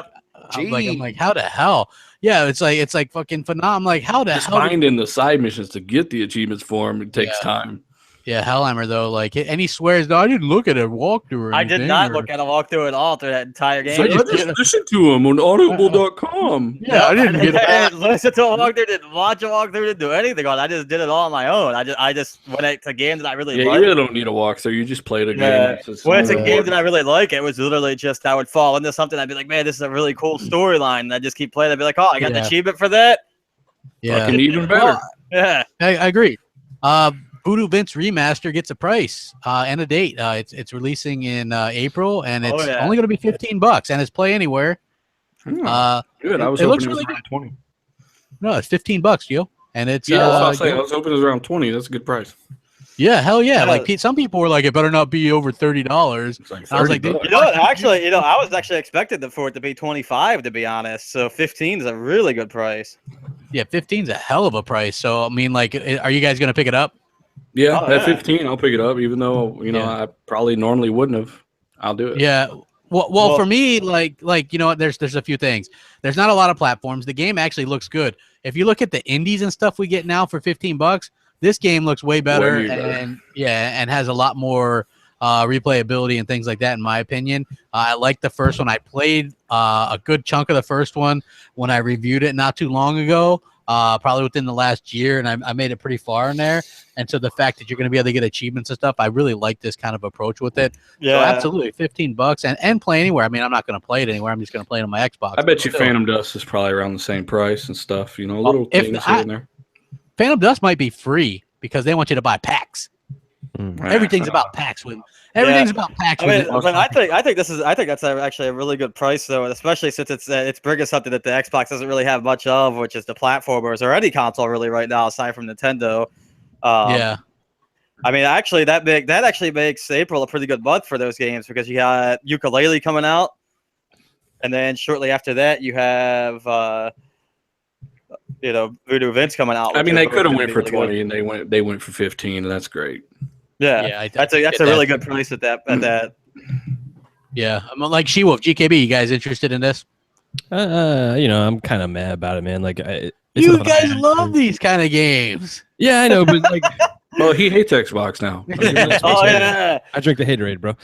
I'm like, how the hell? Yeah, it's like fucking phenomenal. I'm like, how the hell? Just finding the side missions to get the achievements for him, it takes time. Yeah, Hellhammer though, like, and he swears, no, I didn't look at a walkthrough. I did not look at a walkthrough at all through that entire game. So I just listened to him on audible.com. Yeah, I didn't get that. Listen to a walkthrough, didn't watch a walkthrough, didn't do anything on it. I just did it all on my own. I just when it's a game that I really like. You really don't need a walkthrough. You just played a game. When it's a game that I really like, it was literally just I would fall into something. I'd be like, man, this is a really cool storyline. And I'd just keep playing. I'd be like, oh, I got the achievement for that. Yeah, fucking even better. Yeah, I agree. Voodoo Vince Remaster gets a price and a date. It's releasing in April, and it's only going to be $15, and it's Play Anywhere. Good. I was hoping it was around 20. No, it's $15, Joe. And it's I was hoping it was around 20. That's a good price. Yeah, hell yeah! Like some people were like, it better not be over $30. Like I was like, you know what? Actually, I was actually expecting for it to be 25, to be honest. So 15 is a really good price. Yeah, 15's a hell of a price. So I mean, like, are you guys going to pick it up? Yeah, at 15, I'll pick it up, even though, I probably normally wouldn't have. I'll do it. Yeah. Well, for me, like there's a few things. There's not a lot of platforms. The game actually looks good. If you look at the indies and stuff we get now for $15, this game looks way better, and has a lot more replayability and things like that, in my opinion. I like the first one. I played a good chunk of the first one when I reviewed it not too long ago. probably within the last year, and I made it pretty far in there. And so the fact that you're going to be able to get achievements and stuff, I really like this kind of approach with it. Yeah, so absolutely, $15 and play anywhere. I mean, I'm not going to play it anywhere. I'm just going to play it on my Xbox. I bet you Phantom Dust is probably around the same price and stuff. You know, little things here and there. Phantom Dust might be free because they want you to buy packs. Everything's about packs with. Everything's about packs. I mean, but I think that's actually a really good price though, especially since it's bringing something that the Xbox doesn't really have much of, which is the platformers or any console really right now aside from Nintendo. Yeah. I mean, actually, that actually makes April a pretty good month for those games because you got Yooka-Laylee coming out, and then shortly after that you have Voodoo Vince coming out. I mean, they could have went for 20 and they went for 15, and that's great. Yeah, that's a really good price at that. Yeah, I'm like She-Wolf, GKB. You guys interested in this? I'm kind of mad about it, man. Like, you guys love these kind of games. Yeah, I know, but like, well, he hates Xbox now. Oh yeah, I drink the haterade, bro.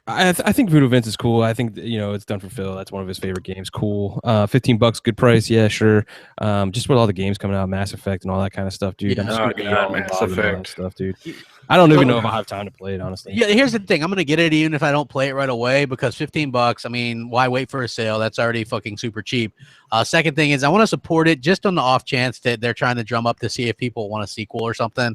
I think Voodoo Vince is cool. I think it's done for Phil. That's one of his favorite games. Cool. $15, good price. Yeah, sure. Just with all the games coming out, Mass Effect and all that kind of stuff, dude. Yeah. I'm just gonna be all Mass involved in all that Effect stuff, dude. I don't even know if I have time to play it, honestly. Yeah, here's the thing. I'm gonna get it even if I don't play it right away because $15. I mean, why wait for a sale? That's already fucking super cheap. Second thing is I want to support it just on the off chance that they're trying to drum up to see if people want a sequel or something.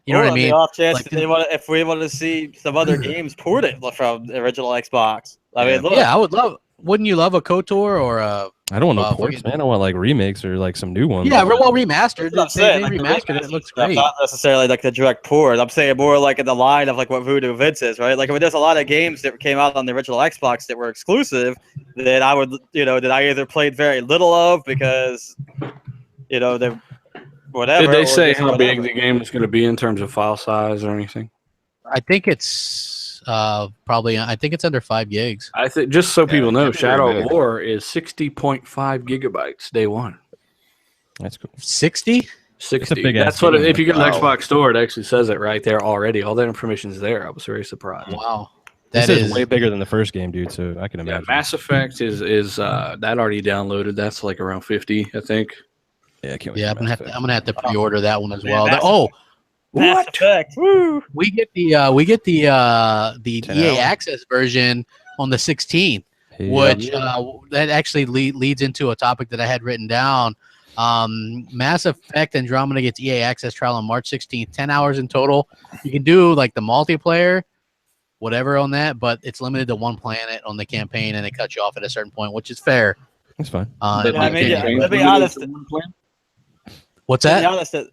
You know what I mean? The off chance Like, if we want to see some other games ported from the original Xbox. I mean, look. Yeah, I would love. Wouldn't you love a KOTOR or a? I don't want no ports, man. I want like remakes or like some new ones. Yeah, well remastered. That's what I'm saying. They remastered it. It looks great. Not necessarily like the direct port. I'm saying more like in the line of like what Voodoo Vince is, right? Like, I mean, there's a lot of games that came out on the original Xbox that were exclusive that I would, that I either played very little of because, they whatever. Did they say how big the game is going to be in terms of file size or anything? I think it's probably. I think it's under 5 gigs. I think just so people know, Shadow of War is 60.5 gigabytes day one. That's cool. 60. 60. That's what. If you get an Xbox store, it actually says it right there already. All that information is there. I was very surprised. Wow. That is way bigger than the first game, dude. So I can imagine. Mass Effect is that already downloaded. That's like around 50, I think. Yeah, I can't wait. Yeah, I'm gonna have to pre-order that one as well. Mass Effect. Woo! We get the EA Access version on the 16th, which that actually leads into a topic that I had written down. Mass Effect Andromeda gets EA Access trial on March 16th, 10 hours in total. You can do like the multiplayer, whatever on that, but it's limited to one planet on the campaign, and it cuts you off at a certain point, which is fair. That's fine. Let me be honest. What's that?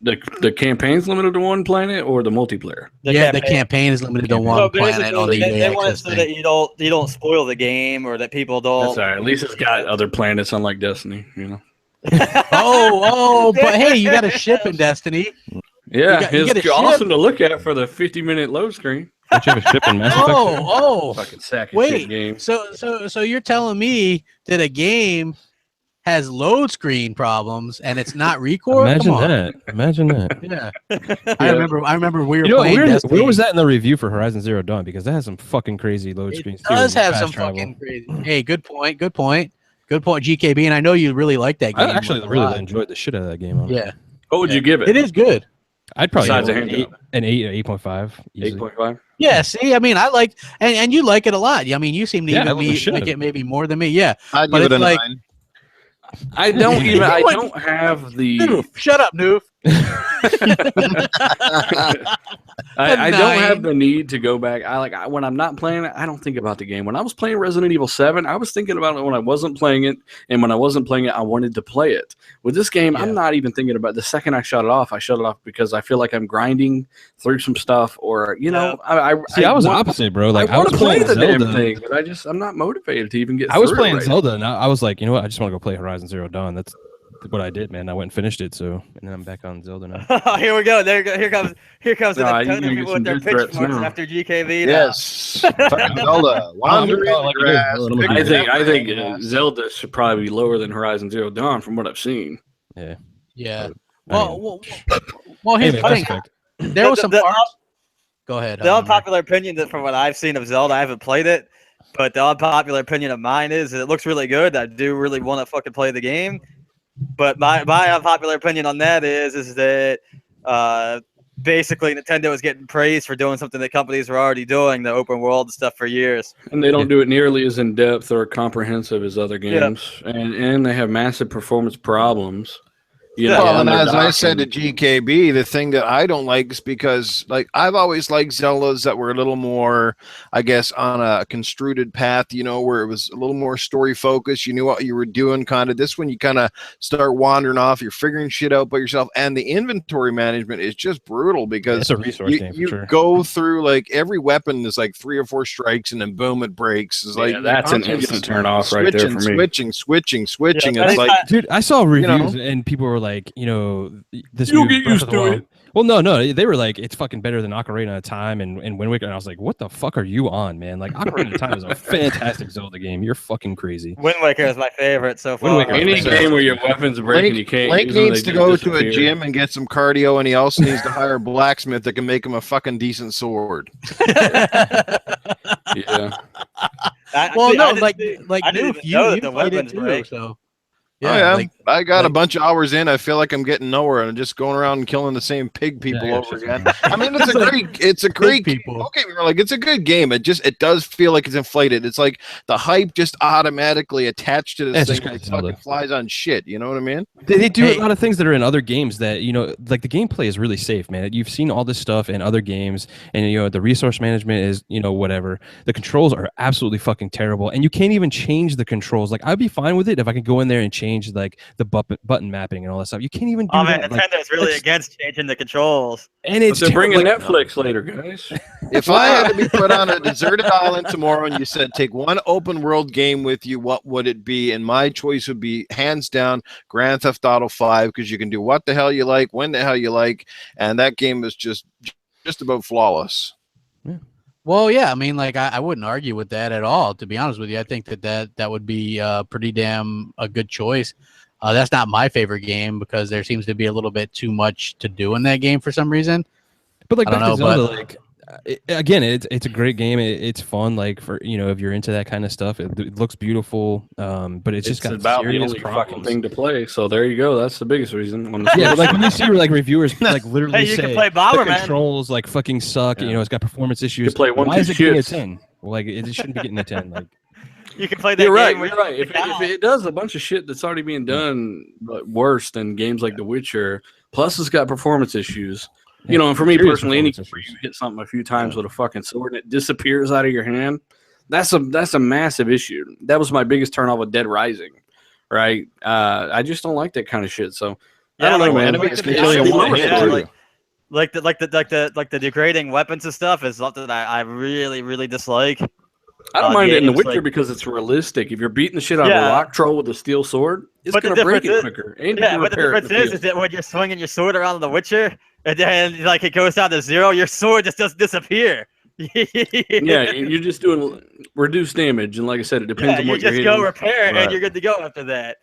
The campaign's limited to one planet, or the multiplayer? The campaign is limited to one planet on the EA They want it Access so thing. that you don't spoil the game or that people don't. That's all right. At least it's got other planets, unlike Destiny. But hey, you got a ship in Destiny. Yeah, you it's awesome to look at for the 50-minute load screen. Don't you have a ship in Mass Effect? Fucking sack of shit game. So you're telling me that a game has load screen problems and it's not record? Imagine that. Yeah. I remember we were playing Destiny. Where was that in the review for Horizon Zero Dawn? Because that has some fucking crazy load screens. It does have some fucking crazy. Hey, good point, GKB. And I know you really like that game. I actually really enjoyed the shit out of that game. Yeah. What would you give it? It is good. I'd probably Besides an 8 or 8.5. 8.5. Yeah, see, I mean, I like, and you like it a lot. I mean, you seem to even like it maybe more than me. Yeah, I'd give it a 9. I don't even. I don't have the. Noof, shut up, Noof. I don't have the need to go back. When I'm not playing it, I don't think about the game. When I was playing Resident Evil 7, I was thinking about it when I wasn't playing it, and when I wasn't playing it, I wanted to play it. With this game, I'm not even thinking about it. The second I shut it off because I feel like I'm grinding through some stuff, or I was opposite, bro. Like I want to play the Zelda. damn thing, but I'm not motivated to even get. I was playing Zelda, and I was like, you know what? I just want to go play Horizon Zero Dawn. That's what I did, man. I went and finished it, and then I'm back on Zelda now. Here we go. Here comes a ton of people with their pitchforks after GKV. Yes, Zelda. I think Zelda should probably be lower than Horizon Zero Dawn from what I've seen. Yeah. Well, here's the thing. There was some parts. Go ahead. The unpopular opinion that from what I've seen of Zelda, I haven't played it, but the unpopular opinion of mine is that it looks really good. I do really want to fucking play the game. But my unpopular opinion on that is that basically Nintendo is getting praised for doing something that companies were already doing, the open world stuff, for years. And they don't do it nearly as in depth or comprehensive as other games, and they have massive performance problems. Well, and as I said to GKB, the thing that I don't like is because, like, I've always liked Zeldas that were a little more, I guess, on a construed path, where it was a little more story focused. You knew what you were doing, kind of. This one, you kind of start wandering off. You're figuring shit out by yourself, and the inventory management is just brutal because it's a resource game. You for sure. go through like every weapon is like 3 or 4 strikes, and then boom, it breaks. It's like that's an instant turn off right there for me. Switching. Yeah, it's like, dude, I saw reviews and people were like, this You'll new get Breath used of the to Wild- it. Well, no, they were like, it's fucking better than Ocarina of Time and Wind Waker, and I was like, what the fuck are you on, man? Like, Ocarina of Time is a fantastic Zelda game. You're fucking crazy. Wind Waker is my favorite so far. Wind Waker Any game where your weapons break and you can't Link use them, needs they to just go to a disappear. gym and get some cardio, and he also needs to hire a blacksmith that can make him a fucking decent sword. Yeah. Well, no, like I didn't Noof, even know that you the played it weapons too, break. so Yeah, like I got a like- bunch of hours in. I feel like I'm getting nowhere, and I'm just going around and killing the same pig people yeah, over it's again. just- I mean, it's a great people. Okay, like it's a good game. It does feel like it's inflated. It's like the hype just automatically attached to Yeah, this it's thing, just like Zelda. fucking flies on shit. You know what I mean? They do Hey. a lot of things that are in other games that, like the gameplay is really safe, man. You've seen all this stuff in other games, and the resource management is, whatever. The controls are absolutely fucking terrible, and you can't even change the controls. Like, I'd be fine with it if I could go in there and change like the button mapping and all that stuff. You can't even do Oh man, that. Like, Nintendo's really that's- against changing the controls. and But it's they're bringing terrible. Netflix later, guys. If I had to be put on a deserted island tomorrow, and you said take one open world game with you, what would it be? And my choice would be hands down Grand Theft Auto 5, because you can do what the hell you like, when the hell you like, and that game is just about flawless. Well, yeah, I mean, like I wouldn't argue with that at all. To be honest with you, I think that would be pretty damn a good choice. That's not my favorite game because there seems to be a little bit too much to do in that game for some reason. But like I don't back to know, Zelda, but- like again, it's a great game. It's fun, like for if you're into that kind of stuff. It looks beautiful, but it's just got about the serious only fucking problems. thing to play. So there you go. That's the biggest reason. On the Yeah, but Switch. like when you see like reviewers like literally Hey, you say can play the Bomberman. controls like fucking suck. Yeah. It's got performance issues. play one, Why two is it getting a shits. 10? Well, like it shouldn't be getting a 10. Like You can play that You're right. game. where You're right. you If can it does a bunch of shit that's already being done, but worse than games like The Witcher, plus it's got performance issues. And for me Serious personally, any performance where you issues. hit something a few times with a fucking sword and it disappears out of your hand, that's a massive issue. That was my biggest turn off of Dead Rising, right? I just don't like that kind of shit. So I don't know, man. enemies It's kill you in one hit, too. like the degrading weapons and stuff is something that I really, really dislike. I don't mind it in The games, Witcher like- because it's realistic. If you're beating the shit out of Yeah. a rock troll with a steel sword, it's But the going to break difference it is- quicker. And you Yeah, can but the repair it in difference is field. that when you're swinging your sword around The Witcher, and then like it goes down to 0, your sword just doesn't disappear. Yeah, you're just doing reduced damage, and like I said, it depends Yeah, on you what you're just hitting. go repair Right. and you're good to go after that.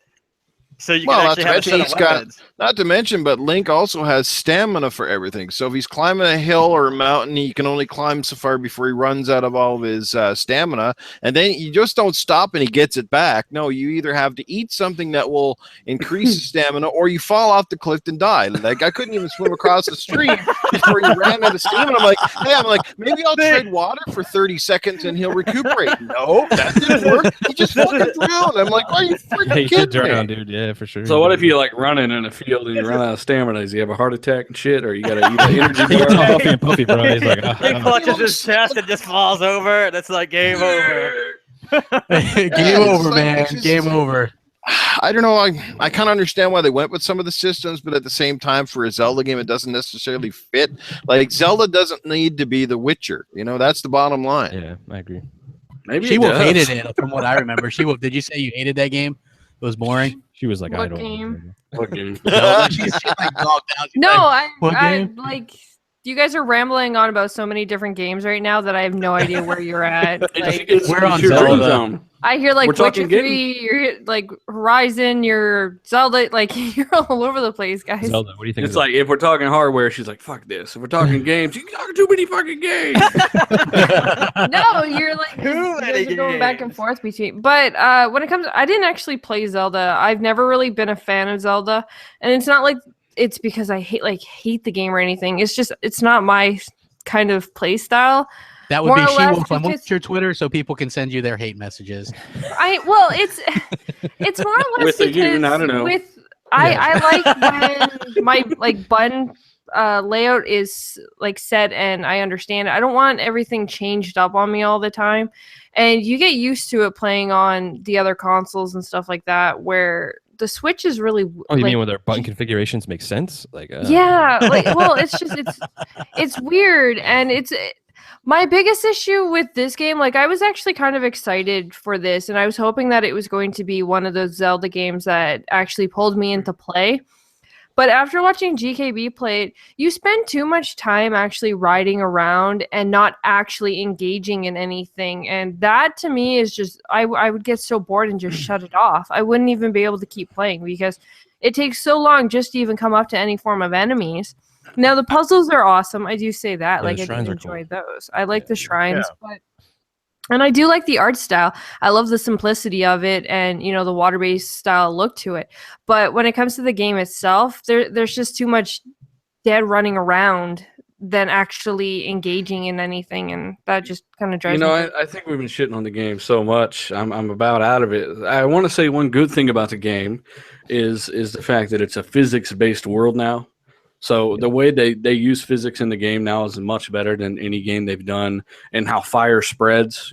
So you Well, can not actually to have a mention set of he's got- weapons. Not to mention, but Link also has stamina for everything. So if he's climbing a hill or a mountain, he can only climb so far before he runs out of all of his stamina. And then you just don't stop and he gets it back. No, you either have to eat something that will increase his stamina, or you fall off the cliff and die. Like I couldn't even swim across the stream before he ran out of stamina. I'm like, maybe I'll tread water for 30 seconds and he'll recuperate. No, that didn't work. He just fucking drowned. I'm like, are you freaking you should kidding drown, me? dude. Yeah, for sure. So what if you like running in a field and you run out of stamina? Does he have a heart attack and shit, or you got to eat an energy He gets all bar? puffy and puffy, bro. He's like, "Ah, He clutches his chest and just falls over. That's like game over. Game it's over, like- man. it's just- Game over. I don't know. I kind of understand why they went with some of the systems, but at the same time, for a Zelda game, it doesn't necessarily fit. Like Zelda doesn't need to be The Witcher. That's the bottom line. yeah, I agree. Maybe She it will does. hated it from what I remember. She will. Did you say you hated that game? It was boring. She was like, I What don't. game? What game? No, she's like dogged out. She's No, like, what I game? like. You guys are rambling on about so many different games right now that I have no idea where you're at. Like, We're on your dream Zelda. zone. I hear like We're Witcher talking 3, you're like Horizon, you're Zelda, like you're all over the place, guys. Zelda, what do you think? It's like if we're talking hardware, she's like, "Fuck this." If we're talking games, you're talking too many fucking games. No, you're like Too you many guys are going back and games. forth between. But when it comes, I didn't actually play Zelda. I've never really been a fan of Zelda, and it's not like it's because I hate the game or anything. It's just it's not my kind of play style. That would More be or less She-Wolf. because- What's your Twitter so people can send you their hate messages? It's more or less With a because Uni, I don't know. I like when my like button layout is like set and I understand it. I don't want everything changed up on me all the time. And you get used to it playing on the other consoles and stuff like that where the Switch is really Oh, you like, mean when their button configurations make sense? Like yeah, like well, it's just it's weird and my biggest issue with this game, like I was actually kind of excited for this and I was hoping that it was going to be one of those Zelda games that actually pulled me into play. But after watching GKB play it, you spend too much time actually riding around and not actually engaging in anything. And that to me is just, I would get so bored and just shut it off. I wouldn't even be able to keep playing because it takes so long just to even come up to any form of enemies. Now, the puzzles are awesome. I do say that. Yeah, like, the I shrines do are enjoy cool. those. I like the shrines, and I do like the art style. I love the simplicity of it and, you know, the water-based style look to it. But when it comes to the game itself, there's just too much dead running around than actually engaging in anything. And that just kind of drives me. I think we've been shitting on the game so much. I'm about out of it. I want to say one good thing about the game is the fact that it's a physics-based world now. So the way they use physics in the game now is much better than any game they've done, and how fire spreads,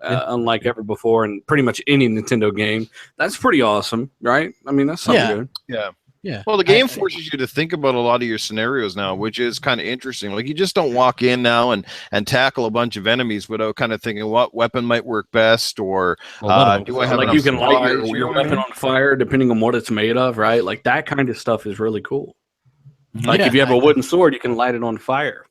unlike ever before in pretty much any Nintendo game. That's pretty awesome, right? I mean, that's something good. Yeah. Well, the game forces you to think about a lot of your scenarios now, which is kind of interesting. Like you just don't walk in now and tackle a bunch of enemies without kind of thinking what weapon might work best, or do I have like enough you can light supplies, your weapon on fire depending on what it's made of, right? Like that kind of stuff is really cool. Like if you have a wooden sword, you can light it on fire.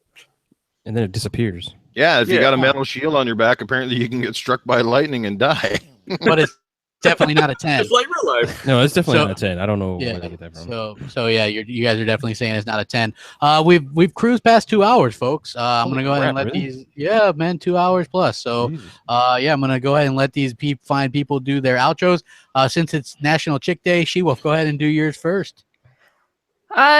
And then it disappears. Yeah, if you got a metal shield on your back, apparently you can get struck by lightning and die. But it's definitely not a 10. It's like real life. No, it's definitely not a 10. I don't know Yeah. where they get that from. So yeah, you guys are definitely saying it's not a 10. We've cruised past 2 hours, folks. I'm gonna go ahead and let these. Yeah, man, 2 hours plus. So I'm gonna go ahead and let these fine people do their outros. Since it's National Chick Day, She-Wolf, go ahead and do yours first.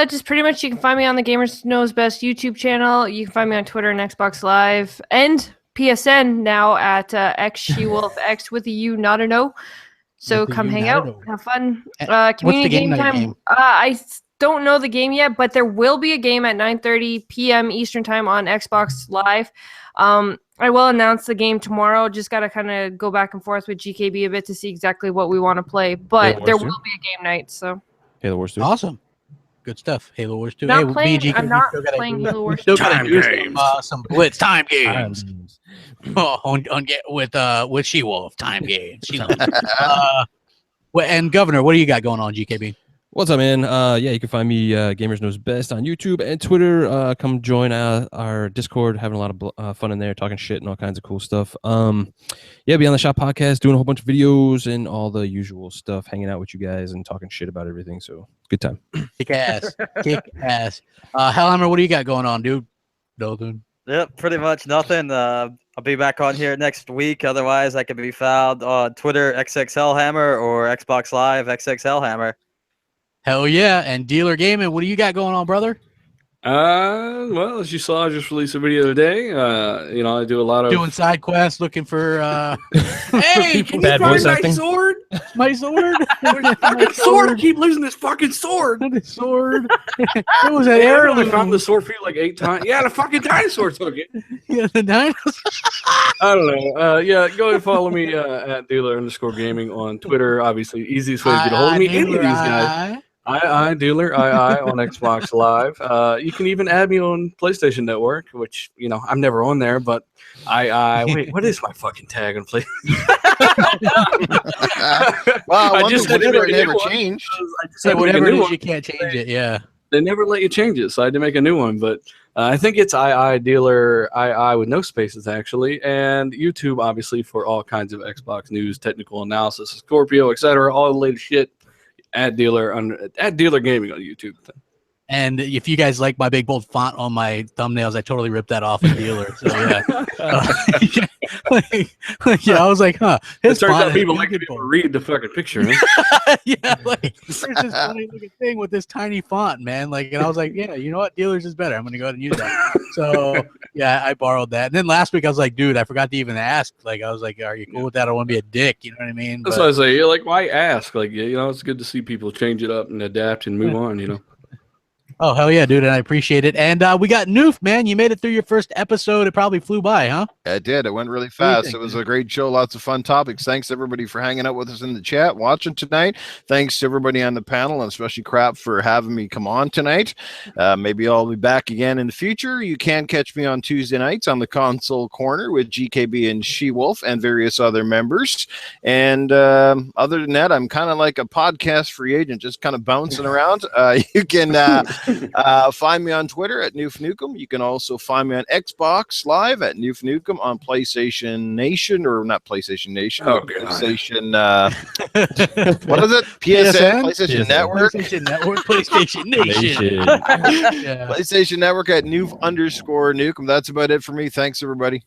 Just pretty much you can find me on the Gamers Knows Best YouTube channel. You can find me on Twitter and Xbox Live and PSN now at XSheWolfX with a U, not a no. So With a come U, hang not a out, no. have fun. What's Community the game game time. game? I don't know the game yet, but there will be a game at 9:30 p.m. Eastern time on Xbox Live. I will announce the game tomorrow. Just got to kind of go back and forth with GKB a bit to see exactly what we want to play. But there will be a game night. So Halo Wars 2. Awesome. Good stuff. Halo Wars 2. I'm not still gotta playing do- Halo Wars 2. Still gotta Time do games. some Blitz time games. With She-Wolf time games. She knows. And Governor, what do you got going on, GKB? What's up, man? You can find me Gamers Knows Best on YouTube and Twitter. Come join our Discord. Having a lot of fun in there, talking shit and all kinds of cool stuff. Be on the Shop Podcast, doing a whole bunch of videos and all the usual stuff, hanging out with you guys and talking shit about everything. So good time. Kick ass. Kick ass. Hellhammer, what do you got going on, dude? Nothing. Yep, pretty much nothing. I'll be back on here next week. Otherwise, I can be found on Twitter, XXLHammer, or Xbox Live, XXLHammer. Hell yeah. And Dealer Gaming, what do you got going on, brother? Well, as you saw, I just released a video today. I do a lot of Doing side quests, looking for Hey, can you Bad find voice my acting? sword? my sword. Fucking sword! I keep losing this fucking sword. The sword. It was an I heirloom. found the sword for you like 8 times. Yeah, the fucking dinosaur took it. Yeah, the dinosaur. I don't know. Go and follow me at dealer_gaming on Twitter. Obviously, easiest way to get a hold of me. Any of these guys. Dealer on Xbox Live. You can even add me on PlayStation Network, which I'm never on there, but wait, what is my fucking tag on Play? Wow, I one just thing had to never make a new one. changed. Say whatever it is, you can't change it. Yeah. They never let you change it, so I had to make a new one. But I think it's II Dealer II with no spaces actually, and YouTube obviously for all kinds of Xbox news, technical analysis, Scorpio, etc. All the latest shit. At Dealer Gaming on YouTube. And if you guys like my big bold font on my thumbnails, I totally ripped that off of Dealer. So yeah, yeah, I was like, huh. It turns out people like to read the fucking picture. Huh? Yeah, like there's this funny looking thing with this tiny font, man. Like, and I was like, yeah, you know what, Dealer's is better. I'm gonna go ahead and use that. So yeah, I borrowed that. And then last week I was like, dude, I forgot to even ask. Like, I was like, are you cool with that? I don't want to be a dick. You know what I mean? That's what I say. You're like, why ask? Like, you know, it's good to see people change it up and adapt and move on. You know. Oh, hell yeah, dude, and I appreciate it. And we got Noof, man. You made it through your first episode. It probably flew by, huh? It did. It went really fast. It was a great show. Lots of fun topics. Thanks, everybody, for hanging out with us in the chat, watching tonight. Thanks to everybody on the panel, and especially Crap for having me come on tonight. Maybe I'll be back again in the future. You can catch me on Tuesday nights on the Console Corner with GKB and She-Wolf and various other members. And other than that, I'm kind of like a podcast free agent, just kind of bouncing around. You can... find me on Twitter at Noof Nukem. You can also find me on Xbox Live at Noof Nukem, on PlayStation Nation, or not PlayStation Nation, PlayStation, what is it? PSN? PlayStation Network? PlayStation Network, PlayStation Nation. Yeah. PlayStation Network at Noof_Nukem. That's about it for me. Thanks, everybody.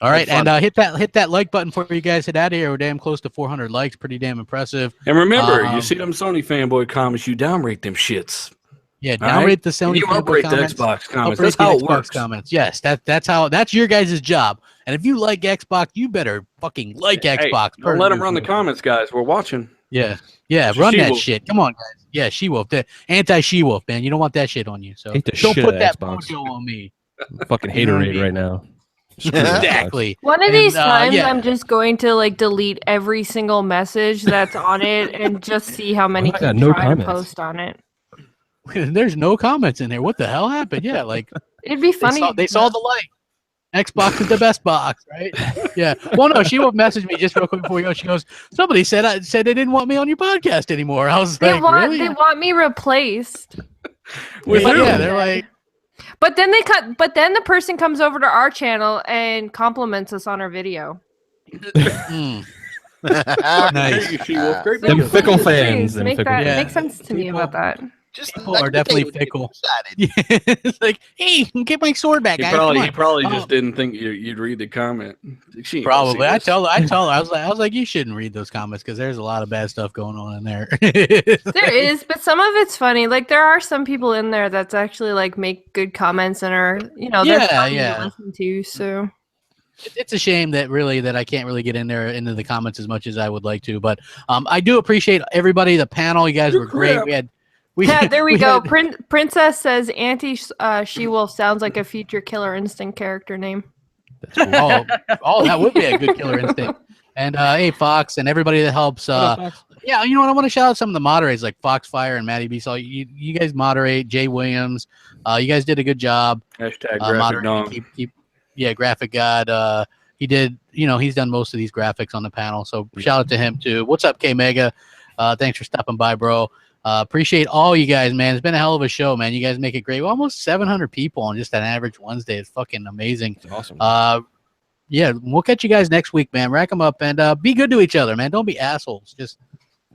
All right, and hit that like button before you guys head out of here. We're damn close to 400 likes. Pretty damn impressive. And remember, you see them Sony fanboy comments, you downrate them shits. Yeah, downrate the Sony. You uprate the Xbox comments. That's how it works. Comments. Yes, that's your guys' job. And if you like Xbox, you better fucking like Xbox. Don't let them run the comments, guys. We're watching. Yeah, run that shit. Come on, guys. Yeah, She-Wolf. The anti-She-Wolf, man. You don't want that shit on you. So don't put that mojo on me. Fucking haterade right now. Exactly. One of these times, I'm just going to like delete every single message that's on it and just see how many can try to post on it. There's no comments in there. What the hell happened? Yeah, like it'd be funny. They saw the light. Xbox is the best box, right? Yeah. Well, no, she will message me just real quick before we go. She goes, "Somebody said they didn't want me on your podcast anymore." I was like, "Really?" They want me replaced. Yeah, they're like. But then the person comes over to our channel and compliments us on our video. Nice. Them fickle fans. Make sense to me about that. People are definitely fickle. Yeah, it's like, hey, get my sword back, guys. He probably just didn't think you'd read the comment. Probably. I told her. I was like, you shouldn't read those comments because there's a lot of bad stuff going on in there. There is, but some of it's funny. Like there are some people in there that's actually like make good comments and are they're fun to listen to. So. It's a shame that I can't really get into the comments as much as I would like to, but I do appreciate everybody. The panel, you guys were great. There we go. Princess says Auntie She-Wolf sounds like a future Killer Instinct character name. That's cool. Oh, that would be a good Killer Instinct. And hey, Fox and everybody that helps. Yeah, you know what? I want to shout out some of the moderators like Foxfire and Matty B. So you guys moderate. Jay Williams, you guys did a good job. Hashtag graphic dog. Graphic God. He did. He's done most of these graphics on the panel. So shout out to him too. What's up, K Mega? Thanks for stopping by, bro. Appreciate all you guys, man. It's been a hell of a show, man. You guys make it great. Well, almost 700 people on just an average Wednesday. It's fucking amazing. It's awesome. Yeah, we'll catch you guys next week, man. Rack them up and be good to each other, man. Don't be assholes. Just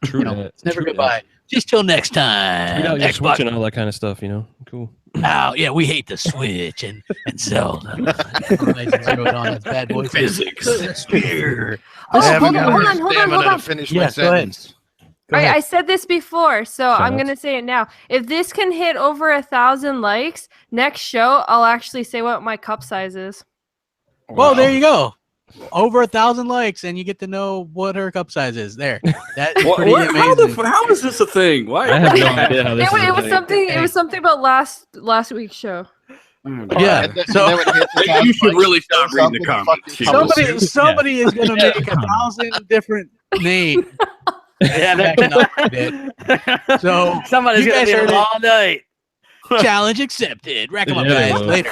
it's never goodbye. Just till next time. Xbox Switch and all that kind of stuff, Cool. Oh yeah, we hate the Switch and Zelda. Bad boy physics. Hold on. Finish my sentence. I said this before, so I'm going to say it now. If this can hit over 1,000 likes, next show, I'll actually say what my cup size is. Well, there you go. Over 1,000 likes, and you get to know what her cup size is. There. That's pretty amazing. How is this a thing? Why? I have no idea how this It was something about last week's show. Yeah, so you should really stop reading the comments. Somebody is going to make 1,000 different names. So somebody's gonna be here all night. Challenge accepted. Rack 'em up, guys. Later.